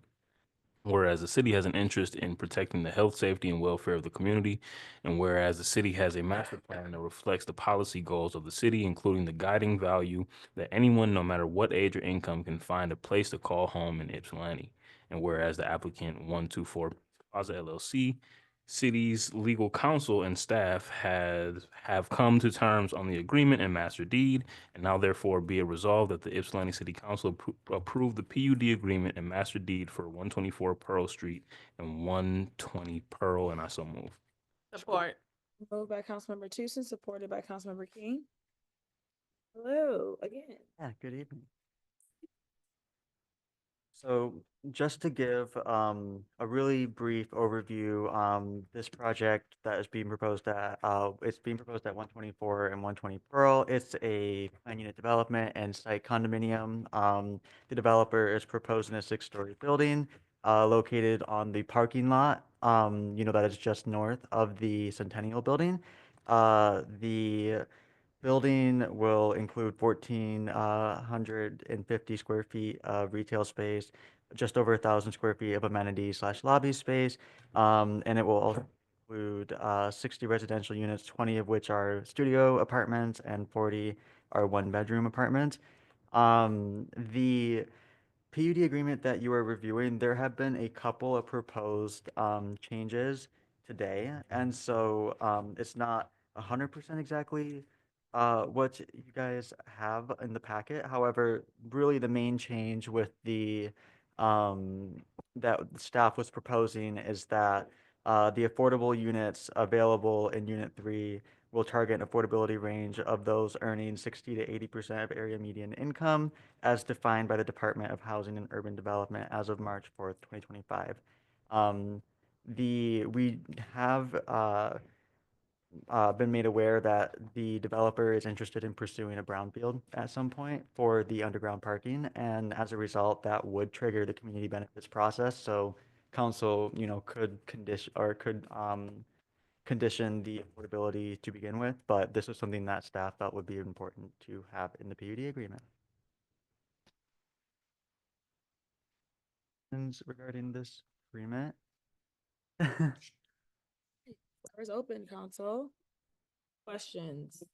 Whereas the city has an interest in protecting the health, safety, and welfare of the community, and whereas the city has a master plan that reflects the policy goals of the city, including the guiding value that anyone, no matter what age or income, can find a place to call home in Ypsilanti. And whereas the applicant 124 Plaza LLC, city's legal counsel and staff have come to terms on the agreement and master deed, and now therefore be it resolved that the Ypsilanti City Council approve the PUD agreement and master deed for 124 Pearl Street and 120 Pearl, and I so move. Support. Moved by Councilmember Tucson, supported by Councilmember King. Hello again. Yeah, good evening. So just to give a really brief overview, this project that is being proposed at it's being proposed at 124 and 120 Pearl. It's a planned unit development and site condominium. The developer is proposing a 6-story building located on the parking lot. That is just north of the Centennial Building. The building will include 1,450 square feet of retail space, just over 1,000 square feet of amenities/lobby space, and it will also include 60 residential units, 20 of which are studio apartments and 40 are one-bedroom apartments. The PUD agreement that you are reviewing, there have been a couple of proposed changes today, and so it's not 100% exactly what you guys have in the packet. However, really the main change with the that the staff was proposing is that the affordable units available in Unit 3 will target an affordability range of those earning 60 to 80% of area median income as defined by the Department of Housing and Urban Development as of March 4th, 2025. We have been made aware that the developer is interested in pursuing a brownfield at some point for the underground parking, and as a result, that would trigger the community benefits process. So council, could condition the affordability to begin with, but this is something that staff felt would be important to have in the PUD agreement. Questions regarding this agreement? Floor is open, council. Questions?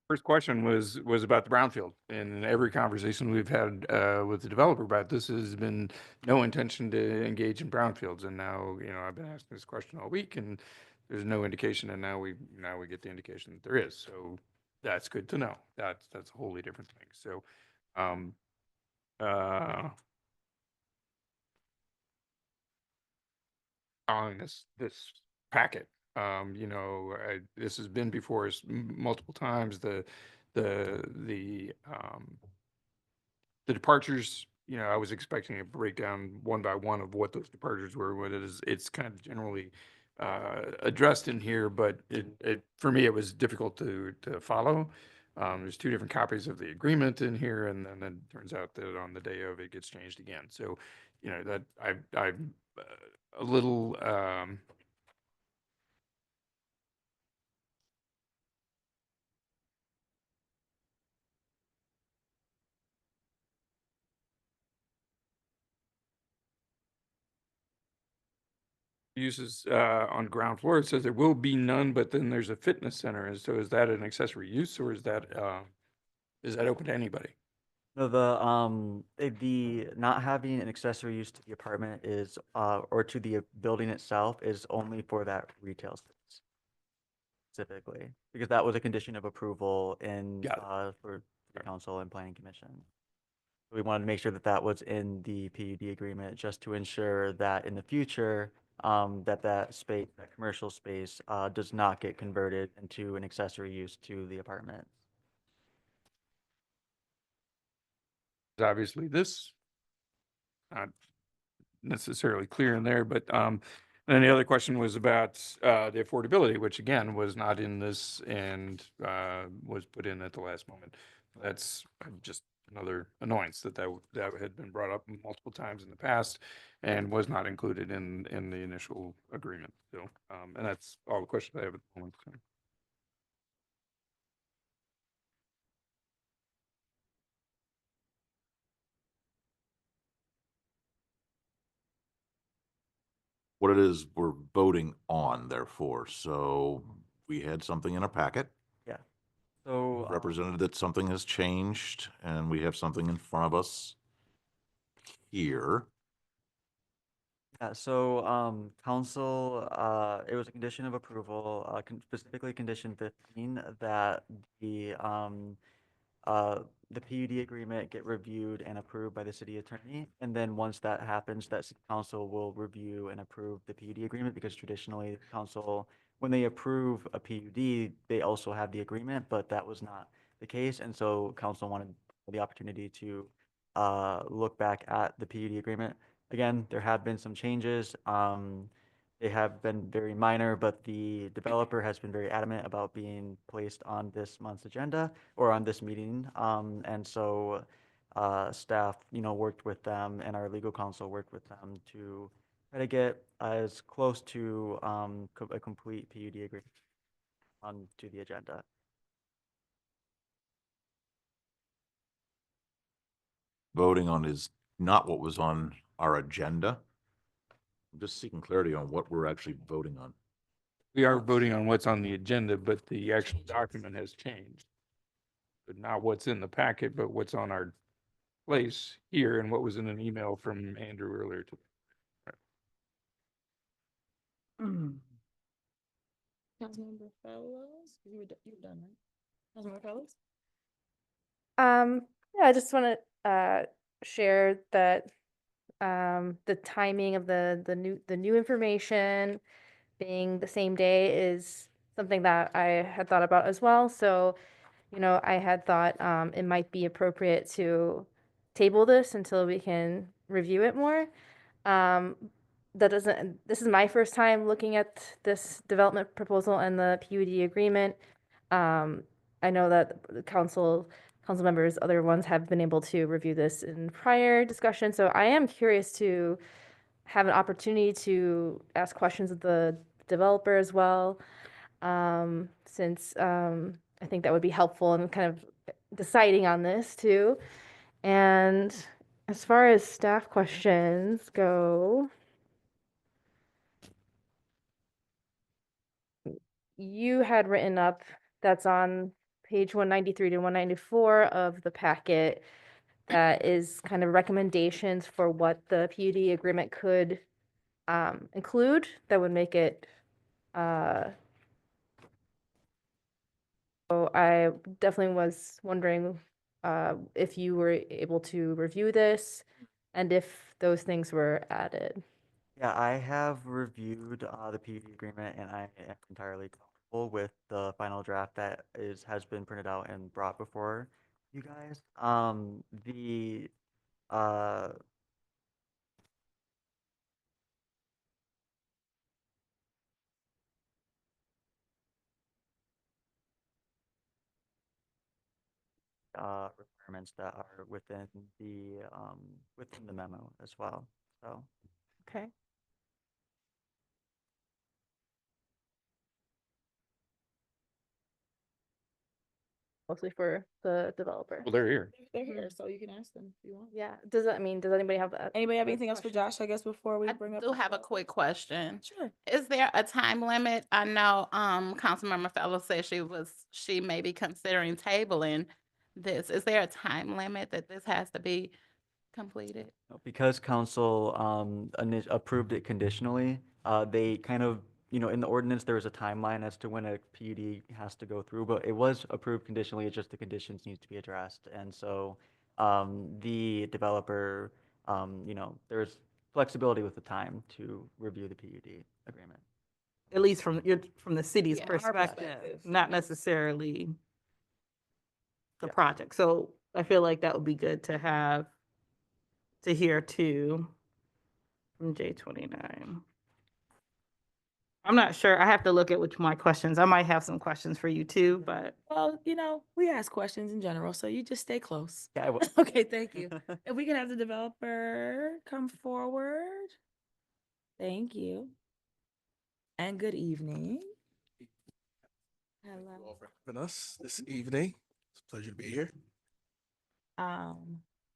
First question was about the brownfield, and every conversation we've had with the developer about this has been no intention to engage in brownfields. And now, I've been asking this question all week, and there's no indication, and now we get the indication that there is. So that's good to know. That's a wholly different thing. So, on this packet. This has been before us multiple times. The departures. I was expecting a breakdown one by one of what those departures were. What it is, it's kind of generally addressed in here, but it for me it was difficult to follow. There's 2 different copies of the agreement in here, and then it turns out that on the day of it gets changed again. So, that I'm a little uses on ground floor. It says there will be none, but then there's a fitness center. And so is that an accessory use or is that open to anybody? No, the not having an accessory use to the apartment is, or to the building itself is only for that retail space specifically, because that was a condition of approval in, for the council and planning commission. We wanted to make sure that that was in the PUD agreement, just to ensure that in the future, that space, that commercial space, does not get converted into an accessory use to the apartment. Obviously this not necessarily clear in there, but then the other question was about the affordability, which again was not in this and was put in at the last moment. That's just another annoyance that had been brought up multiple times in the past and was not included in the initial agreement. So and that's all the questions I have at the moment. So. What it is we're voting on, therefore. So we had something in our packet. Yeah. So Represented that something has changed, and we have something in front of us here. yeah, so council, it was a condition of approval, specifically condition 15, that the PUD agreement get reviewed and approved by the city attorney. And then once that happens, that city council will review and approve the PUD agreement, because traditionally council, when they approve a PUD, they also have the agreement, but that was not the case. And so council wanted the opportunity to look back at the PUD agreement. Again, there have been some changes. They have been very minor, but the developer has been very adamant about being placed on this month's agenda or on this meeting. And so staff, worked with them, and our legal counsel worked with them to try to get as close to a complete PUD agreement onto the agenda. Voting on is not what was on our agenda. I'm just seeking clarity on what we're actually voting on. We are voting on what's on the agenda, but the actual document has changed. But not what's in the packet, but what's on our place here and what was in an email from Andrew earlier today. Councilmember Fellows, you're done, right? Councilmember Fellows? Yeah, I just want to share that the timing of the new information being the same day is something that I had thought about as well. So, I had thought it might be appropriate to table this until we can review it more. This is my first time looking at this development proposal and the PUD agreement. I know that the council members, other ones have been able to review this in prior discussions. So I am curious to have an opportunity to ask questions of the developer as well, since I think that would be helpful in kind of deciding on this too. And as far as staff questions go, you had written up, that's on page 193 to 194 of the packet, that is kind of recommendations for what the PUD agreement could include that would make it so I definitely was wondering if you were able to review this and if those things were added. Yeah, I have reviewed the PUD agreement, and I am entirely comfortable with the final draft that has been printed out and brought before you guys. The requirements that are within the memo as well. So. Okay. mostly for the developer. Well, they're here. They're here, so you can ask them if you want. Yeah. Does anybody have that? Anybody have other anything else for questions? Josh, I guess, before we I bring up? do have a quick question. Sure. Is there a time limit? I know, Councilmember Fellows said she may be considering tabling this. Is there a time limit that this has to be completed? Because council approved it conditionally, they kind of, in the ordinance, there was a timeline as to when a PUD has to go through, but it was approved conditionally, it's just the conditions need to be addressed. And so the developer, there's flexibility with the time to review the PUD agreement. At least from the city's Yeah, our perspective, perspective. not necessarily the project. So I feel like that would be good to have to hear too from J29. I'm not sure. I have to look at which my questions. I might have some questions for you too, but Well, we ask questions in general, so you just stay close. Yeah, I will. Okay, thank you. If we can have the developer come forward. Thank you. And good evening. Hello. Having us this evening. It's a pleasure to be here.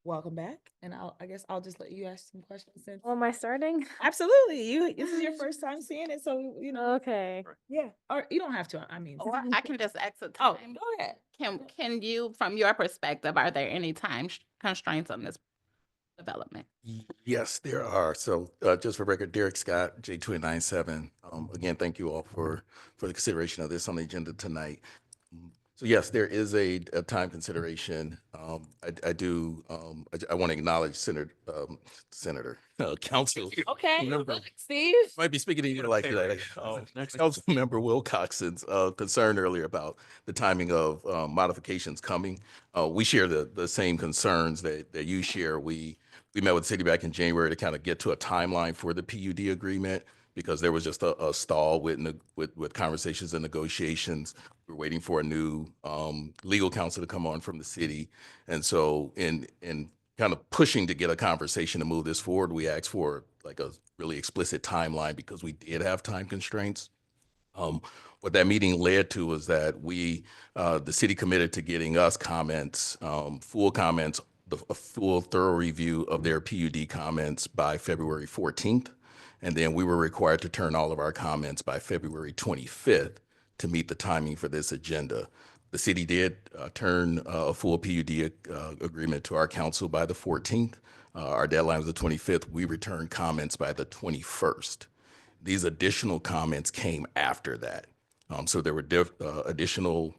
Welcome back. And I guess I'll just let you ask some questions since. Well, am I starting? Absolutely. This is your first time seeing it, so Okay. yeah. Or you don't have to. I mean, Or I can just ask a oh, time. go ahead. Can you, from your perspective, are there any time constraints on this development? Yes, there are. So just for record, Derek Scott, J297. Again, thank you all for the consideration of this on the agenda tonight. So yes, there is a time consideration. I want to acknowledge Council. Okay. Member- Look, Steve. Might be speaking to you like that. Councilmember Wilcoxon's concern earlier about the timing of modifications coming. We share the same concerns that you share. We met with the city back in January to kind of get to a timeline for the PUD agreement because there was just a stall with conversations and negotiations. We're waiting for a new legal counsel to come on from the city. And so in kind of pushing to get a conversation to move this forward, we asked for like a really explicit timeline because we did have time constraints. What that meeting led to was that the city committed to getting us comments, full comments, a full thorough review of their PUD comments by February 14th. And then we were required to turn all of our comments by February 25th to meet the timing for this agenda. The city did turn a full PUD agreement to our council by the 14th. Our deadline was the 25th. We returned comments by the 21st. These additional comments came after that. So there were additional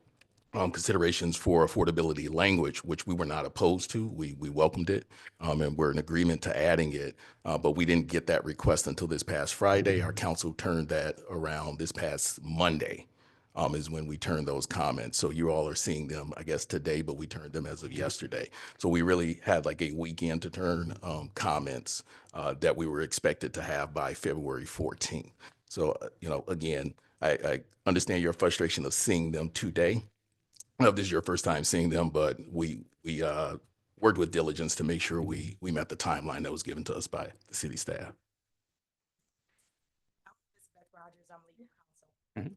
considerations for affordability language, which we were not opposed to. We welcomed it, and we're in agreement to adding it. But we didn't get that request until this past Friday. Our council turned that around this past Monday, is when we turned those comments. So you all are seeing them, I guess, today, but we turned them as of yesterday. So we really had like a weekend to turn comments that we were expected to have by February 14th. So, again, I understand your frustration of seeing them today. This is your first time seeing them, but we worked with diligence to make sure we met the timeline that was given to us by the city staff. Rogers, I'm legal counsel. Mhm.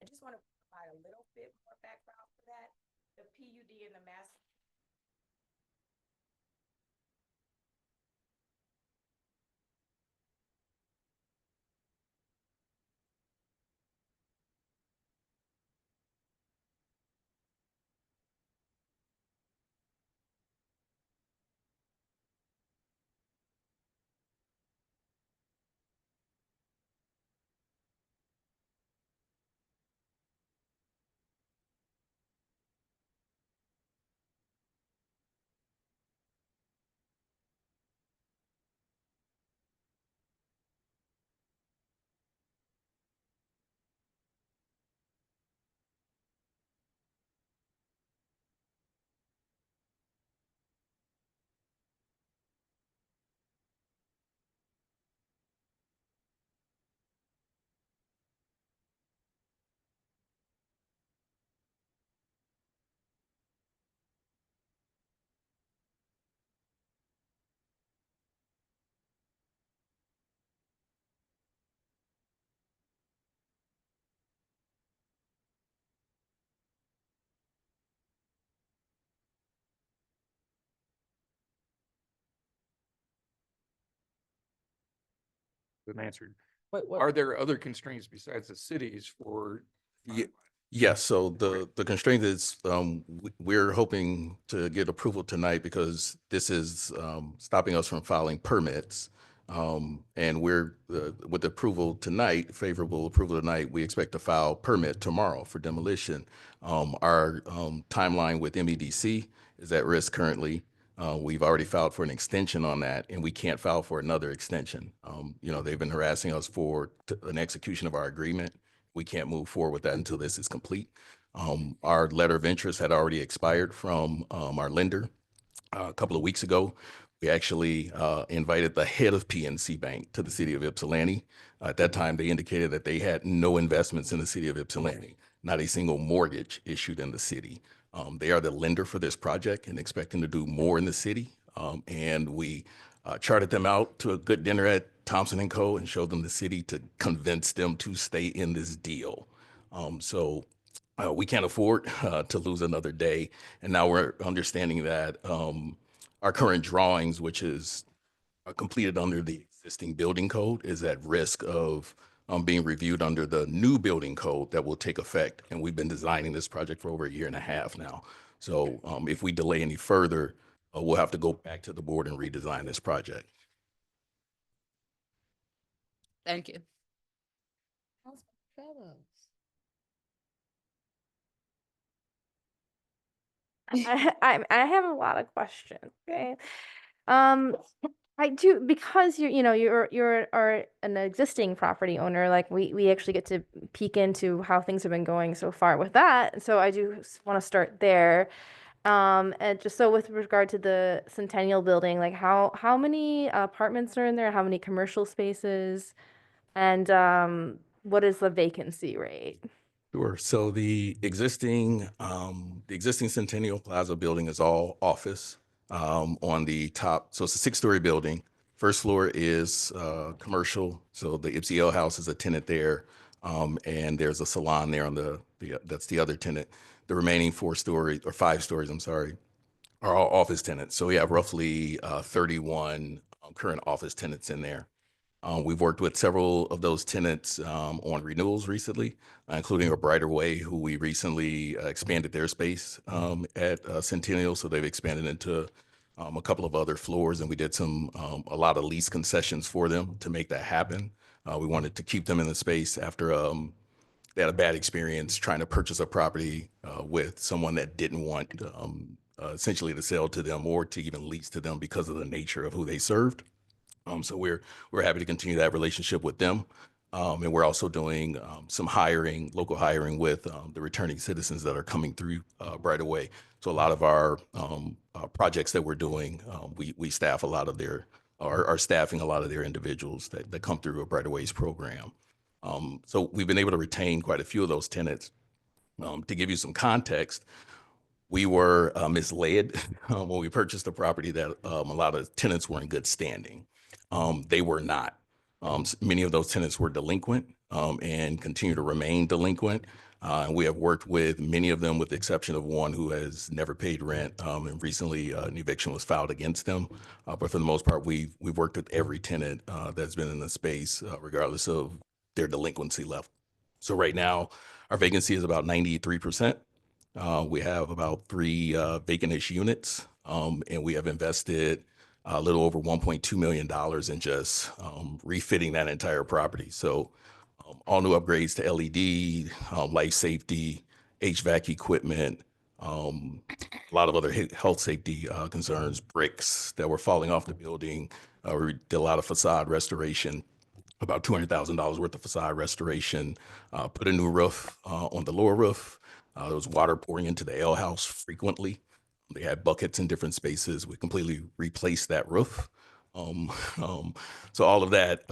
I just want to provide a little bit more background for that. The PUD and the master been answered. What, Are there other constraints besides the cities for? Yes, so the constraint is, we're hoping to get approval tonight because this is stopping us from filing permits. And we're, with approval tonight, favorable approval tonight, we expect to file permit tomorrow for demolition. Our timeline with MEDC is at risk currently. We've already filed for an extension on that, and we can't file for another extension. You know, they've been harassing us for an execution of our agreement. We can't move forward with that until this is complete. Our letter of interest had already expired from our lender a couple of weeks ago. We actually invited the head of PNC Bank to the city of Ypsilanti. At that time, they indicated that they had no investments in the city of Ypsilanti, not a single mortgage issued in the city. They are the lender for this project and expecting to do more in the city. And we charted them out to a good dinner at Thompson & Co. and showed them the city to convince them to stay in this deal. So we can't afford to lose another day. And now we're understanding that our current drawings, which is completed under the existing building code, is at risk of being reviewed under the new building code that will take effect. And we've been designing this project for over 1.5 years now. So if we delay any further, we'll have to go back to the board and redesign this project. Thank you. I have a lot of questions. Okay. I do, because you're an existing property owner, like we actually get to peek into how things have been going so far with that. So I do want to start there. And just so with regard to the Centennial building, like how many apartments are in there? How many commercial spaces? And what is the vacancy rate? Sure. So the existing Centennial Plaza building is all office on the top. So it's a 6-story building. First floor is commercial. So the Ipsy Ale House is a tenant there. And there's a salon there on that's the other tenant. The remaining 5 stories, I'm sorry, are all office tenants. So we have roughly 31 current office tenants in there. We've worked with several of those tenants on renewals recently, including a Brighter Way, who we recently expanded their space at Centennial. So they've expanded into a couple of other floors, and we did a lot of lease concessions for them to make that happen. We wanted to keep them in the space after they had a bad experience trying to purchase a property with someone that didn't want essentially to sell to them or to even lease to them because of the nature of who they served. So we're happy to continue that relationship with them. And we're also doing some local hiring with the returning citizens that are coming through Brighter Way. So a lot of our projects that we're doing, we staff a lot of are staffing a lot of their individuals that come through a Brighter Ways program. So we've been able to retain quite a few of those tenants. To give you some context, we were misled when we purchased the property that a lot of tenants were in good standing. They were not. Many of those tenants were delinquent and continue to remain delinquent. And we have worked with many of them, with the exception of one who has never paid rent. And recently, an eviction was filed against them. But for the most part, we've worked with every tenant that's been in the space, regardless of their delinquency level. So right now, our vacancy is about 93%. We have about 3 vacant-ish units, and we have invested a little over $1.2 million in just refitting that entire property. So all new upgrades to LED, life safety, HVAC equipment, a lot of other health safety concerns, bricks that were falling off the building. We did a lot of facade restoration, about $200,000 worth of facade restoration, put a new roof on the lower roof. There was water pouring into the ale house frequently. They had buckets in different spaces. We completely replaced that roof. So all of that,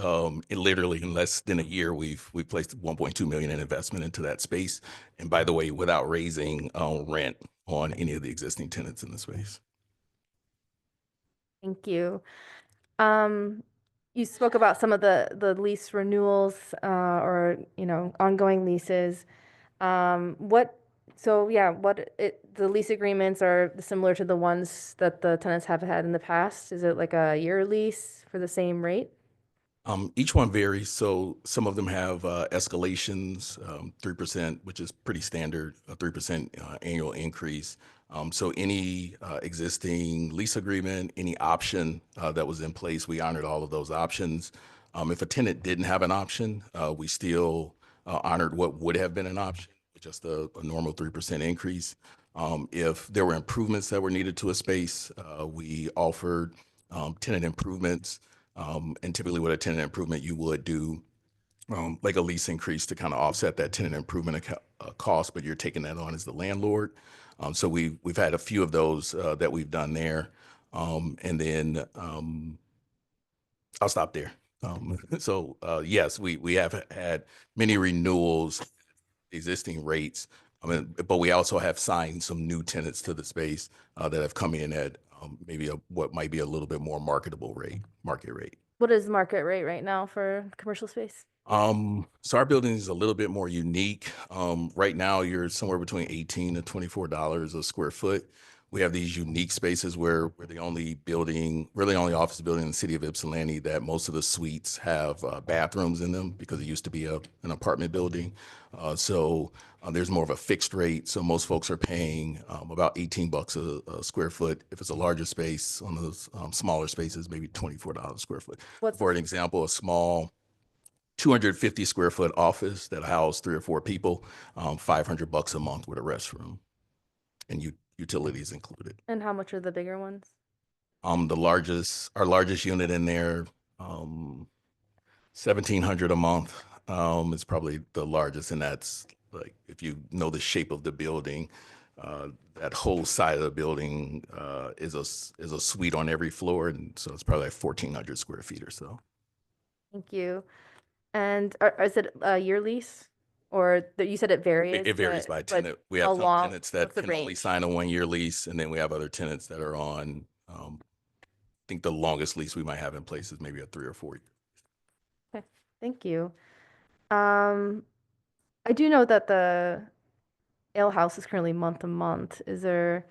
literally in less than a year, we've placed $1.2 million in investment into that space. And by the way, without raising rent on any of the existing tenants in the space. Thank you. You spoke about some of the lease renewals or ongoing leases. The lease agreements are similar to the ones that the tenants have had in the past? Is it like a year lease for the same rate? Each one varies. So some of them have escalations, 3%, which is pretty standard, a 3% annual increase. So any existing lease agreement, any option that was in place, we honored all of those options. If a tenant didn't have an option, we still honored what would have been an option, just a normal 3% increase. If there were improvements that were needed to a space, we offered tenant improvements. And typically with a tenant improvement, you would do like a lease increase to kind of offset that tenant improvement cost, but you're taking that on as the landlord. So we've had a few of those that we've done there. And then I'll stop there. So yes, we have had many renewals, existing rates. I mean, but we also have signed some new tenants to the space that have come in at maybe what might be a little bit more market rate. What is the market rate right now for commercial space? So our building is a little bit more unique. Right now you're somewhere between $18 to $24 a square foot. We have these unique spaces where we're the only building, really only office building in the city of Ypsilanti that most of the suites have bathrooms in them because it used to be an apartment building. So there's more of a fixed rate. So most folks are paying about $18 a square foot. If it's a larger space, on those smaller spaces, maybe $24 a square foot. For an example, a small 250 square foot office that house 3 or 4 people, $500 a month with a restroom and utilities included. And how much are the bigger ones? Our largest unit in there, $1,700 a month. It's probably the largest, and that's like, if you know the shape of the building, that whole side of the building is a suite on every floor, and so it's probably like 1,400 square feet or so. Thank you. And is it a year lease? Or you said it varies? It varies by but tenant. We have how some long? tenants that What's the can only range? sign a 1-year lease, and then we have other tenants that are on, I think the longest lease we might have in place is maybe a 3 or 4 year. Okay, thank you. I do know that the ale house is currently month to month. Is there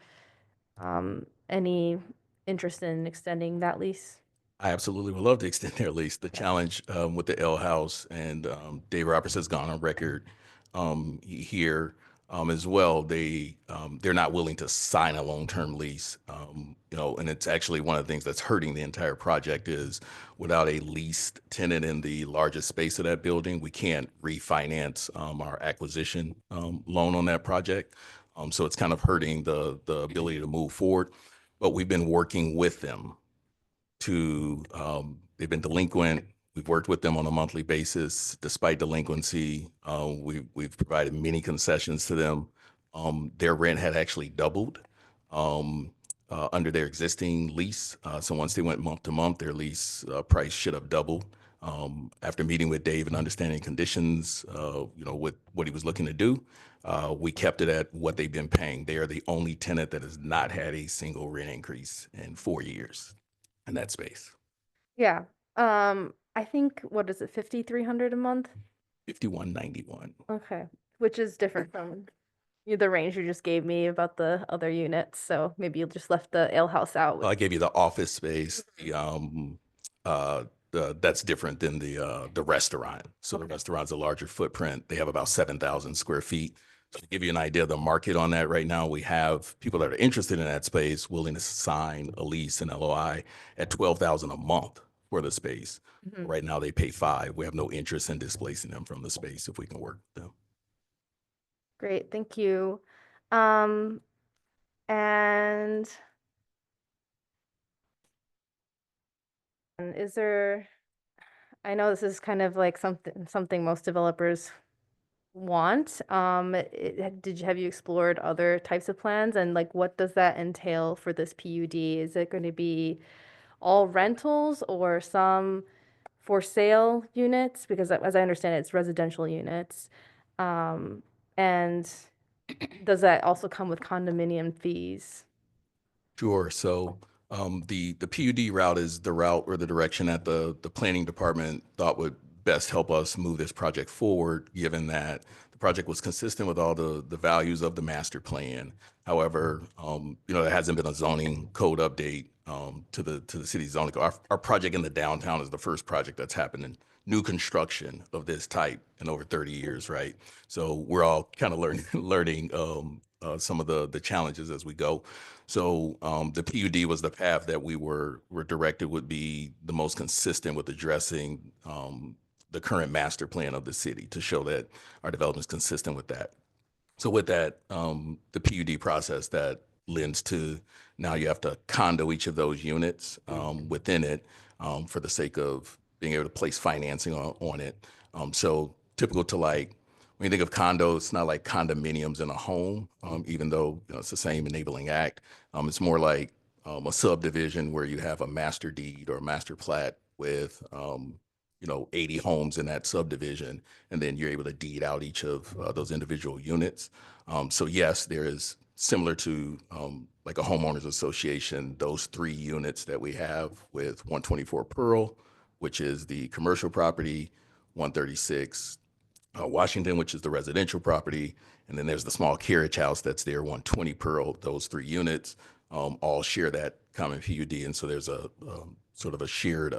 any interest in extending that lease? I absolutely would love to extend their lease. The challenge with the L House, and Dave Roberts has gone on record here as well. They're not willing to sign a long-term lease, and it's actually one of the things that's hurting the entire project is without a leased tenant in the largest space of that building, we can't refinance our acquisition loan on that project. So it's kind of hurting the ability to move forward. But we've been working with them they've been delinquent. We've worked with them on a monthly basis. Despite delinquency, we've provided many concessions to them. Their rent had actually doubled under their existing lease. So once they went month to month, their lease price should have doubled. After meeting with Dave and understanding conditions, with what he was looking to do, we kept it at what they've been paying. They are the only tenant that has not had a single rent increase in 4 years in that space. Yeah. I think, what is it, 5,300 a month? 5191. Okay, which is different from the range you just gave me about the other units. So maybe you just left the ale house out. Well, I gave you the office space. That's different than the restaurant. So the restaurant's a larger footprint. They have about 7,000 square feet. So to give you an idea of the market on that right now, we have people that are interested in that space willing to sign a lease and LOI at $12,000 a month for the space. Mhm. Right now they pay $5,000. We have no interest in displacing them from the space if we can work with them. Great, thank you. And is there, I know this is kind of like something most developers want. Have you explored other types of plans, and like what does that entail for this PUD? Is it going to be all rentals or some for sale units? Because as I understand it, it's residential units. And does that also come with condominium fees? Sure. So the PUD route is the route or the direction that the planning department thought would best help us move this project forward, given that the project was consistent with all the values of the master plan. However, there hasn't been a zoning code update to the city zoning. Our project in the downtown is the first project that's happened in new construction of this type in over 30 years, right? So we're all kind of learning some of the challenges as we go. So the PUD was the path that we were directed would be the most consistent with addressing the current master plan of the city to show that our development is consistent with that. So with that, the PUD process that lends to now you have to condo each of those units within it for the sake of being able to place financing on it. So typical to like, when you think of condos, it's not like condominiums in a home, even though it's the same enabling act. It's more like a subdivision where you have a master deed or a master plat with 80 homes in that subdivision, and then you're able to deed out each of those individual units. So yes, there is similar to like a homeowners association, those 3 units that we have with 124 Pearl, which is the commercial property, 136 Washington, which is the residential property, and then there's the small carriage house that's there, 120 Pearl. Those 3 units all share that common PUD, and so there's a sort of a shared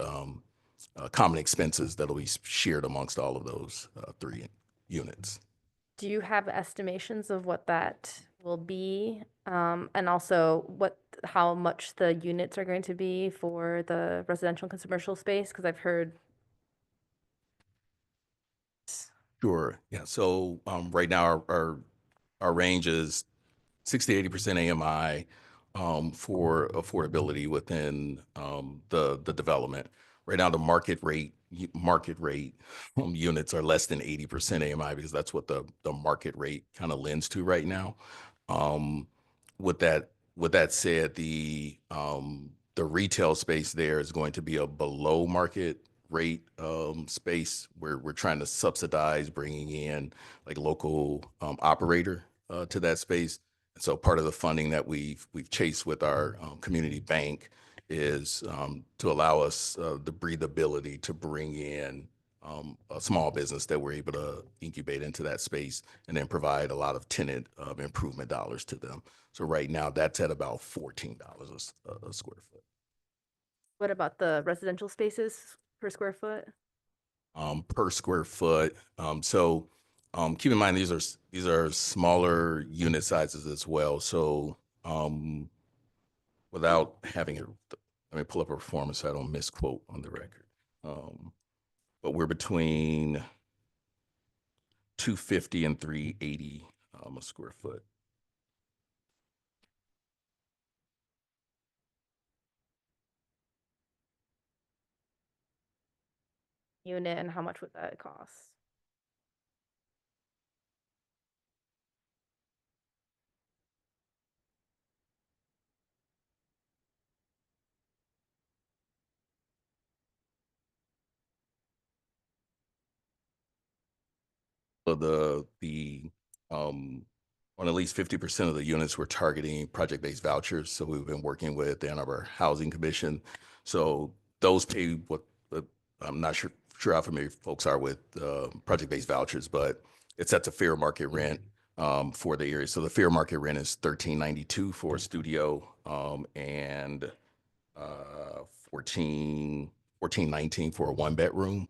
common expenses that'll be shared amongst all of those 3 units. Do you have estimations of what that will be? And also how much the units are going to be for the residential and commercial space? Because I've heard. Sure. Yeah. So right now our range is 60 to 80% AMI for affordability within the development. Right now, the market rate units are less than 80% AMI because that's what the market rate kind of lends to right now. With that said, the retail space there is going to be a below market rate space where we're trying to subsidize bringing in like local operator to that space. And so part of the funding that we've chased with our community bank is to allow us the breathability to bring in a small business that we're able to incubate into that space and then provide a lot of tenant improvement dollars to them. So right now that's at about $14 a square foot. What about the residential spaces per square foot? Per square foot. So keep in mind these are smaller unit sizes as well. So without having it, let me pull up a performance so I don't misquote on the record. But we're between 250 and 380 a square foot. Unit, and how much would that cost? On at least 50% of the units, we're targeting project-based vouchers. So we've been working with the Ann Arbor Housing Commission. So those pay what I'm not sure how familiar folks are with project-based vouchers, but it's at the fair market rent for the area. So the fair market rent is $13.92 for a studio and $14.19 for a 1-bedroom.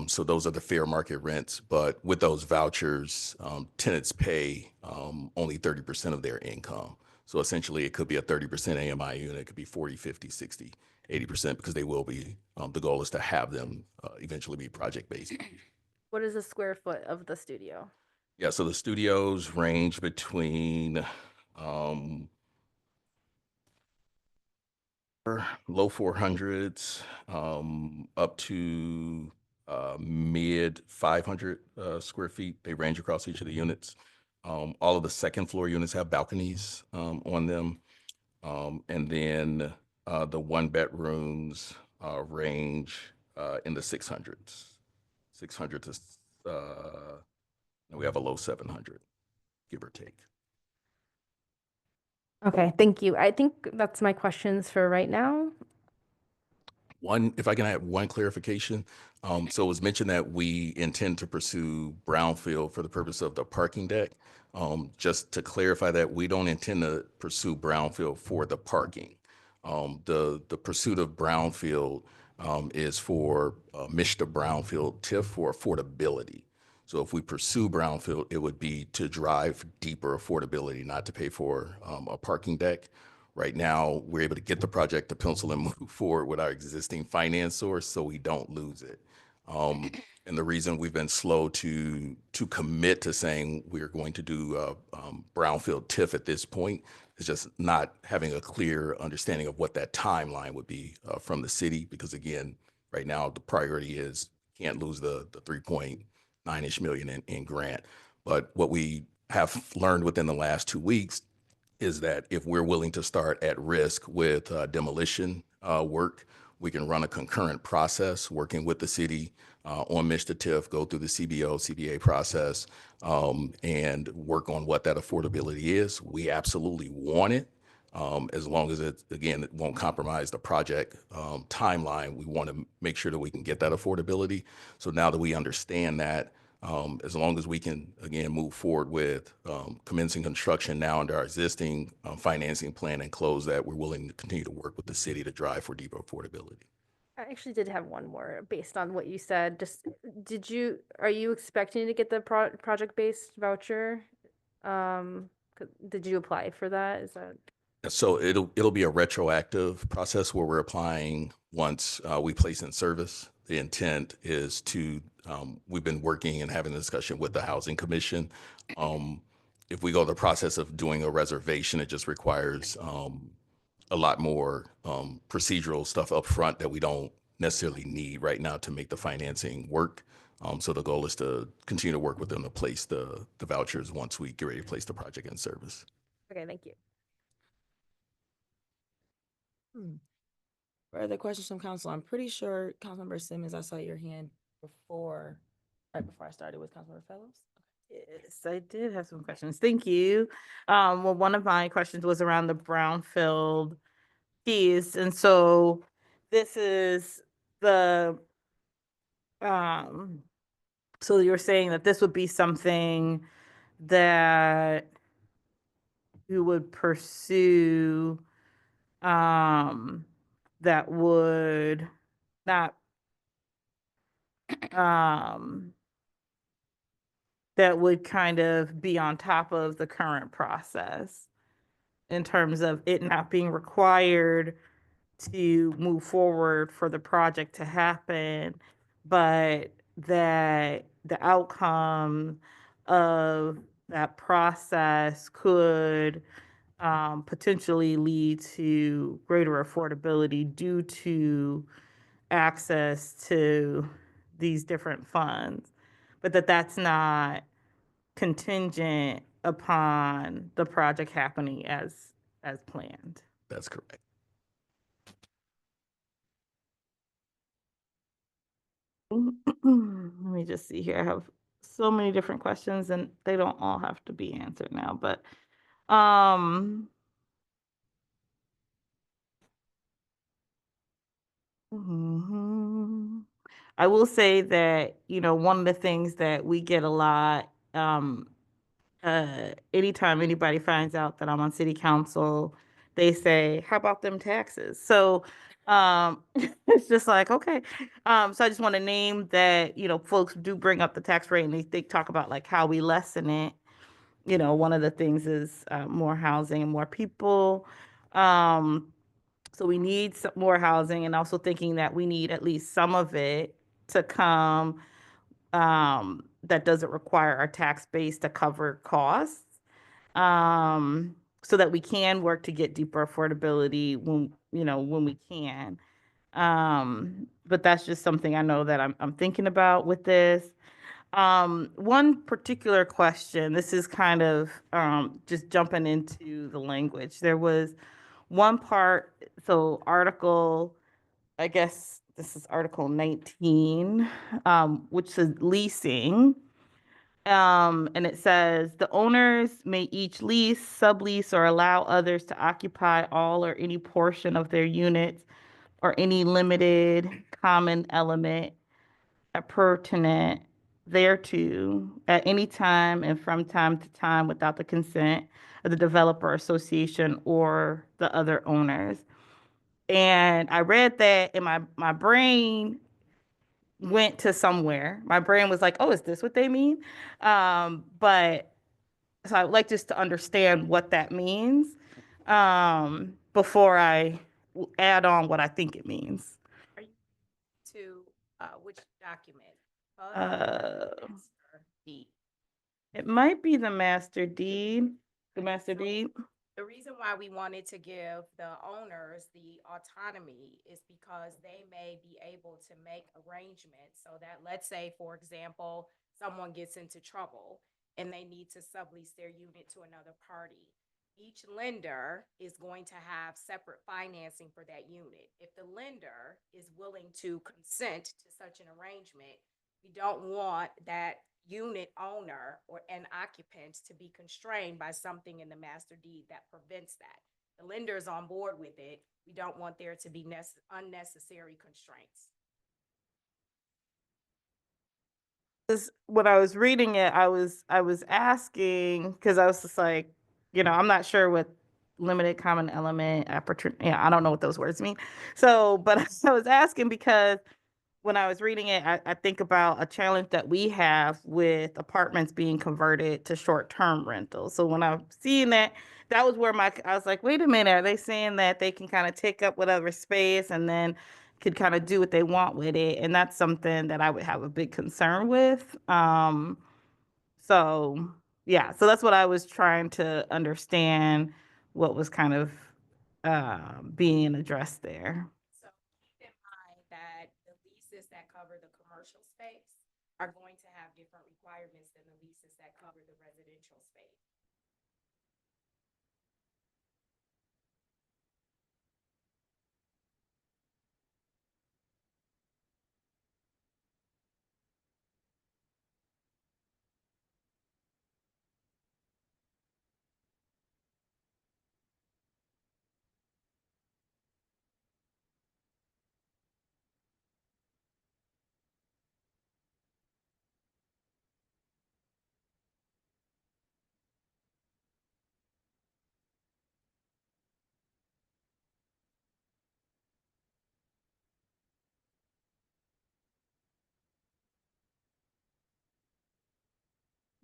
So those are the fair market rents, but with those vouchers, tenants pay only 30% of their income. So essentially it could be a 30% AMI unit, it could be 40, 50, 60, 80% because they will be, the goal is to have them eventually be project-based. What is the square foot of the studio? Yeah, so the studios range between low 400s up to mid 500 square feet. They range across each of the units. All of the second floor units have balconies on them. And then the 1-bedrooms range in the 600s. 600 to, and we have a low 700, give or take. Okay, thank you. I think that's my questions for right now. if I can add one clarification. So it was mentioned that we intend to pursue brownfield for the purpose of the parking deck. Just to clarify that, we don't intend to pursue brownfield for the parking. The pursuit of brownfield is for Mr. Brownfield TIF for affordability. So if we pursue brownfield, it would be to drive deeper affordability, not to pay for a parking deck. Right now, we're able to get the project to pencil and move forward with our existing finance source so we don't lose it. And the reason we've been slow to commit to saying we're going to do brownfield TIF at this point is just not having a clear understanding of what that timeline would be from the city. Because again, right now, the priority is can't lose the 3.9-ish million in grant. But what we have learned within the last 2 weeks is that if we're willing to start at risk with demolition work, we can run a concurrent process working with the city on Mr. TIF, go through the CBO, CBA process, and work on what that affordability is. We absolutely want it, as long as it won't compromise the project timeline. We want to make sure that we can get that affordability. So now that we understand that, as long as we can, again, move forward with commencing construction now under our existing financing plan and close that, we're willing to continue to work with the city to drive for deeper affordability. I actually did have one more based on what you said. Just are you expecting to get the project-based voucher? Did you apply for that? Is that? So it'll be a retroactive process where we're applying once we place in service. The intent is to, we've been working and having a discussion with the Housing Commission. If we go the process of doing a reservation, it just requires a lot more procedural stuff up front that we don't necessarily need right now to make the financing work. So the goal is to continue to work with them to place the vouchers once we get ready to place the project in service. Okay, thank you. Further questions from council? I'm pretty sure Councilmember Simmons, I saw your hand right before I started with Councilmember Fellows. Yes, I did have some questions. Thank you. Well, one of my questions was around the brownfield fees. And so this is the, so you're saying that this would be something that you would pursue, that would not, that would kind of be on top of the current process in terms of it not being required to move forward for the project to happen, but that the outcome of that process could potentially lead to greater affordability due to access to these different funds, but that's not contingent upon the project happening as planned. That's correct. Let me just see here. I have so many different questions and they don't all have to be answered now, but I will say that, one of the things that we get a lot, anytime anybody finds out that I'm on city council, they say, how about them taxes? So it's just like, okay. So I just want to name that, folks do bring up the tax rate and they talk about like how we lessen it. One of the things is more housing and more people. So we need some more housing, and also thinking that we need at least some of it to come that doesn't require our tax base to cover costs, so that we can work to get deeper affordability when we can. But that's just something I know that I'm thinking about with this. One particular question, this is kind of just jumping into the language. There was one part, so I guess this is Article 19, which says leasing. And it says the owners may each lease, sublease, or allow others to occupy all or any portion of their units or any limited common element pertinent thereto at any time and from time to time without the consent of the developer association or the other owners. And I read that and my brain went to somewhere. My brain was like, oh, is this what they mean? But so I would like just to understand what that means before I add on what I think it means. To which document? Deed. It might be the master deed, the master deed. The reason why we wanted to give the owners the autonomy is because they may be able to make arrangements so that, let's say, for example, someone gets into trouble and they need to sublease their unit to another party. Each lender is going to have separate financing for that unit. If the lender is willing to consent to such an arrangement, we don't want that unit owner or an occupant to be constrained by something in the master deed that prevents that. The lender is on board with it. We don't want there to be unnecessary constraints. When I was reading it, I was asking because I was just like, I'm not sure what limited common element, I don't know what those words mean. So, but I was asking because when I was reading it, I think about a challenge that we have with apartments being converted to short-term rentals. So when I'm seeing that was where I was like, wait a minute, are they saying that they can kind of take up whatever space and then could kind of do what they want with it? And that's something that I would have a big concern with. So yeah, so that's what I was trying to understand what was kind of being addressed there. So keep in mind that the leases that cover the commercial space are going to have different requirements than the leases that cover the residential space.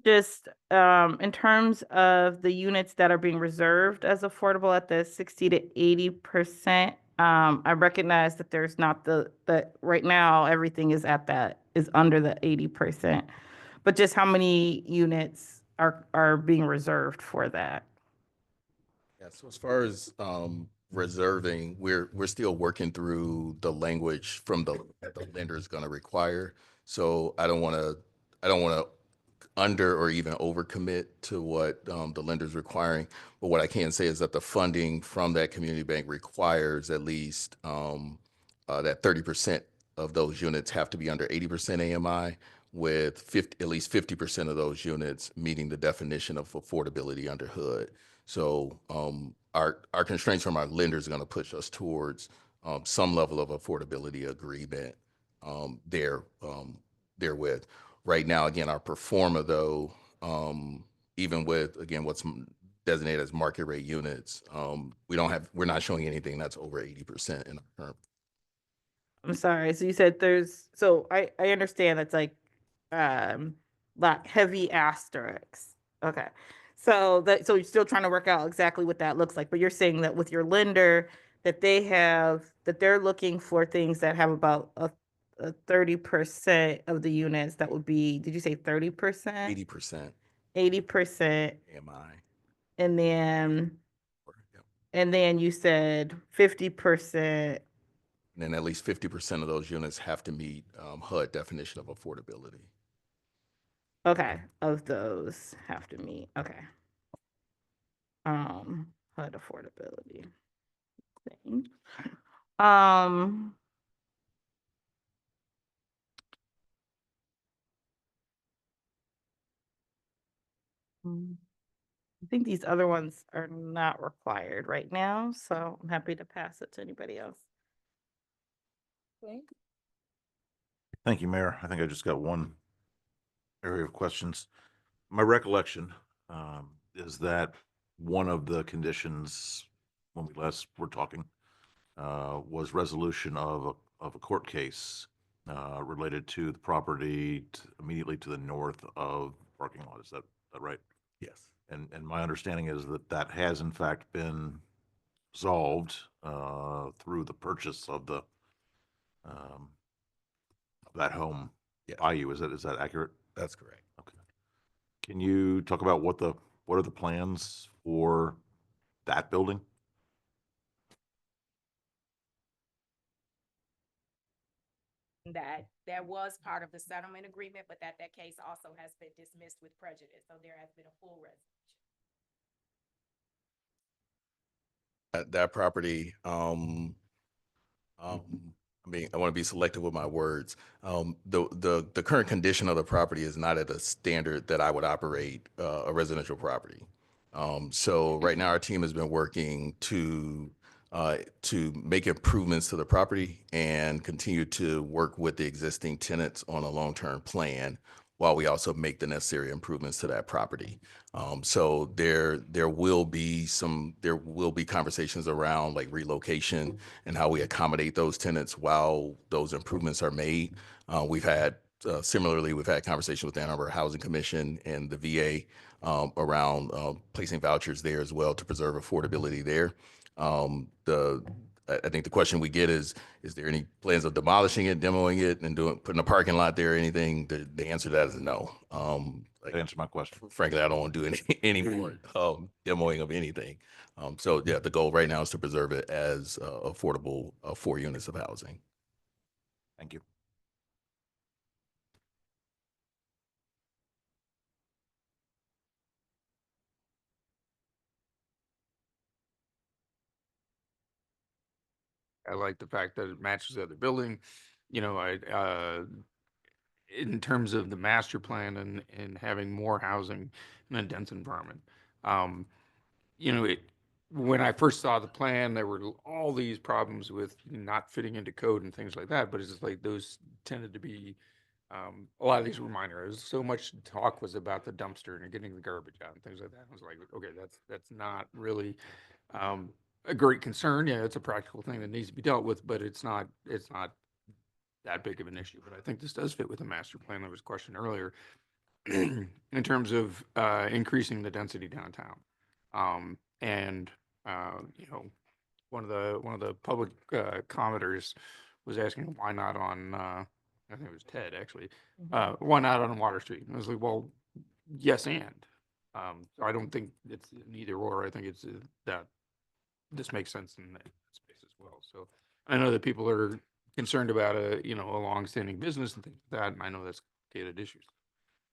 Just in terms of the units that are being reserved as affordable at the 60 to 80%, I recognize that there's not that right now everything is under the 80%. But just how many units are being reserved for that? Yeah, so as far as reserving, we're still working through the language from that the lender is going to require. So I don't want to under or even overcommit to what the lender is requiring. But what I can say is that the funding from that community bank requires at least that 30% of those units have to be under 80% AMI, with at least 50% of those units meeting the definition of affordability under HUD. So our constraints from our lenders are going to push us towards some level of affordability agreement therewith. Right now, again, our pro forma, though, even with, again, what's designated as market rate units, we're not showing anything that's over 80% in our current. I'm sorry. So you said I understand that's like heavy asterisks. Okay. So you're still trying to work out exactly what that looks like, but you're saying that with your lender that they're looking for things that have about a 30% of the units that would be, did you say 30%? 80%. 80% AMI. And then you said 50%. And then at least 50% of those units have to meet HUD definition of affordability. Okay, of those have to meet. Okay. HUD affordability thing. I think these other ones are not required right now, so I'm happy to pass it to anybody else. Thank you, Mayor. I think I just got one area of questions. My recollection is that one of the conditions when we last were talking was resolution of a court case related to the property immediately to the north of the parking lot. Is that right? Yes. And my understanding is that that has in fact been resolved through the purchase of the of that home by you. Is that accurate? That's correct. Okay. Can you talk about what are the plans for that building? That was part of the settlement agreement, but that case also has been dismissed with prejudice, so there has been a full resolution. That property, I mean, I want to be selective with my words. The current condition of the property is not at a standard that I would operate a residential property. So right now our team has been working to make improvements to the property and continue to work with the existing tenants on a long-term plan while we also make the necessary improvements to that property. So there will be conversations around like relocation and how we accommodate those tenants while those improvements are made. Similarly, we've had conversations with the Ann Arbor Housing Commission and the VA around placing vouchers there as well to preserve affordability there. I think the question we get is there any plans of demolishing it, demoing it, and putting a parking lot there or anything? The answer to that is no. That answered my question. Frankly, I don't want to do any more demoing of anything. So yeah, the goal right now is to preserve it as affordable 4 units of housing. Thank you. I like the fact that it matches the other building. You know, in terms of the master plan and having more housing in a dense environment. You know, when I first saw the plan, there were all these problems with not fitting into code and things like that, but it's just like those tended to be, a lot of these were minor. So much talk was about the dumpster and getting the garbage out and things like that. I was like, okay, that's not really a great concern. Yeah, it's a practical thing that needs to be dealt with, but it's not that big of an issue. But I think this does fit with the master plan that was questioned earlier in terms of increasing the density downtown. You know, one of the public commenters was asking why not on I think it was Ted actually, why not on Water Street? And I was like, well, yes, and so I don't think it's an either or. I think it's that this makes sense in that space as well. So I know that people are concerned about a longstanding business and things like that, and I know that's complicated issues.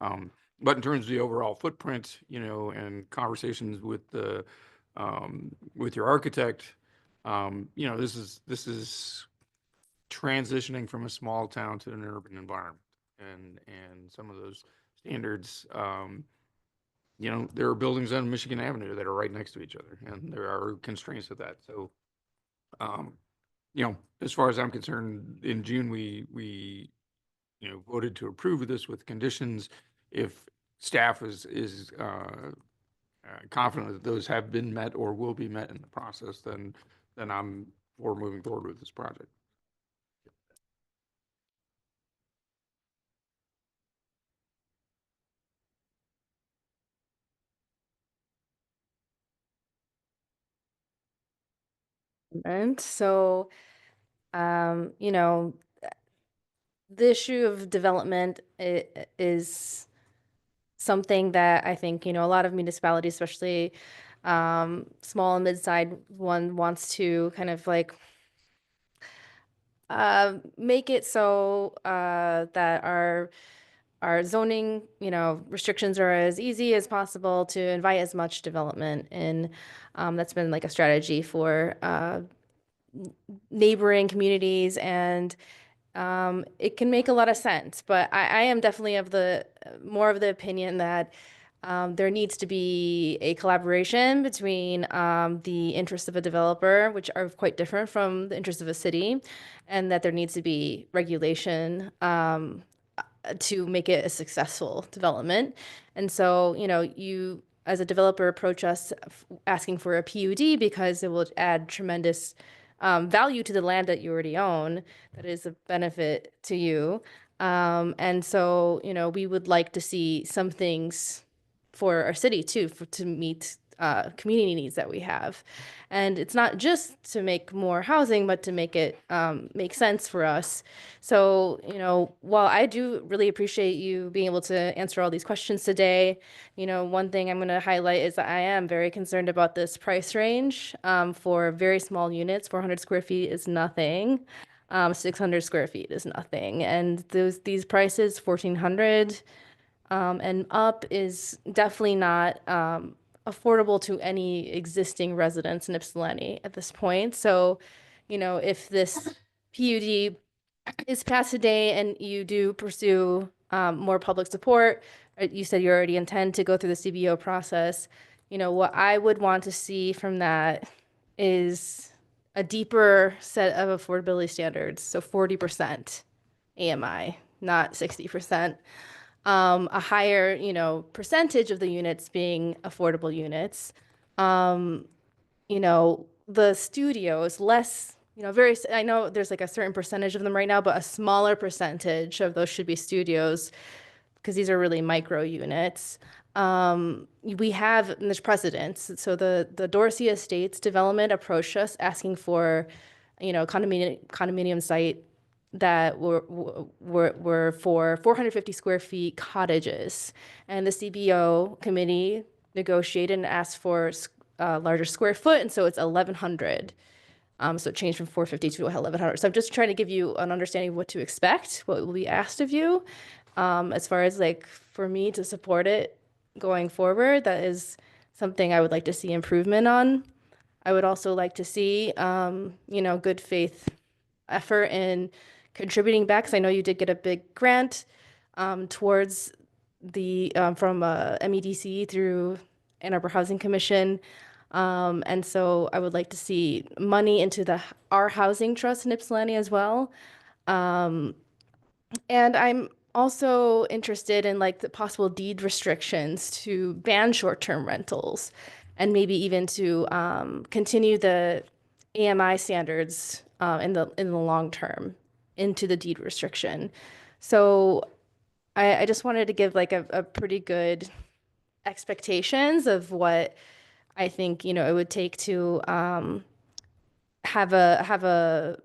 But in terms of the overall footprint, you know, and conversations with the with your architect, you know, this is transitioning from a small town to an urban environment, and some of those standards. You know, there are buildings on Michigan Avenue that are right next to each other, and there are constraints of that. So, you know, as far as I'm concerned, in June, we voted to approve of this with conditions. If staff is confident that those have been met or will be met in the process, then I'm for moving forward with this project. And so, you know, the issue of development is something that I think, you know, a lot of municipalities, especially small and mid-sized one, wants to kind of like make it so that our zoning, you know, restrictions are as easy as possible to invite as much development in. That's been like a strategy for neighboring communities, and it can make a lot of sense. But I am definitely of the more of the opinion that There needs to be a collaboration between the interests of a developer, which are quite different from the interests of a city, and that there needs to be regulation to make it a successful development. And so, you as a developer approach us asking for a PUD because it will add tremendous value to the land that you already own that is a benefit to you. And so, we would like to see some things for our city too, to meet community needs that we have. And it's not just to make more housing, but to make it make sense for us. So, while I do really appreciate you being able to answer all these questions today, one thing I'm going to highlight is that I am very concerned about this price range for very small units. 400 square feet is nothing. 600 square feet is nothing. And these prices, 1,400 and up, is definitely not affordable to any existing residents in Ypsilanti at this point. So, if this PUD is passed today and you do pursue more public support, you said you already intend to go through the CBO process. What I would want to see from that is a deeper set of affordability standards. So 40% AMI, not 60%. A higher, percentage of the units being affordable units. The studios, less, I know there's like a certain percentage of them right now, but a smaller percentage of those should be studios because these are really micro units. We have, and there's precedents. So the Dorsey Estates development approached us asking for, condominium site that were for 450 square feet cottages. And the CBO committee negotiated and asked for larger square foot, and so it's 1,100. So it changed from 450 to 1,100. So I'm just trying to give you an understanding of what to expect, what will be asked of you. As far as for me to support it going forward, that is something I would like to see improvement on. I would also like to see, good faith effort in contributing back, because I know you did get a big grant towards the from MEDC through Ann Arbor Housing Commission. And so I would like to see money into our housing trust in Ypsilanti as well. And I'm also interested in the possible deed restrictions to ban short-term rentals, and maybe even to continue the AMI standards in the long term into the deed restriction. So I just wanted to give a pretty good expectations of what I think it would take to have a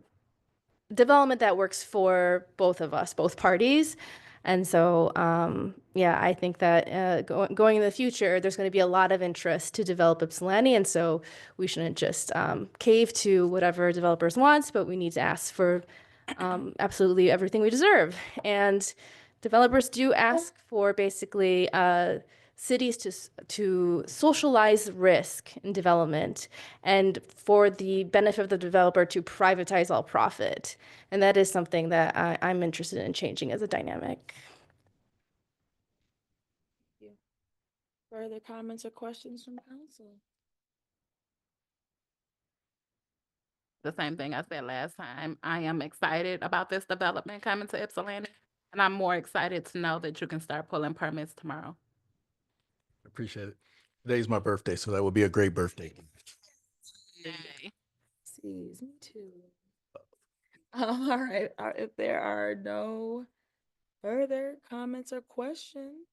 development that works for both of us, both parties. And so, I think that going in the future, there's going to be a lot of interest to develop Ypsilanti. And so we shouldn't just cave to whatever developers want, but we need to ask for absolutely everything we deserve. And developers do ask for basically cities to socialize risk in development, and for the benefit of the developer to privatize all profit. And that is something that I'm interested in changing as a dynamic. Further comments or questions from council? The same thing I said last time. I am excited about this development coming to Ypsilanti, and I'm more excited to know that you can start pulling permits tomorrow. Appreciate it. Today's my birthday, so that would be a great birthday. Sees me too. All right. If there are no further comments or questions,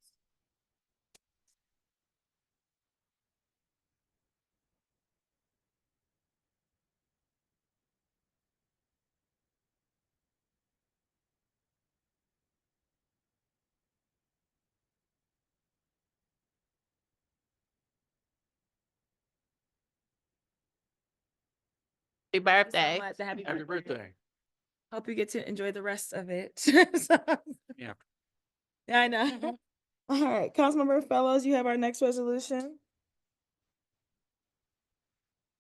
Happy birthday. so much. Happy Happy birthday. Hope you get to enjoy the rest of it. Yeah. Yeah, I know. All right, Councilmember Fellows, you have our next resolution.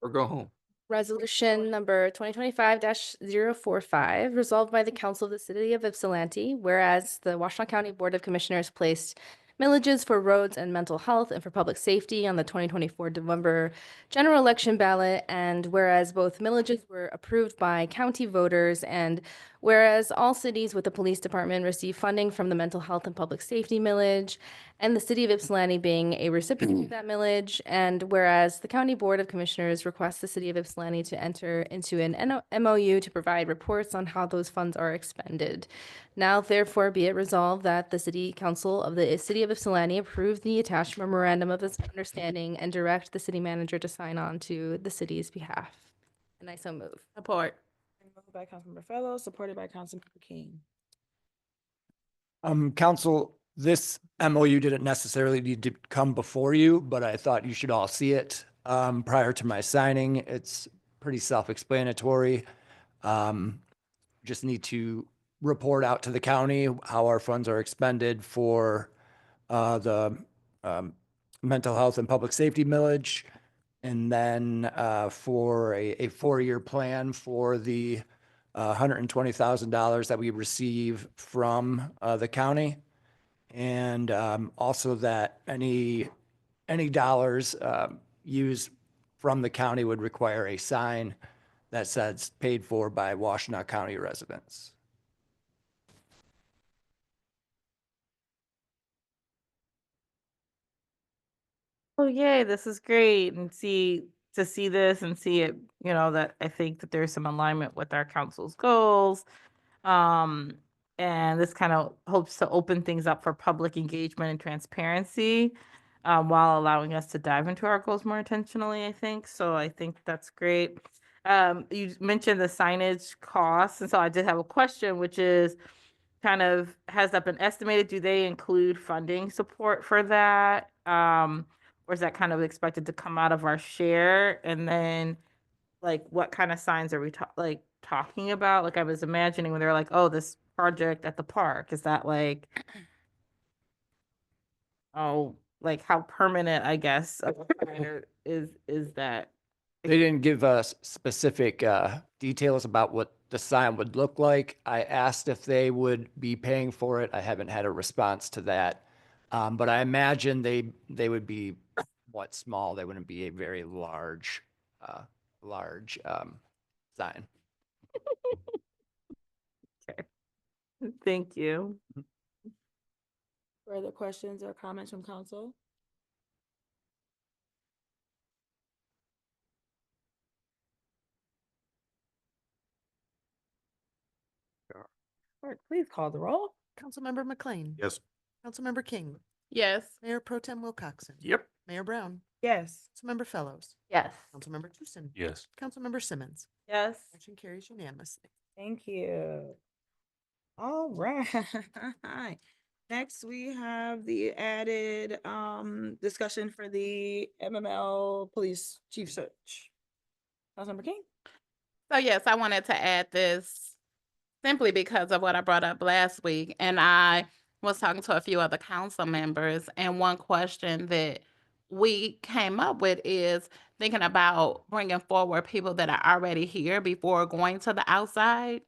Or go home. Resolution number 2025-045, resolved by the Council of the City of Ypsilanti, whereas the Washtenaw County Board of Commissioners placed millages for roads and mental health and for public safety on the 2024 November general election ballot. And whereas both millages were approved by county voters, and whereas all cities with a police department receive funding from the mental health and public safety millage, and the city of Ypsilanti being a recipient of that millage, and whereas the County Board of Commissioners requests the city of Ypsilanti to enter into an MOU to provide reports on how those funds are expended. Now therefore be it resolved that the City Council of the City of Ypsilanti approve the attached memorandum of understanding and direct the city manager to sign on to the city's behalf. And I so move. Support. Moved by Councilmember Fellows, supported by Councilmember King. Council, this MOU didn't necessarily need to come before you, but I thought you should all see it prior to my signing. It's pretty self-explanatory. Just need to report out to the county how our funds are expended for the mental health and public safety millage, and then for a 4-year plan for the $120,000 that we receive from the county. And also that any dollars used from the county would require a sign that says paid for by Washtenaw County residents. Oh, yay, this is great. And see this and see it, that I think that there's some alignment with our council's goals. And this kind of hopes to open things up for public engagement and transparency, while allowing us to dive into our goals more intentionally, I think. So I think that's great. You mentioned the signage costs, and so I did have a question, which is kind of, has that been estimated? Do they include funding support for that? Or is that kind of expected to come out of our share? And then, like, what kind of signs are we talking about? Like, I was imagining when they're like, oh, this project at the park, is that like, oh, like how permanent, I guess, of a sign is that? They didn't give us specific details about what the sign would look like. I asked if they would be paying for it. I haven't had a response to that. But I imagine they would be small. They wouldn't be a very large sign. Okay. Thank you. Further questions or comments from council? Clerk, please call the roll. Councilmember McLean. Yes. Councilmember King. Yes. Mayor Pro Tem Wilcoxen. Yep. Mayor Brown. Yes. Councilmember Fellows. Yes. Councilmember Tucson. Yes. Councilmember Simmons. Yes. Motion carries unanimously. Thank you. All right. Next, we have the added discussion for the MML Police Chief Search. Councilmember King? So yes, I wanted to add this simply because of what I brought up last week. And I was talking to a few other council members, and one question that we came up with is thinking about bringing forward people that are already here before going to the outside.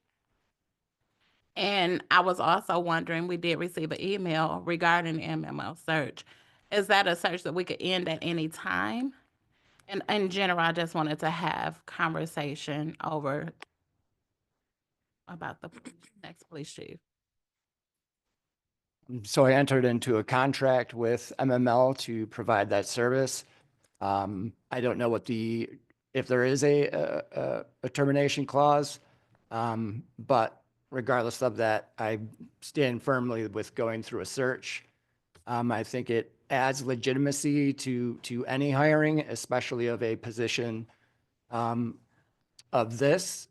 And I was also wondering, we did receive an email regarding the MML search. Is that a search that we could end at any time? And in general, I just wanted to have conversation about the next police chief. So I entered into a contract with MML to provide that service. I don't know if there is a termination clause, but regardless of that, I stand firmly with going through a search. I think it adds legitimacy to any hiring, especially of a position of this,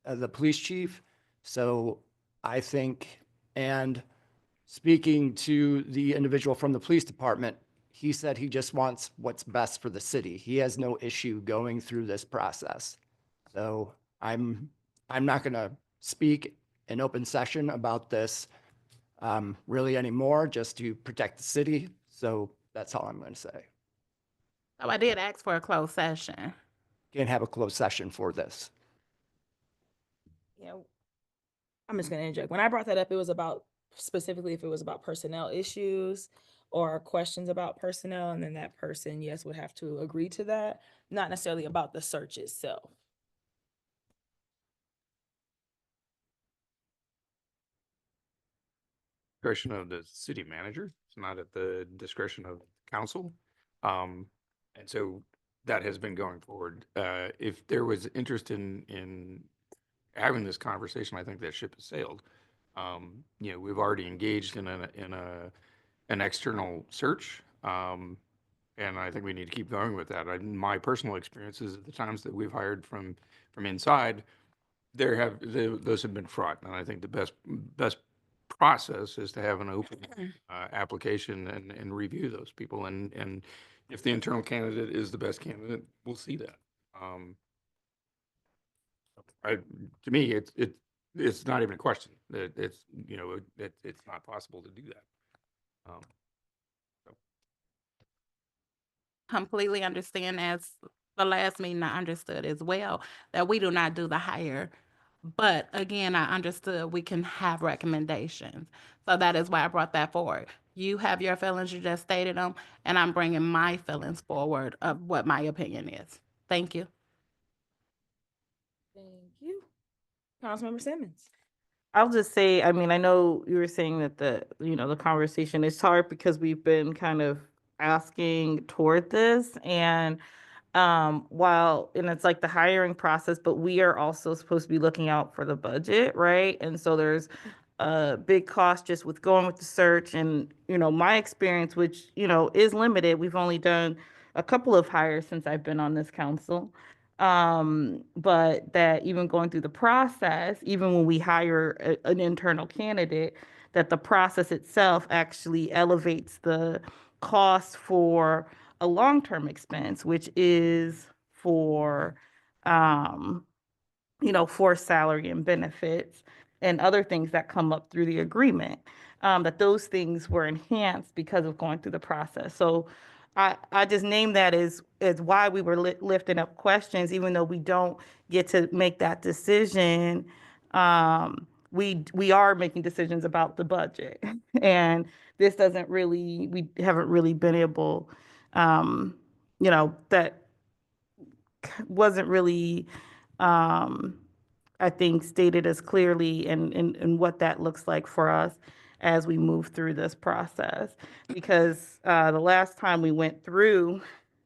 the police chief. So I think, and speaking to the individual from the police department, he said he just wants what's best for the city. He has no issue going through this process. So I'm not going to speak in open session about this really anymore, just to protect the city. So that's all I'm going to say. So I did ask for a closed session. Can't have a closed session for this. Yeah, I'm just gonna interject. When I brought that up, it was about specifically if it was about personnel issues. or questions about personnel, and then that person, yes, would have to agree to that, not necessarily about the search itself. Discretion of the city manager. It's not at the discretion of council. And so that has been going forward. If there was interest in having this conversation, I think that ship has sailed. You know, we've already engaged in an external search. And I think we need to keep going with that. My personal experiences at the times that we've hired from inside, those have been fraught. And I think the best process is to have an open application and review those people. And if the internal candidate is the best candidate, we'll see that. To me, it's not even a question. It's, you know, it's not possible to do that. Completely understand, as the last meeting I understood as well, that we do not do the hire. But again, I understood we can have recommendations. So that is why I brought that forward. You have your feelings, you just stated them, and I'm bringing my feelings forward of what my opinion is. Thank you. Thank you. Councilmember Simmons. I'll just say, I mean, I know you were saying that the conversation is hard because we've been kind of asking toward this, and and it's like the hiring process, but we are also supposed to be looking out for the budget, right? And so there's a big cost just with going with the search, and my experience, which is limited. We've only done a couple of hires since I've been on this council. But that even going through the process, even when we hire an internal candidate, that the process itself actually elevates the cost for a long-term expense, which is for, for salary and benefits and other things that come up through the agreement, that those things were enhanced because of going through the process. So I just named that as why we were lifting up questions, even though we don't get to make that decision. We are making decisions about the budget, and this we haven't really been able, that wasn't really, I think, stated as clearly in what that looks like for us as we move through this process. Because the last time we went through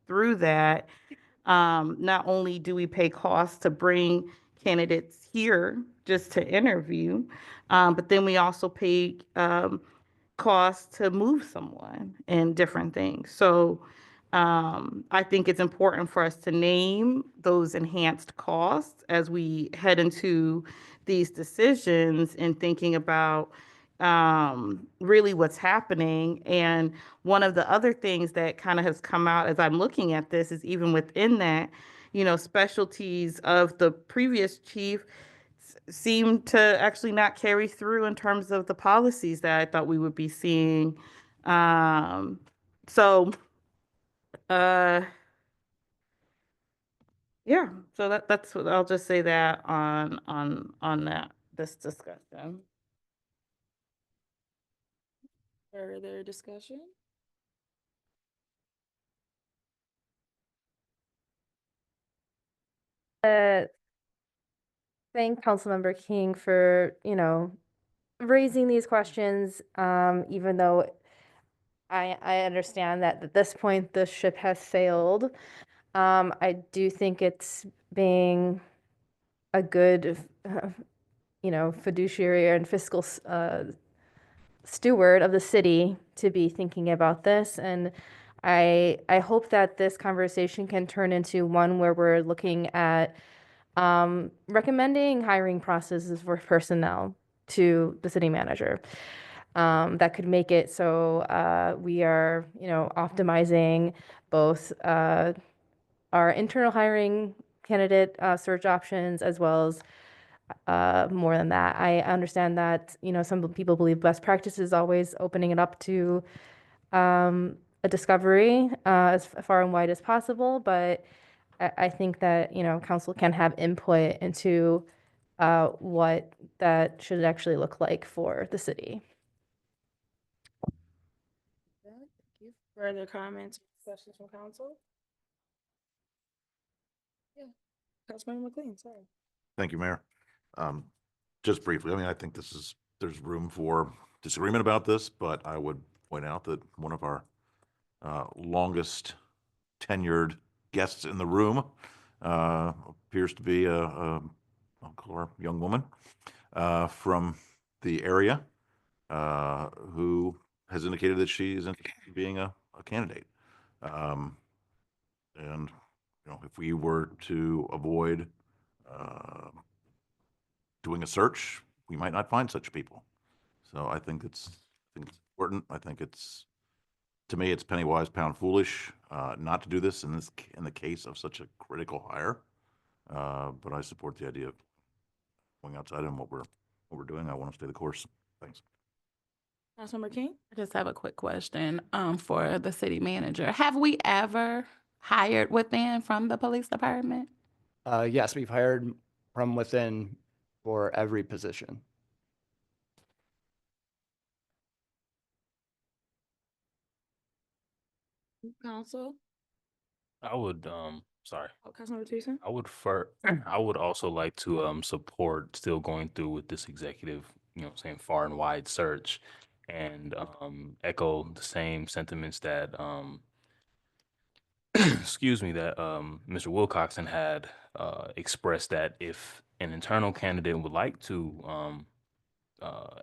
that, not only do we pay costs to bring candidates here just to interview, but then we also pay costs to move someone and different things. So I think it's important for us to name those enhanced costs as we head into these decisions and thinking about really what's happening. And one of the other things that kind of has come out as I'm looking at this is even within that, specialties of the previous chief seem to actually not carry through in terms of the policies that I thought we would be seeing. Yeah, so that's what I'll just say that on this discussion. Further discussion? Thank Councilmember King for, raising these questions, even though I understand that at this point the ship has sailed. I do think it's being a good, fiduciary and fiscal steward of the city to be thinking about this. And I hope that this conversation can turn into one where we're looking at recommending hiring processes for personnel to the city manager. That could make it so we are, optimizing both our internal hiring candidate search options, as well as more than that. I understand that, some people believe best practice is always opening it up to a discovery as far and wide as possible, but I think that, council can have input into what that should actually look like for the city. Further comments, questions from council? Yeah, Councilmember McLean, sorry. Thank you, Mayor. Just briefly, I mean, I think there's room for disagreement about this, but I would point out that one of our longest tenured guests in the room appears to be I'll call her a young woman from the area who has indicated that she is interested in being a candidate. And, you know, if we were to avoid doing a search, we might not find such people. So I think it's important. I think to me, it's penny wise, pound foolish, not to do this in the case of such a critical hire. But I support the idea of going outside and what we're doing. I want to stay the course. Thanks. Councilmember King? I just have a quick question for the city manager. Have we ever hired within from the police department? Yes, we've hired from within for every position. Council? I would, sorry. Oh, Councilmember Tucson? I would also like to support still going through with this executive, saying far and wide search, and echo the same sentiments that excuse me, that Mr. Wilcoxon had expressed, that if an internal candidate would like to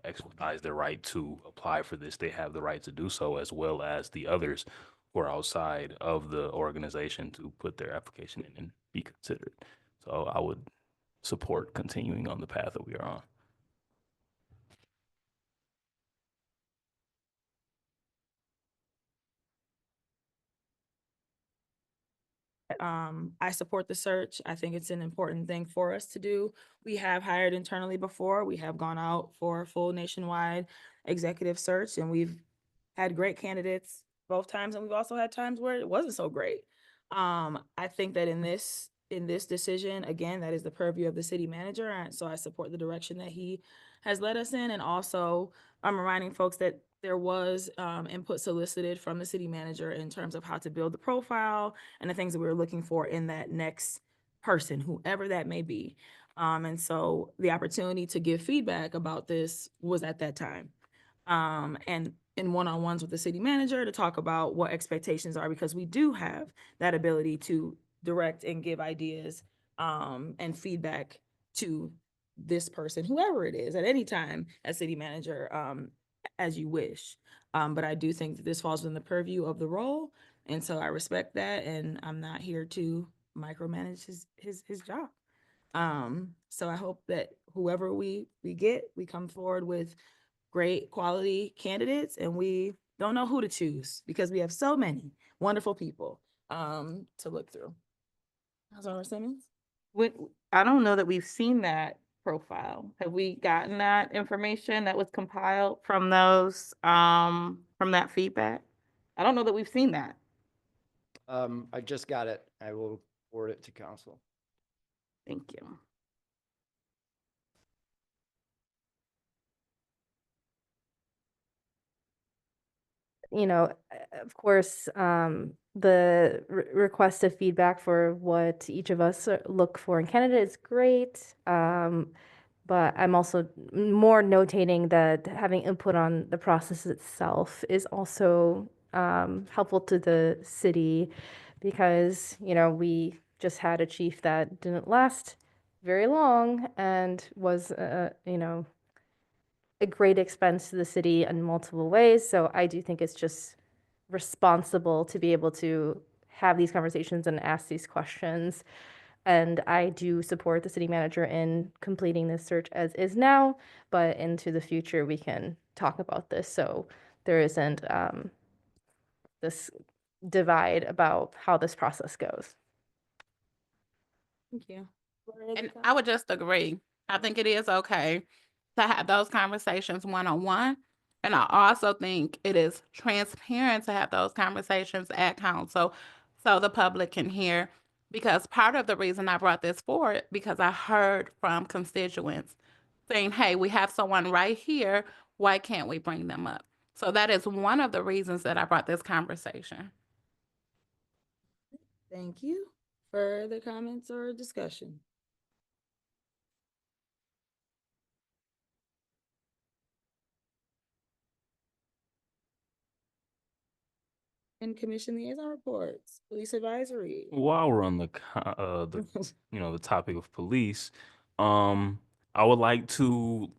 exercise their right to apply for this, they have the right to do so, as well as the others who are outside of the organization to put their application in and be considered. So I would support continuing on the path that we are on. I support the search. I think it's an important thing for us to do. We have hired internally before. We have gone out for a full nationwide executive search, and we've had great candidates both times, and we've also had times where it wasn't so great. I think that in this decision, again, that is the purview of the city manager, and so I support the direction that he has led us in. And also, I'm reminding folks that there was input solicited from the city manager in terms of how to build the profile and the things that we were looking for in that next person, whoever that may be. And so the opportunity to give feedback about this was at that time. And in one-on-ones with the city manager to talk about what expectations are, because we do have that ability to direct and give ideas and feedback to this person, whoever it is, at any time as city manager, as you wish. But I do think that this falls within the purview of the role. And so I respect that, and I'm not here to micromanage his job. So I hope that whoever we get, we come forward with great quality candidates, and we don't know who to choose because we have so many wonderful people to look through. Councilmember Simmons? I don't know that we've seen that profile. Have we gotten that information that was compiled from those, from that feedback? I don't know that we've seen that. I just got it. I will forward it to council. Thank you. Of course, the request of feedback for what each of us look for in candidates is great. But I'm also more notating that having input on the process itself is also helpful to the city, because, we just had a chief that didn't last very long and was, a great expense to the city in multiple ways. So I do think it's just responsible to be able to have these conversations and ask these questions. And I do support the city manager in completing this search as is now, but into the future, we can talk about this so there isn't this divide about how this process goes. Thank you. And I would just agree. I think it is okay to have those conversations one-on-one. And I also think it is transparent to have those conversations at council so the public can hear. Because part of the reason I brought this forward, because I heard from constituents saying, hey, we have someone right here, why can't we bring them up? So that is one of the reasons that I brought this conversation. Thank you. Further comments or discussion? And commission liaison reports, police advisory. While we're on the the topic of police, I would like to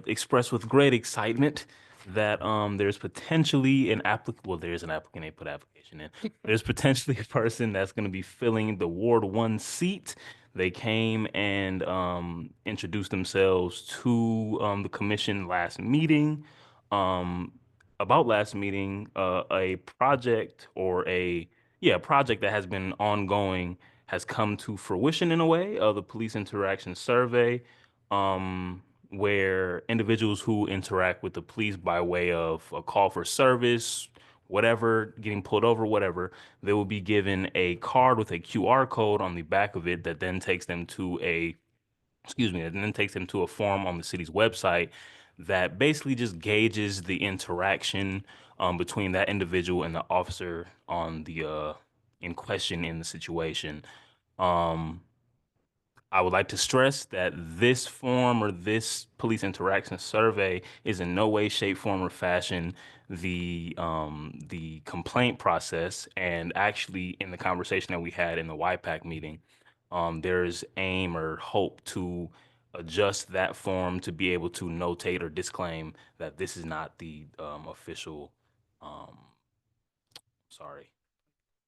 express with great excitement that there's potentially an applicant. Well, there's an applicant. They put application in. There's potentially a person that's going to be filling the Ward 1 seat. They came and introduced themselves to the commission last meeting. About last meeting, a project or a project that has been ongoing has come to fruition in a way, the police interaction survey, where individuals who interact with the police by way of a call for service, whatever, getting pulled over, whatever, they will be given a card with a QR code on the back of it that then takes them to a form on the city's website that basically just gauges the interaction between that individual and the officer on the in question in the situation. I would like to stress that this form or this police interaction survey is in no way, shape, form, or fashion the complaint process. And actually, in the conversation that we had in the YPAC meeting, there's aim or hope to adjust that form to be able to notate or disclaim that this is not the official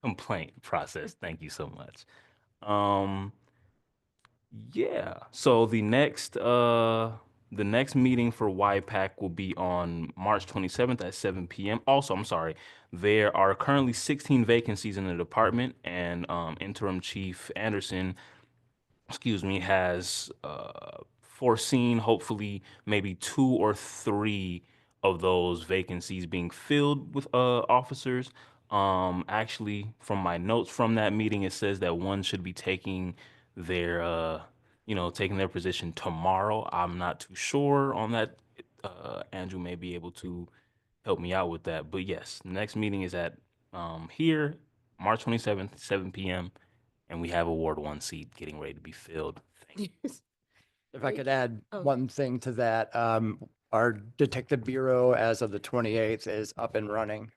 complaint process. Thank you so much. So the next meeting for YPAC will be on March 27th at 7 p.m. Also, I'm sorry, there are currently 16 vacancies in the department, and Interim Chief Anderson, has foreseen hopefully maybe 2 or 3 of those vacancies being filled with officers. Actually, from my notes from that meeting, it says that one should be taking their position tomorrow. I'm not too sure on that. Andrew may be able to help me out with that. But yes, next meeting is at here, March 27th, 7 p.m. And we have a Ward 1 seat getting ready to be filled. Thank you. If I could add Oh. one thing to that, our detective bureau as of the 28th is up and running.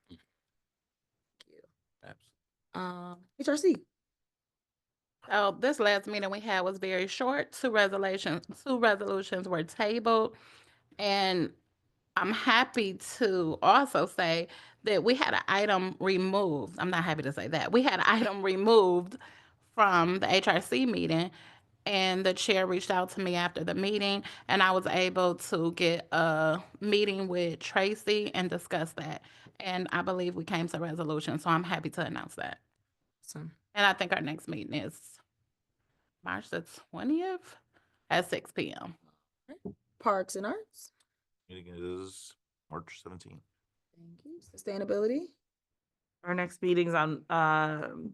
HRC. So this last meeting we had was very short. Two resolutions were tabled. And I'm happy to also say that we had an item removed. I'm not happy to say that. We had an item removed from the HRC meeting, and the chair reached out to me after the meeting, and I was able to get a meeting with Tracy and discuss that. And I believe we came to a resolution, so I'm happy to announce that. Awesome. And I think our next meeting is March the 20th at 6 p.m. Parks and Arts. Meeting is March 17th. Thank you. Sustainability. Our next meeting's on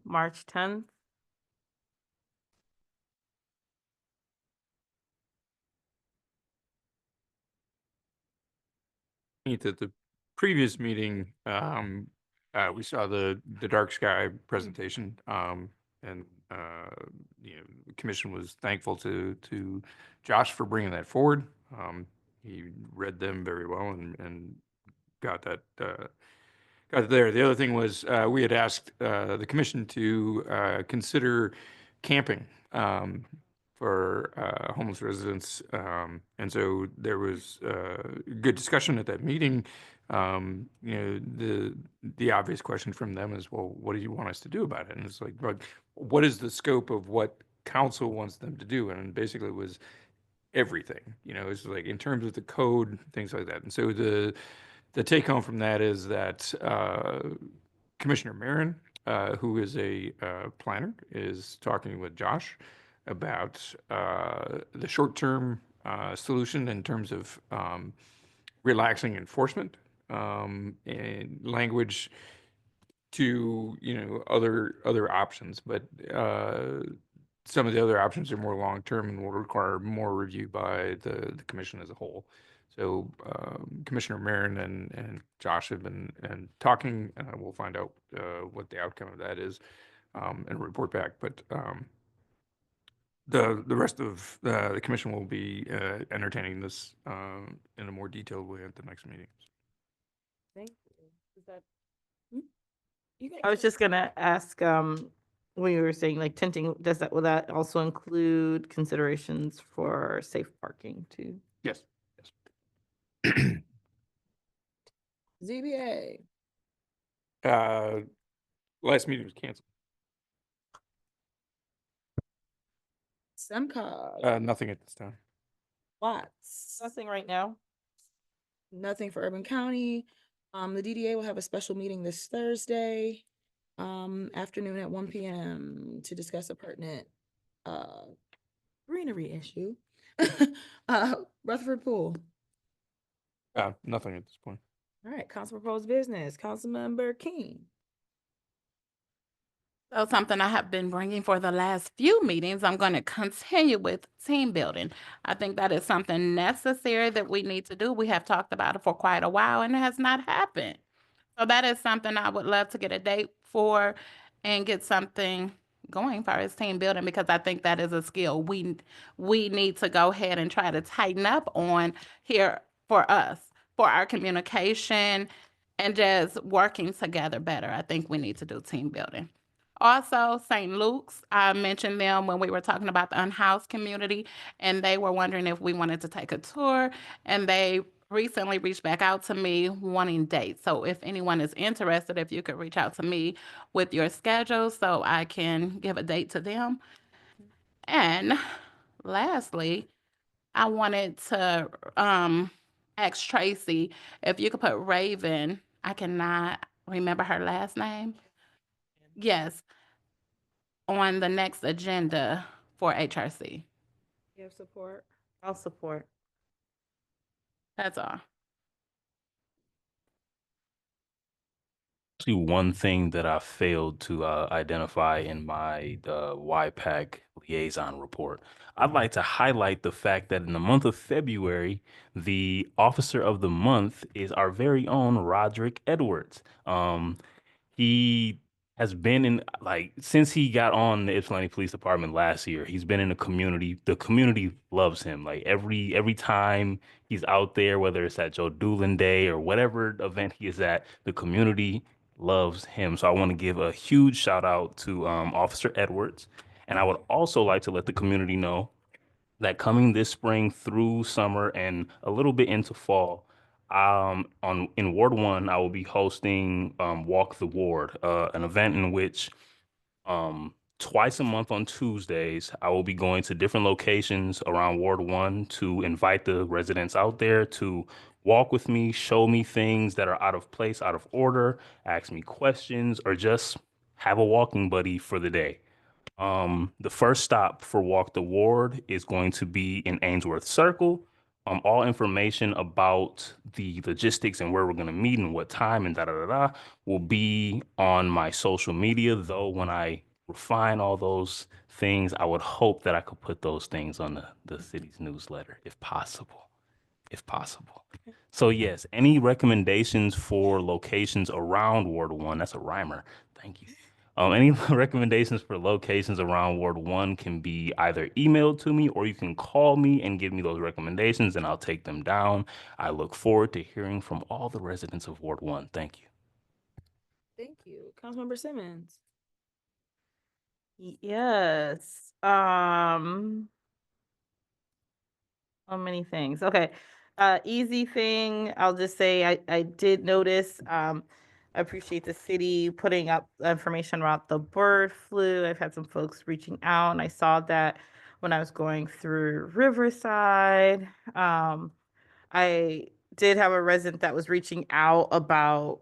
March 10th. At the previous meeting, we saw the dark sky presentation, and the commission was thankful to Josh for bringing that forward. He read them very well and got that got it there. The other thing was we had asked the commission to consider camping for homeless residents. And so there was good discussion at that meeting. The obvious question from them is, well, what do you want us to do about it? And it's like, what is the scope of what council wants them to do? And basically it was everything, it's like in terms of the code, things like that. And so the take home from that is that Commissioner Marin, who is a planner, is talking with Josh about the short-term solution in terms of relaxing enforcement and language to other options, but some of the other options are more long-term and will require more review by the commission as a whole. So Commissioner Marin and Josh have been talking. We'll find out what the outcome of that is and report back. But the rest of the commission will be entertaining this in a more detailed way at the next meeting. Thank you. Is that? You can I was just gonna ask, when you were saying like tenting, will that also include considerations for safe parking too? Yes. ZBA. Last meeting was canceled. SEMCOG. Nothing at this time. Watts. Nothing right now. Nothing for Urban County. The DDA will have a special meeting this Thursday, afternoon at 1 p.m. to discuss a pertinent, greenery issue. Rutherford Pool. Nothing at this point. All right, council proposed business, Councilmember King. So something I have been bringing for the last few meetings, I'm going to continue with team building. I think that is something necessary that we need to do. We have talked about it for quite a while and it has not happened. So that is something I would love to get a date for and get something going for as team building, because I think that is a skill we need to go ahead and try to tighten up on here for us, for our communication and just working together better. I think we need to do team building. Also, St. Luke's, I mentioned them when we were talking about the unhoused community, and they were wondering if we wanted to take a tour, and they recently reached back out to me wanting dates. So if anyone is interested, if you could reach out to me with your schedule so I can give a date to them. And lastly, I wanted to ask Tracy if you could put Raven, I cannot remember her last name. Yes, on the next agenda for HRC. You have support? I'll support. That's all. Actually, one thing that I failed to identify in my YPAC liaison report, I'd like to highlight the fact that in the month of February, the Officer of the Month is our very own Roderick Edwards. He has been in, like, since he got on the Ypsilanti Police Department last year, he's been in the community. The community loves him. Like every time he's out there, whether it's at Joe Doolin Day or whatever event he is at, the community loves him. So I want to give a huge shout out to Officer Edwards. And I would also like to let the community know that coming this spring through summer and a little bit into fall, in Ward 1, I will be hosting Walk the Ward, an event in which twice a month on Tuesdays, I will be going to different locations around Ward 1 to invite the residents out there to walk with me, show me things that are out of place, out of order, ask me questions, or just have a walking buddy for the day. The first stop for Walk the Ward is going to be in Ainsworth Circle. All information about the logistics and where we're going to meet and what time and will be on my social media. Though when I refine all those things, I would hope that I could put those things on the city's newsletter if possible. So yes, any recommendations for locations around Ward 1, that's a rhymer. Thank you. Any recommendations for locations around Ward 1 can be either emailed to me or you can call me and give me those recommendations and I'll take them down. I look forward to hearing from all the residents of Ward 1. Thank you. Thank you. Councilmember Simmons. Yes. How many things? Okay. Easy thing, I'll just say I did notice, I appreciate the city putting up information about the bird flu. I've had some folks reaching out and I saw that when I was going through Riverside. I did have a resident that was reaching out about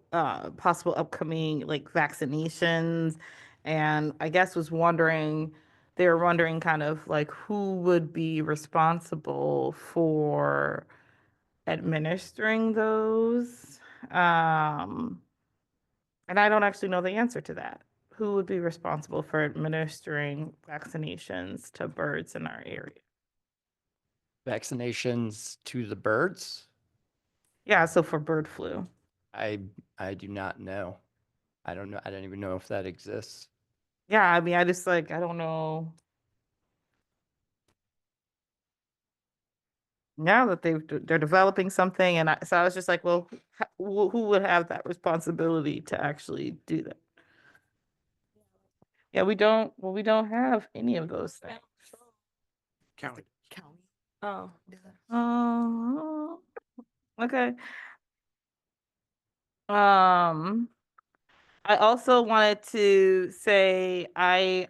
possible upcoming like vaccinations, and I guess they were wondering kind of like who would be responsible for administering those. And I don't actually know the answer to that. Who would be responsible for administering vaccinations to birds in our area? Vaccinations to the birds? Yeah, so for bird flu. I do not know. I don't know. I don't even know if that exists. Yeah, I mean, I just like, I don't know. Now that they're developing something, and so I was just like, well, who would have that responsibility to actually do that? Yeah, we don't. Well, we don't have any of those things. County. Oh. Oh, okay. I also wanted to say I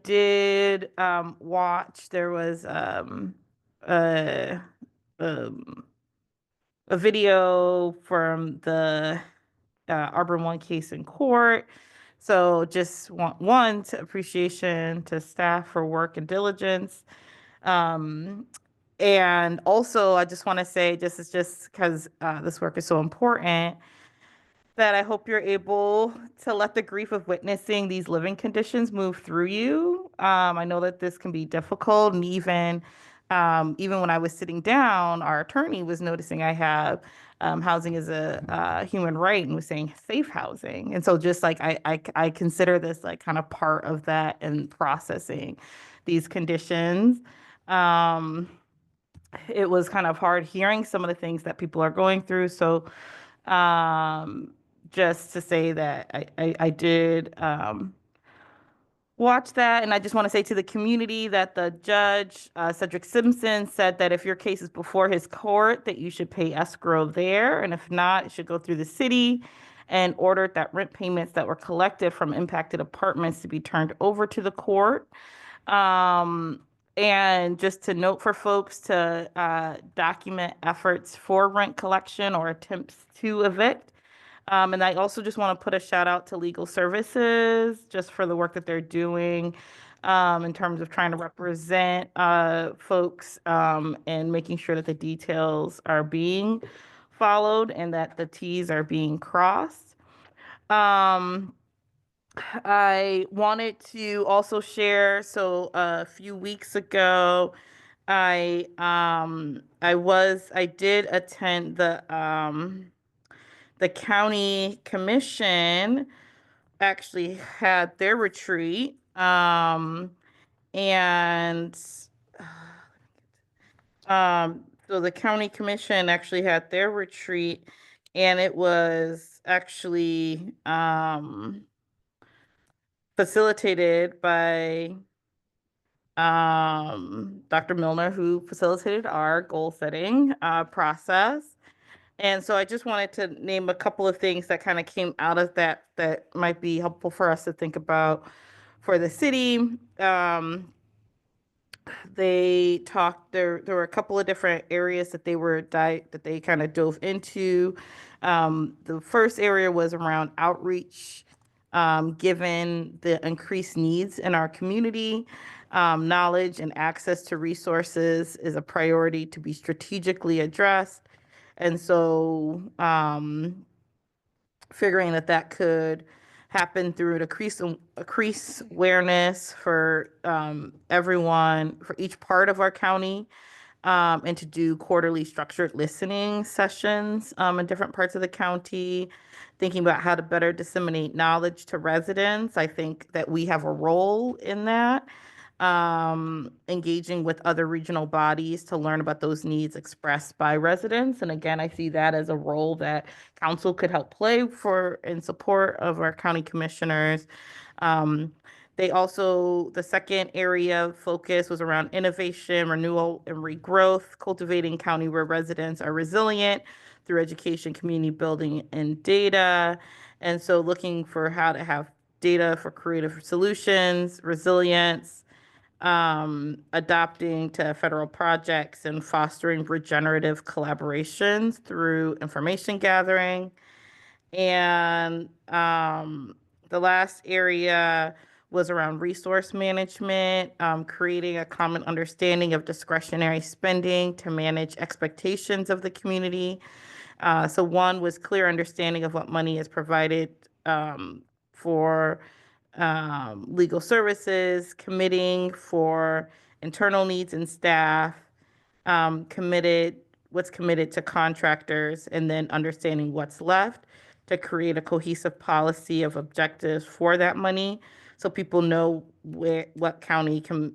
did watch. There was a um a video from the Auburn One case in court. So just one to appreciation to staff for work and diligence. Um, and also, I just want to say, just because this work is so important, that I hope you're able to let the grief of witnessing these living conditions move through you. I know that this can be difficult, and even when I was sitting down, our attorney was noticing I have housing is a human right and was saying safe housing. And so just like I consider this like kind of part of that and processing these conditions. It was kind of hard hearing some of the things that people are going through. So just to say that I did watch that. And I just want to say to the community that the judge, Cedric Simpson, said that if your case is before his court, that you should pay escrow there. And if not, it should go through the city, and ordered that rent payments that were collected from impacted apartments to be turned over to the court. And just to note for folks to document efforts for rent collection or attempts to evict. And I also just want to put a shout out to legal services just for the work that they're doing in terms of trying to represent folks and making sure that the details are being followed and that the T's are being crossed. I wanted to also share, so a few weeks ago, I did attend the county commission actually had their retreat. And so the county commission actually had their retreat, and it was actually facilitated by Dr. Milner, who facilitated our goal setting process. And so I just wanted to name a couple of things that kind of came out of that that might be helpful for us to think about for the city. They talked there were a couple of different areas that they kind of dove into. The first area was around outreach, given the increased needs in our community. Knowledge and access to resources is a priority to be strategically addressed. And so figuring that could happen through an increase awareness for everyone, for each part of our county, and to do quarterly structured listening sessions in different parts of the county, thinking about how to better disseminate knowledge to residents. I think that we have a role in that. Engaging with other regional bodies to learn about those needs expressed by residents. And again, I see that as a role that council could help play for in support of our county commissioners. The second area of focus was around innovation, renewal, and regrowth, cultivating county where residents are resilient through education, community building, and data. And so looking for how to have data for creative solutions, resilience, adopting to federal projects, and fostering regenerative collaborations through information gathering. And the last area was around resource management, creating a common understanding of discretionary spending to manage expectations of the community. So one was clear understanding of what money is provided for legal services, committing for internal needs and staff, committed what's committed to contractors, and then understanding what's left to create a cohesive policy of objectives for that money, so people know what county can,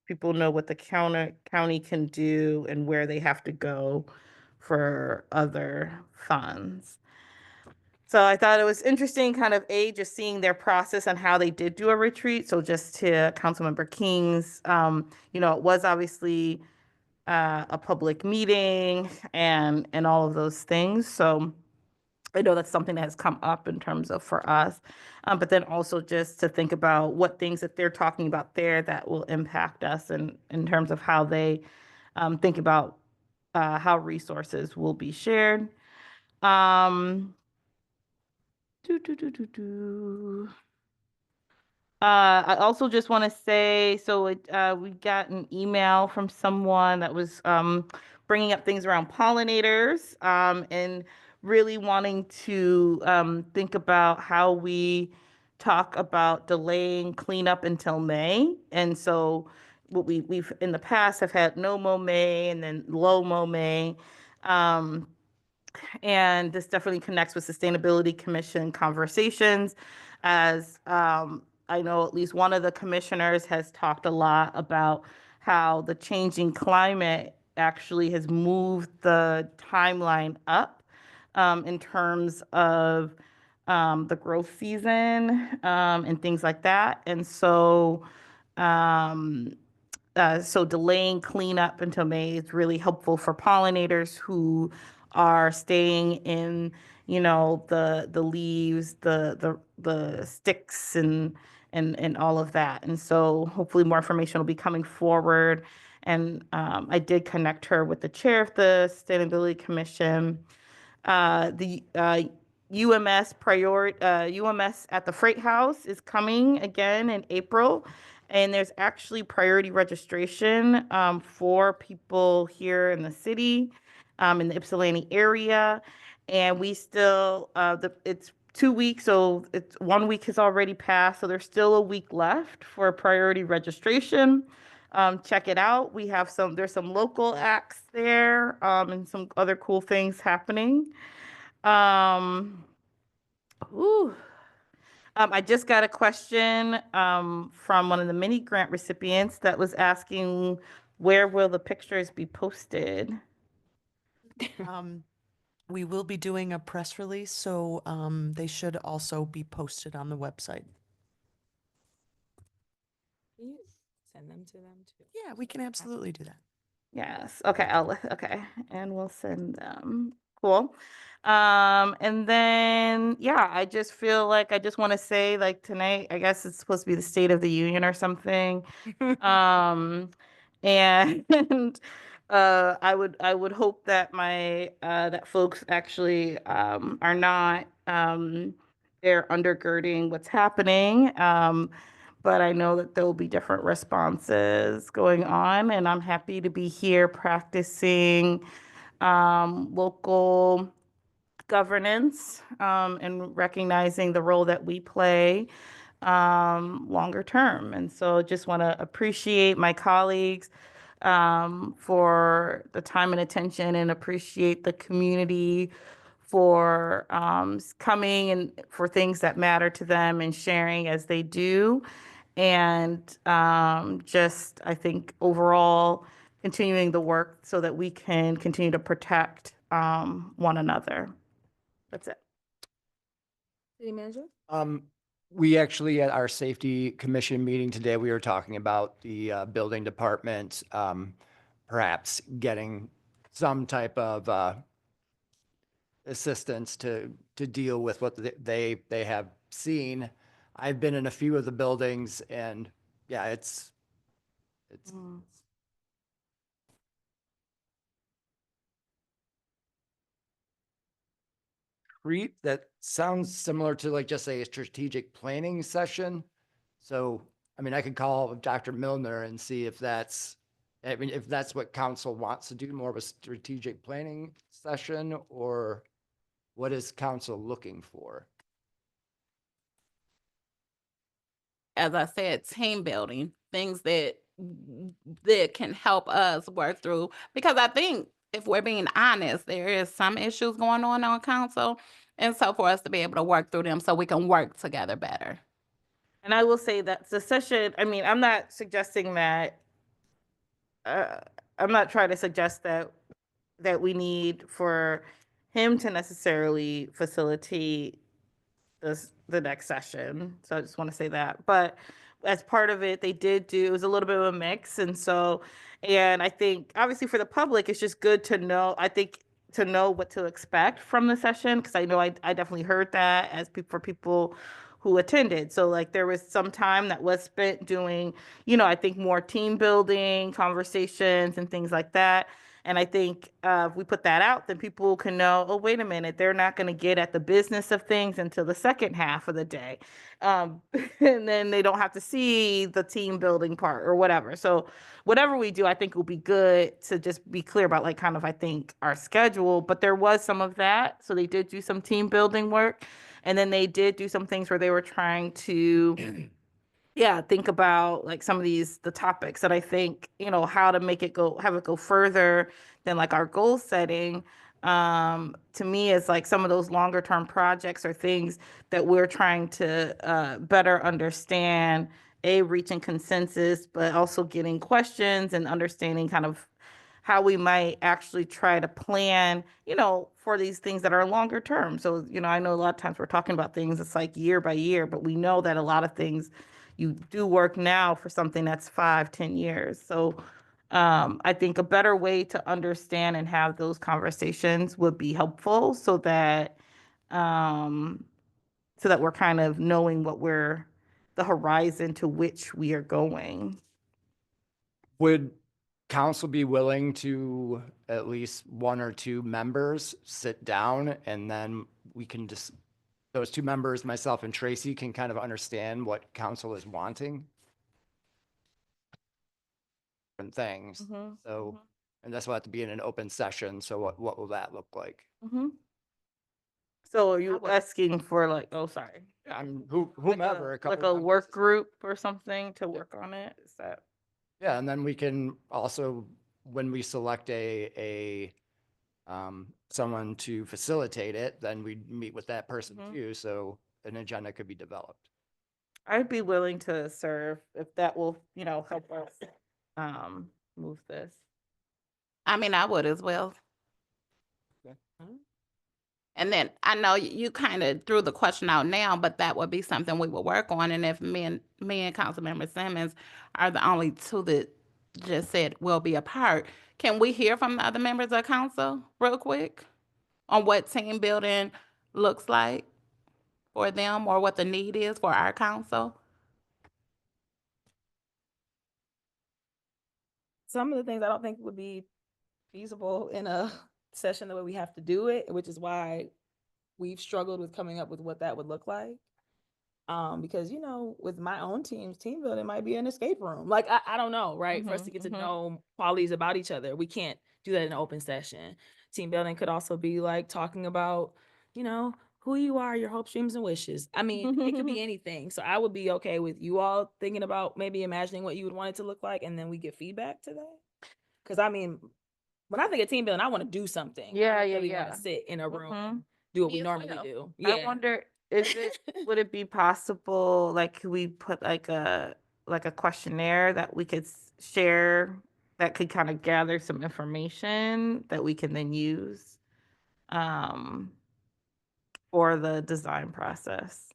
people know what the county can do and where they have to go for other funds. So I thought it was interesting, kind of just seeing their process and how they did do a retreat. So just to Councilmember King's, it was obviously a public meeting and all of those things. So I know that's something that has come up in terms of for us, but then also just to think about what things that they're talking about there that will impact us and in terms of how they think about how resources will be shared. I also just want to say, so we got an email from someone that was bringing up things around pollinators and really wanting to think about how we talk about delaying cleanup until May. And so what we've in the past have had no mow May and then low mow May. And this definitely connects with Sustainability Commission conversations, as I know at least one of the commissioners has talked a lot about how the changing climate actually has moved the timeline up in terms of the growth season and things like that. And so so delaying cleanup until May is really helpful for pollinators who are staying in, the leaves, the sticks and all of that. And so hopefully more information will be coming forward. And I did connect her with the chair of the Sustainability Commission. The UMS UMS at the Freight House is coming again in April. And there's actually priority registration for people here in the city, in the Ypsilanti area. And we still, it's 2 weeks, so it's 1 week has already passed. So there's still a week left for priority registration. Check it out. There's some local acts there and some other cool things happening. I just got a question from one of the mini grant recipients that was asking, where will the pictures be posted? We will be doing a press release, so they should also be posted on the website. Can you send them to them too? Yeah, we can absolutely do that. Yes. Okay. Okay. And we'll send them. Cool. And then, yeah, I just feel like I just want to say, like, tonight, I guess it's supposed to be the State of the Union or something. And I would hope that that folks actually are not they're undergirding what's happening. But I know that there will be different responses going on, and I'm happy to be here practicing local governance and recognizing the role that we play longer term. And so just want to appreciate my colleagues for the time and attention, and appreciate the community for coming and for things that matter to them and sharing as they do. And just, I think, overall, continuing the work so that we can continue to protect one another. That's it. City Manager? We actually, at our Safety Commission meeting today, we were talking about the building department, perhaps getting some type of assistance to deal with what they have seen. I've been in a few of the buildings, and yeah, it's that sounds similar to like just a strategic planning session. So, I mean, I could call Dr. Milner and see if that's what council wants to do, more of a strategic planning session, or what is council looking for? As I said, team building. things that can help us work through. Because I think if we're being honest, there is some issues going on council. And so for us to be able to work through them so we can work together better. And I will say that the session, I mean, I'm not suggesting that, I'm not trying to suggest that we need for him to necessarily facilitate the next session. So I just want to say that. But as part of it, it was a little bit of a mix. And I think obviously for the public, it's just good to know, I think, to know what to expect from the session, because I know I definitely heard that for people who attended. So like there was some time that was spent doing, I think more team building conversations and things like that. And I think if we put that out, then people can know, oh, wait a minute, they're not going to get at the business of things until the second half of the day. And then they don't have to see the team building part or whatever. So whatever we do, I think will be good to just be clear about like kind of, I think, our schedule. But there was some of that. So they did do some team building work. And then they did do some things where they were trying to think about like some of the topics that I think, how to have it go further than like our goal setting. To me, is like some of those longer term projects or things that we're trying to better understand, reaching consensus, but also getting questions and understanding kind of how we might actually try to plan, for these things that are longer term. So, I know a lot of times we're talking about things, it's like year by year, but we know that a lot of things you do work now for something that's 5-10 years. So I think a better way to understand and have those conversations would be helpful so that we're kind of knowing the horizon to which we are going. Would council be willing to at least one or two members sit down and then we can just, those two members, myself and Tracy, can kind of understand what council is wanting? Different things. So, and this will have to be in an open session. So what will that look like? So are you asking for like, oh, sorry. Whomever. Like a work group or something to work on it? Is that? Yeah, and then we can also, when we select someone to facilitate it, then we meet with that person too, so an agenda could be developed. I'd be willing to serve if that will, help us move this. I mean, I would as well. Okay. And then I know you kind of threw the question out now, but that would be something we would work on. And if me and Councilmember Simmons are the only two that just said we'll be a part, can we hear from the other members of council real quick on what team building looks like for them or what the need is for our council? Some of the things I don't think would be feasible in a session the way we have to do it, which is why we've struggled with coming up with what that would look like. Because, with my own team building might be an escape room. Like, I don't know, right? For us to get to know qualities about each other, we can't do that in an open session. Team building could also be like talking about, who you are, your hopes, dreams, and wishes. I mean, it could be anything. So I would be okay with you all thinking about maybe imagining what you would want it to look like, and then we get feedback to that. Because I mean, when I think of team building, I want to do something. I don't really want to sit in a room and do what we normally do. I wonder, would it be possible, like, could we put like a questionnaire that we could share that could kind of gather some information that we can then use for the design process?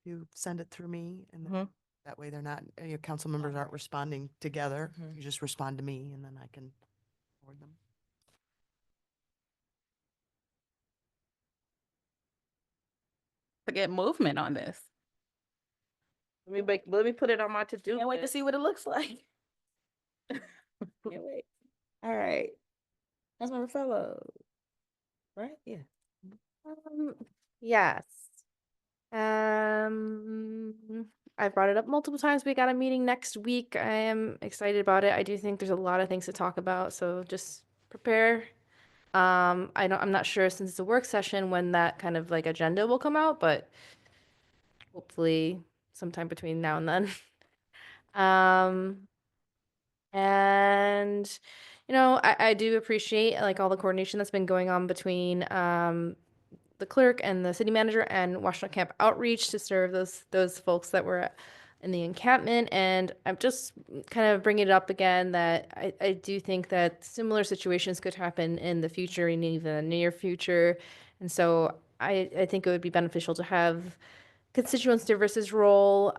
You send it through me and then that way they're not, your council members aren't responding together. You just respond to me and then I can forward them. To get movement on this. Let me put it on my to-do. Can't wait to see what it looks like. Can't wait. All right. Councilmember Fellows. Right? Yeah. Yes. I've brought it up multiple times. We got a meeting next week. I am excited about it. I do think there's a lot of things to talk about, so just prepare. I'm not sure since it's a work session when that kind of like agenda will come out, but hopefully sometime between now and then. Um, and I do appreciate like all the coordination that's been going on between the clerk and the city manager and Washington Camp Outreach to serve those folks that were in the encampment. And I'm just kind of bringing it up again that I do think that similar situations could happen in the future and even the near future. And so I think it would be beneficial to have constituent services role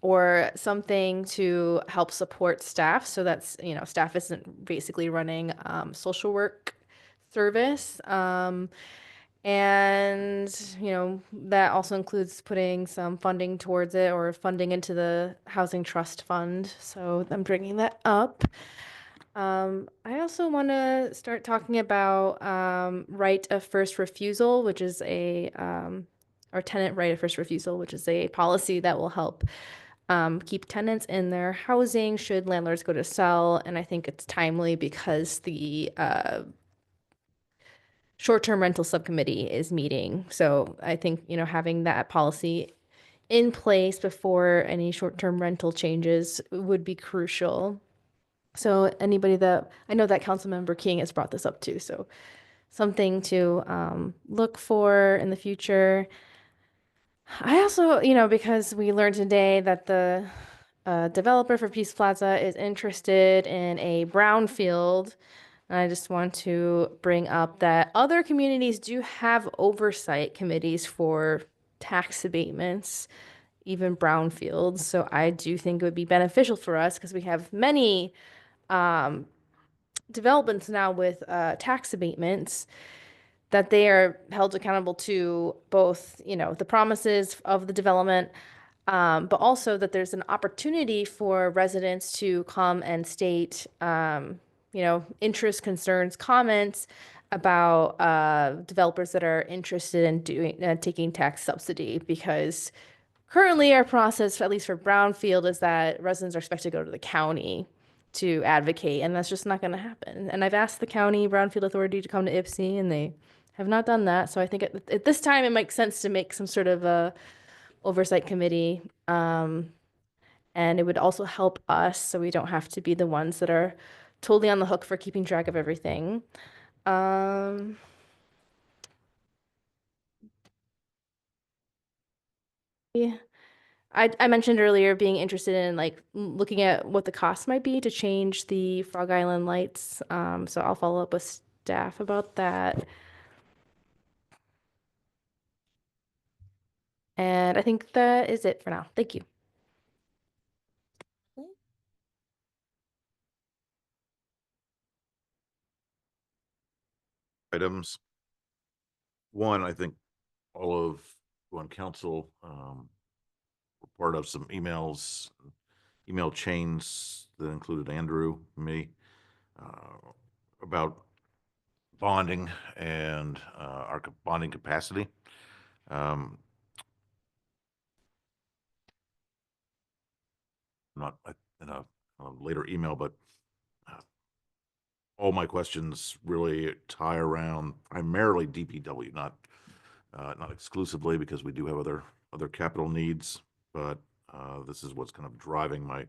or something to help support staff. So that's, staff isn't basically running social work service. And, that also includes putting some funding towards it or funding into the Housing Trust Fund. So I'm bringing that up. I also want to start talking about right of first refusal, which is or tenant right of first refusal, which is a policy that will help keep tenants in their housing should landlords go to sell. And I think it's timely because the short-term rental subcommittee is meeting. So I think, having that policy in place before any short-term rental changes would be crucial. So anybody I know that Councilmember King has brought this up too. So something to look for in the future. I also, because we learned today that the developer for Peace Plaza is interested in a brownfield. And I just want to bring up that other communities do have oversight committees for tax abatements, even brownfields. So I do think it would be beneficial for us because we have many developments now with tax abatements that they are held accountable to both, the promises of the development, but also that there's an opportunity for residents to come and state, interest, concerns, comments about developers that are interested in taking tax subsidy. Because currently our process, at least for brownfield, is that residents are expected to go to the county to advocate, and that's just not going to happen. And I've asked the county brownfield authority to come to IPSI, and they have not done that. So I think at this time it makes sense to make some sort of a oversight committee. And it would also help us so we don't have to be the ones that are totally on the hook for keeping track of everything. Yeah. I mentioned earlier being interested in like looking at what the cost might be to change the Frog Island lights. So I'll follow up with staff about that. And I think that is it for now. Thank you. Items. One, I think all of you on council were part of some email chains that included Andrew, me, about bonding and our bonding capacity. Not in a later email, but all my questions really tie around primarily DPW, not exclusively, because we do have other capital needs, but this is what's kind of driving my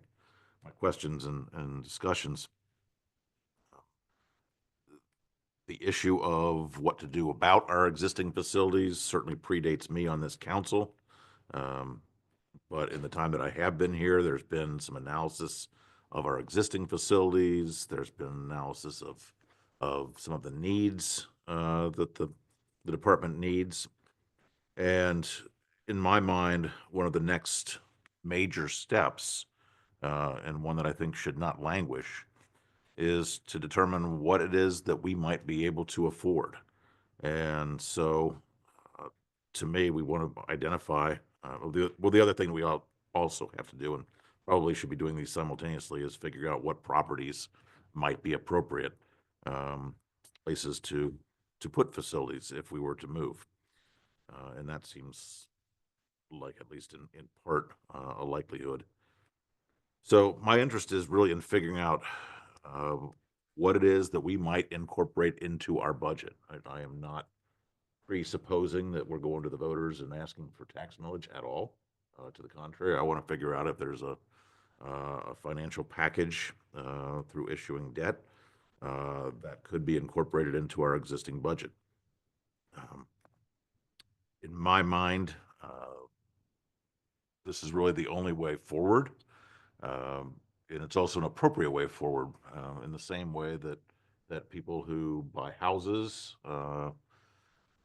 questions and discussions. The issue of what to do about our existing facilities certainly predates me on this council. But in the time that I have been here, there's been some analysis of our existing facilities. There's been analysis of some of the needs that the department needs. And in my mind, one of the next major steps, and one that I think should not languish, is to determine what it is that we might be able to afford. And so, to me, we want to identify, the other thing we also have to do, and probably should be doing these simultaneously, is figure out what properties might be appropriate places to put facilities if we were to move. And that seems like, at least in part, a likelihood. So my interest is really in figuring out what it is that we might incorporate into our budget. I am not presupposing that we're going to the voters and asking for tax millage at all. To the contrary, I want to figure out if there's a financial package through issuing debt that could be incorporated into our existing budget. In my mind, this is really the only way forward. And it's also an appropriate way forward in the same way that people who buy houses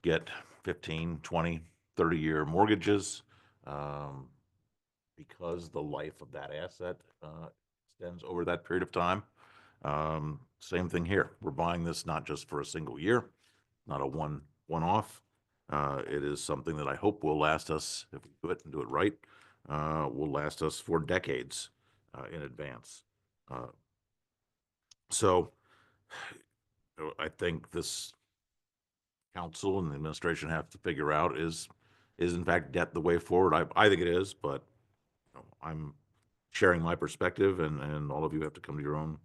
get 15, 20, 30-year mortgages because the life of that asset extends over that period of time. Same thing here. We're buying this not just for a single year, not a one-off. It is something that I hope will last us, if we do it and do it right, will last us for decades in advance. So I think this council and the administration have to figure out is in fact debt the way forward? I think it is, but I'm sharing my perspective, and all of you have to come to your own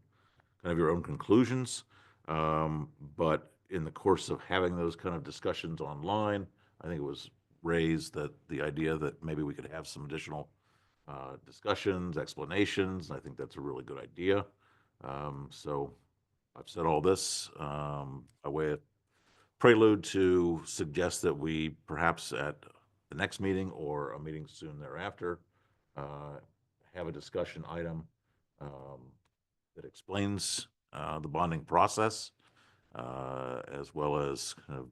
conclusions. But in the course of having those kind of discussions online, I think it was raised that the idea that maybe we could have some additional discussions, explanations. I think that's a really good idea. So I've said all this by way of prelude to suggest that we perhaps at the next meeting or a meeting soon thereafter have a discussion item that explains the bonding process as well as kind of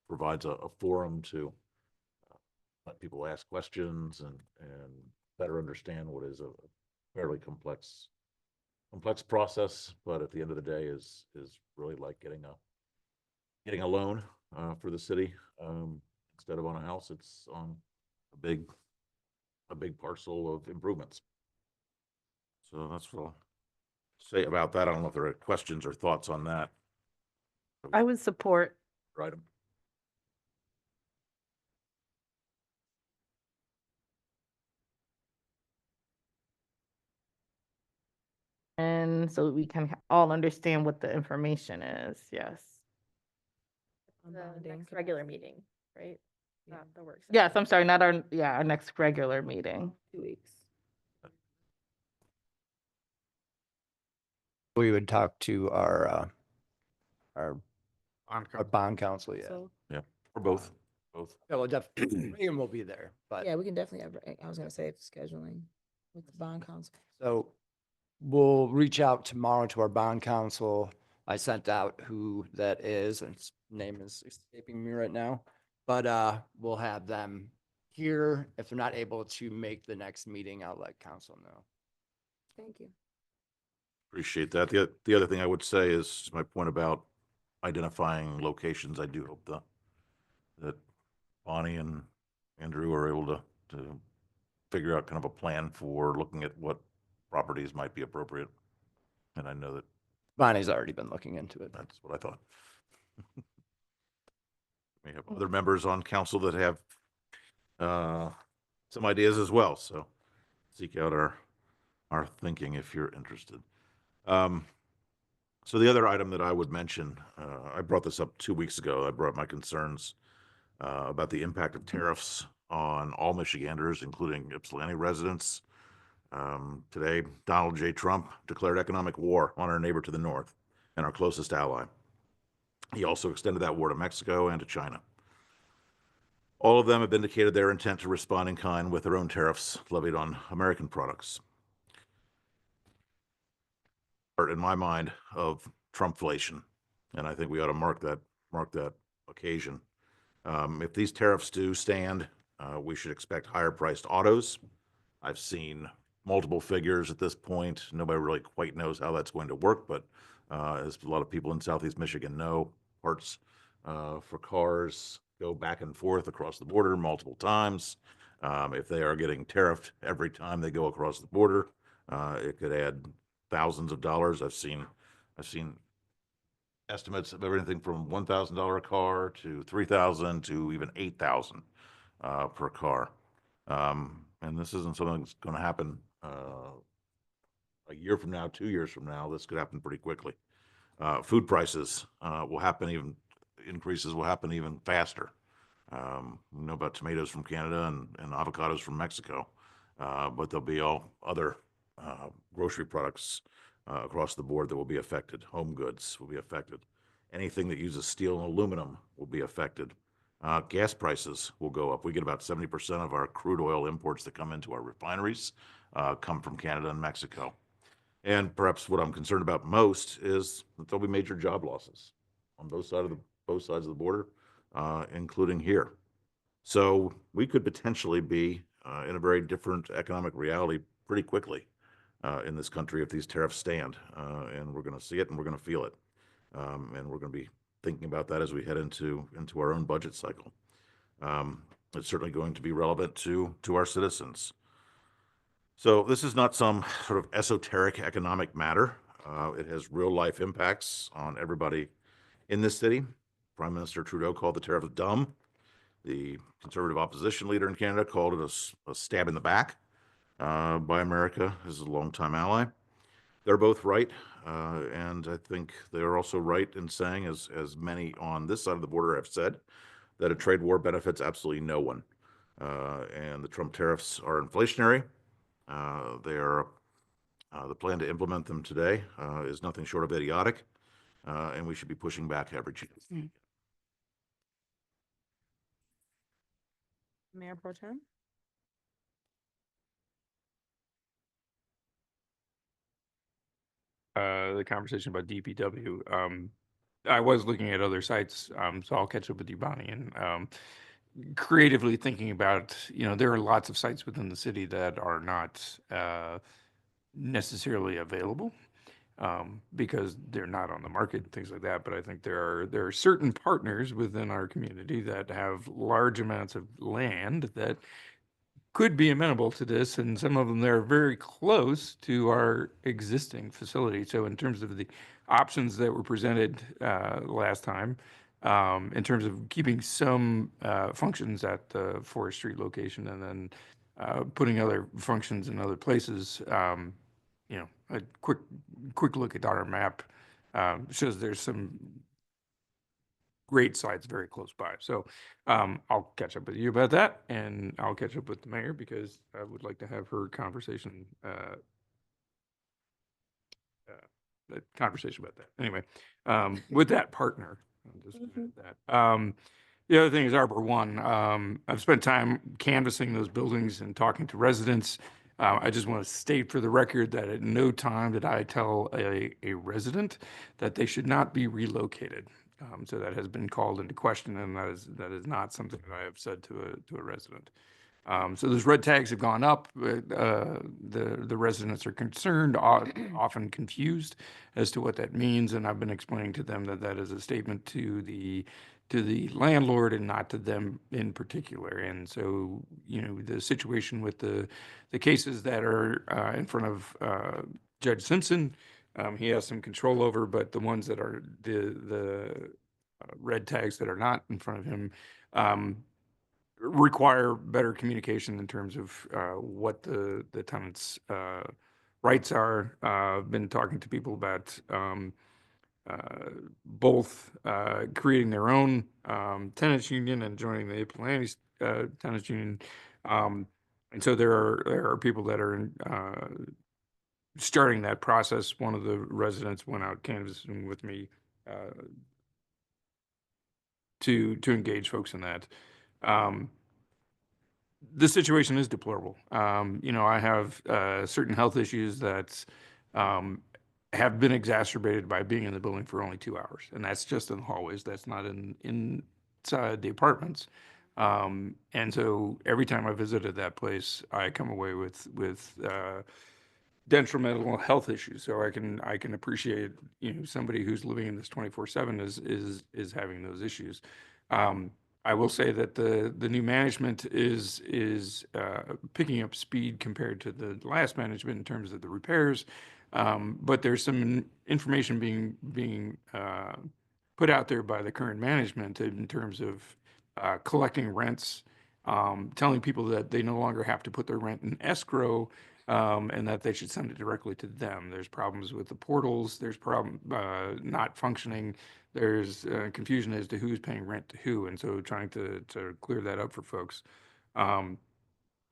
provides a forum to let people ask questions and better understand what is a fairly complex process, but at the end of the day is really like getting a loan for the city. Instead of on a house, it's on a big parcel of improvements. So that's what I'll say about that. I don't know if there are questions or thoughts on that. I would support. Right. And so we can all understand what the information is. Yes. The next regular meeting, right? Not the work Yes, session. I'm sorry, not our next regular meeting. 2 weeks. We would talk to our bond counsel, yeah. So, Yeah, or both. Yeah, well, definitely, Ian will be there, but. yeah, we can definitely have, I was gonna say scheduling with the bond council. So we'll reach out tomorrow to our bond counsel. I sent out who that is, and his name is escaping me right now. But we'll have them here. If they're not able to make the next meeting, I'll let council know. Thank you. Appreciate that. The other thing I would say is my point about identifying locations. I do hope that Bonnie and Andrew are able to figure out kind of a plan for looking at what properties might be appropriate. And I know that Bonnie's already been looking into it. that's what I thought. We have other members on council that have some ideas as well. So seek out our thinking if you're interested. So the other item that I would mention, I brought this up 2 weeks ago. I brought my concerns about the impact of tariffs on all Michiganders, including Ypsilanti residents. Today, Donald J. Trump declared economic war on our neighbor to the north and our closest ally. He also extended that war to Mexico and to China. All of them have indicated their intent to respond in kind with their own tariffs levied on American products. In my mind, of Trumpflation, and I think we ought to mark that occasion. If these tariffs do stand, we should expect higher priced autos. I've seen multiple figures at this point. Nobody really quite knows how that's going to work, but as a lot of people in Southeast Michigan know, parts for cars go back and forth across the border multiple times. If they are getting tariffed every time they go across the border, it could add thousands of dollars. I've seen estimates of everything from $1,000 a car to $3,000 to even $8,000 per car. And this isn't something that's going to happen a year from now, 2 years from now. This could happen pretty quickly. Food prices will happen increases will happen even faster. We know about tomatoes from Canada and avocados from Mexico, but there'll be all other grocery products across the board that will be affected. Home goods will be affected. Anything that uses steel and aluminum will be affected. Gas prices will go up. We get about 70% of our crude oil imports that come into our refineries come from Canada and Mexico. And perhaps what I'm concerned about most is that there'll be major job losses on both sides of the border, including here. So we could potentially be in a very different economic reality pretty quickly in this country if these tariffs stand. And we're going to see it and we're going to feel it. And we're going to be thinking about that as we head into our own budget cycle. It's certainly going to be relevant to our citizens. So this is not some sort of esoteric economic matter. It has real life impacts on everybody in this city. Prime Minister Trudeau called the tariffs dumb. The conservative opposition leader in Canada called it a stab in the back by America, as a longtime ally. They're both right, and I think they're also right in saying, as many on this side of the border have said, that a trade war benefits absolutely no one. And the Trump tariffs are inflationary. They are the plan to implement them today is nothing short of idiotic, and we should be pushing back every chance. Mayor Pro Tem? The conversation about DPW. I was looking at other sites, so I'll catch up with you, Bonnie, and creatively thinking about, there are lots of sites within the city that are not necessarily available because they're not on the market and things like that. But I think there are certain partners within our community that have large amounts of land that could be amenable to this, and some of them they're very close to our existing facility. So in terms of the options that were presented last time, in terms of keeping some functions at the Forest Street location and then putting other functions in other places, a quick look at our map shows there's some great sites very close by. So I'll catch up with you about that, and I'll catch up with the mayor because I would like to have her conversation about that. Anyway, with that partner, I'll just leave it at that. The other thing is Arbor One. I've spent time canvassing those buildings and talking to residents. I just want to state for the record that at no time did I tell a resident that they should not be relocated. So that has been called into question, and that is not something that I have said to a resident. So those red tags have gone up. The residents are concerned, often confused as to what that means, and I've been explaining to them that that is a statement to the landlord and not to them in particular. And so, the situation with the cases that are in front of Judge Simpson, he has some control over, but the ones that are the red tags that are not in front of him require better communication in terms of what the tenants' rights are. I've been talking to people about both creating their own tenants union and joining the Ypsilanti tenants union. And so there are people that are starting that process. One of the residents went out canvassing with me to engage folks in that. The situation is deplorable. I have certain health issues that have been exacerbated by being in the building for only 2 hours, and that's just in the hallways. That's not inside the apartments. And so every time I visited that place, I come away with detrimental health issues. So I can appreciate somebody who's living in this 24/7 is having those issues. I will say that the new management is picking up speed compared to the last management in terms of the repairs. But there's some information being put out there by the current management in terms of collecting rents, telling people that they no longer have to put their rent in escrow, and that they should send it directly to them. There's problems with the portals. There's not functioning. there's confusion as to who's paying rent to who, and so trying to clear that up for folks. Um,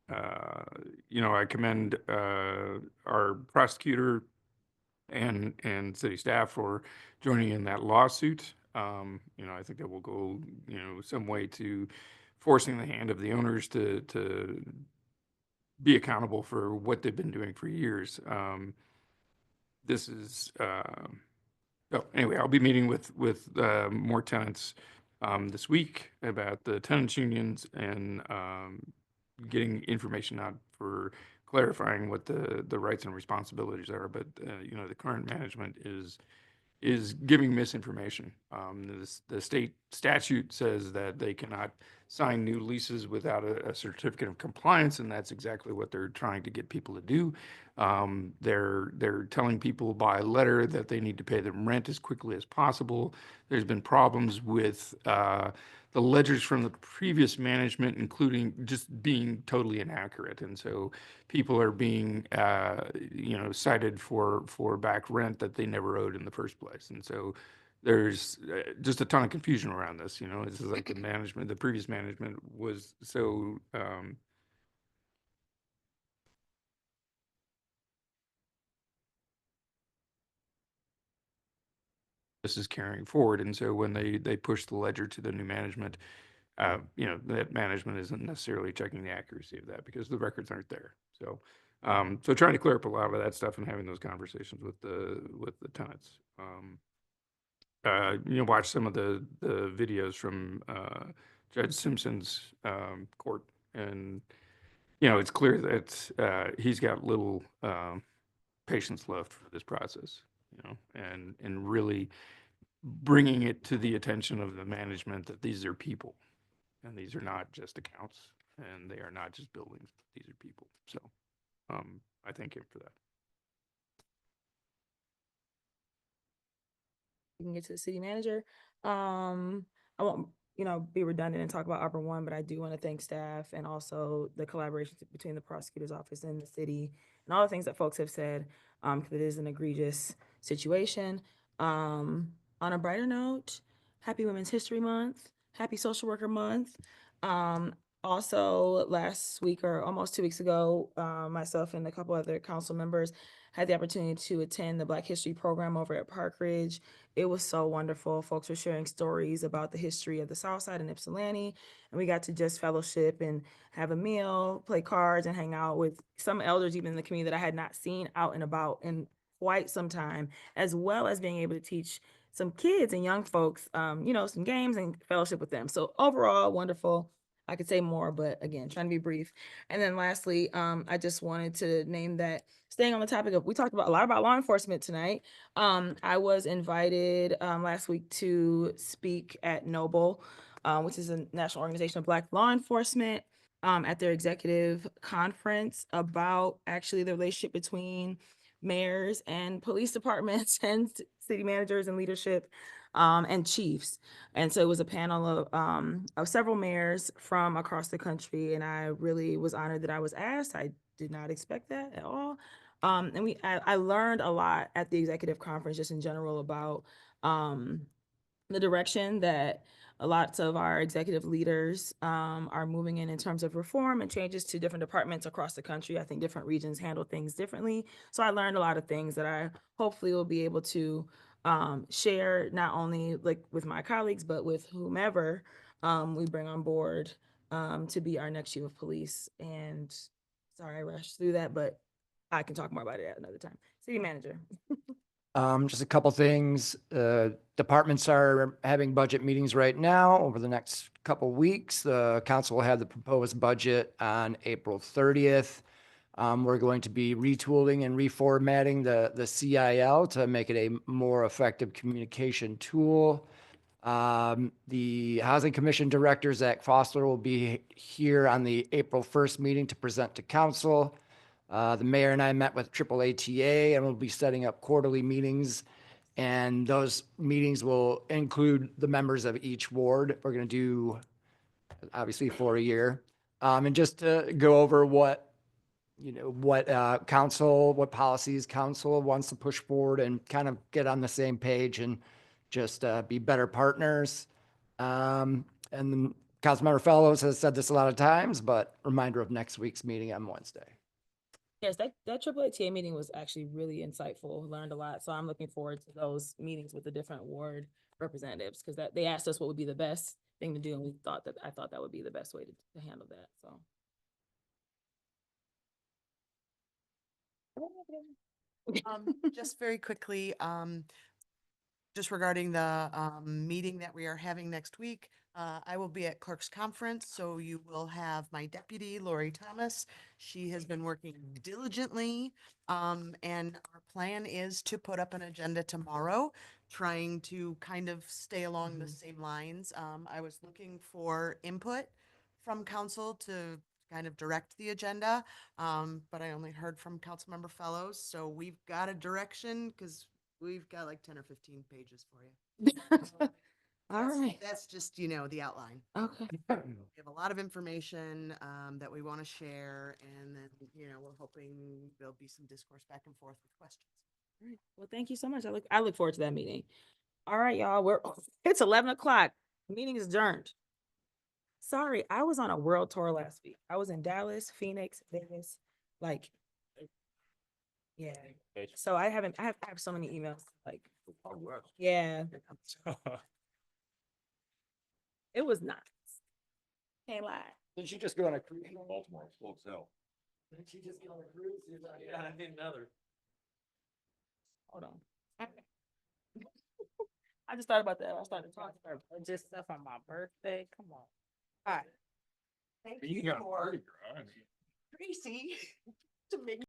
I commend our prosecutor and city staff for joining in that lawsuit. I think that will go, some way to forcing the hand of the owners to be accountable for what they've been doing for years. This is, anyway, I'll be meeting with more tenants this week about the tenants unions and getting information out for clarifying what the rights and responsibilities are. But the current management is giving misinformation. The state statute says that they cannot sign new leases without a certificate of compliance, and that's exactly what they're trying to get people to do. They're telling people by letter that they need to pay them rent as quickly as possible. There's been problems with the ledgers from the previous management, including just being totally inaccurate. And so people are being, cited for back rent that they never owed in the first place. And so there's just a ton of confusion around this. It's like the previous management was so, this is carrying forward. And so when they push the ledger to the new management, that management isn't necessarily checking the accuracy of that because the records aren't there. So, so trying to clear up a lot of that stuff and having those conversations with the tenants. Watch some of the videos from Judge Simpson's court, and it's clear that he's got little patience left for this process. And really bringing it to the attention of the management that these are people, and these are not just accounts, and they are not just buildings. These are people. So, I thank him for that. We can get to the city manager. I won't, be redundant and talk about Arbor One, but I do want to thank staff and also the collaboration between the prosecutor's office and the city and all the things that folks have said, because it is an egregious situation. On a brighter note, happy Women's History Month, happy Social Worker Month. Also last week or almost 2 weeks ago, myself and a couple other council members had the opportunity to attend the Black History program over at Park Ridge. It was so wonderful. Folks were sharing stories about the history of the South Side and Ypsilanti, and we got to just fellowship and have a meal, play cards, and hang out with some elders even in the community that I had not seen out and about in quite some time, as well as being able to teach some kids and young folks, some games and fellowship with them. So overall, wonderful. I could say more, but again, trying to be brief. And then lastly, I just wanted to name that, staying on the topic of, we talked about a lot about law enforcement tonight. I was invited last week to speak at Noble, which is a national organization of Black law enforcement, at their executive conference about actually the relationship between mayors and police departments and city managers and leadership, and chiefs. And so it was a panel of several mayors from across the country. And I really was honored that I was asked. I did not expect that at all. And I learned a lot at the executive conference, just in general, about the direction that lots of our executive leaders are moving in terms of reform and changes to different departments across the country. I think different regions handle things differently. So I learned a lot of things that I hopefully will be able to share, not only like with my colleagues, but with whomever we bring on board to be our next chief of police. And sorry, I rushed through that, but I can talk more about it at another time. City manager. Just a couple things. Departments are having budget meetings right now over the next couple weeks. The council will have the proposed budget on April 30th. We're going to be retooling and reformatting the CIL to make it a more effective communication tool. The Housing Commission Director, Zach Foster, will be here on the April 1st meeting to present to council. The mayor and I met with AAATA, and we'll be setting up quarterly meetings, and those meetings will include the members of each ward. We're going to do, obviously, for a year, and just to go over what council, what policies council wants to push forward, and kind of get on the same page and just be better partners. And then Councilmember Fellows has said this a lot of times, but reminder of next week's meeting on Wednesday. Yes, that AAATA meeting was actually really insightful, learned a lot. So I'm looking forward to those meetings with the different ward representatives, because they asked us what would be the best thing to do, and I thought that would be the best way to handle that, so. Just very quickly, just regarding the meeting that we are having next week, I will be at Clerk's Conference, so you will have my deputy, Lori Thomas. She has been working diligently, and our plan is to put up an agenda tomorrow, trying to kind of stay along the same lines. I was looking for input from council to kind of direct the agenda, but I only heard from Councilmember Fellows, so we've got a direction, because we've got like 10 or 15 pages for you. All right. That's just, you know, the outline. Okay. We have a lot of information that we want to share, and then, you know, we're hoping there'll be some discourse back and forth with questions. All right. Well, thank you so much. I look forward to that meeting. All right, y'all, it's 11 o'clock. Meeting is adjourned. Sorry, I was on a world tour last week. I was in Dallas, Phoenix, Vegas, like, yeah. So I have so many emails, like, yeah. It was nice. Can't lie. Did she just go on a cruise? Baltimore, slow sell. Did she just go on a cruise? Yeah, I need another. Hold on. I just thought about that. I started talking about Just stuff on my birthday. Come on. All right. Thank You you got a for party, girl. Tracy to make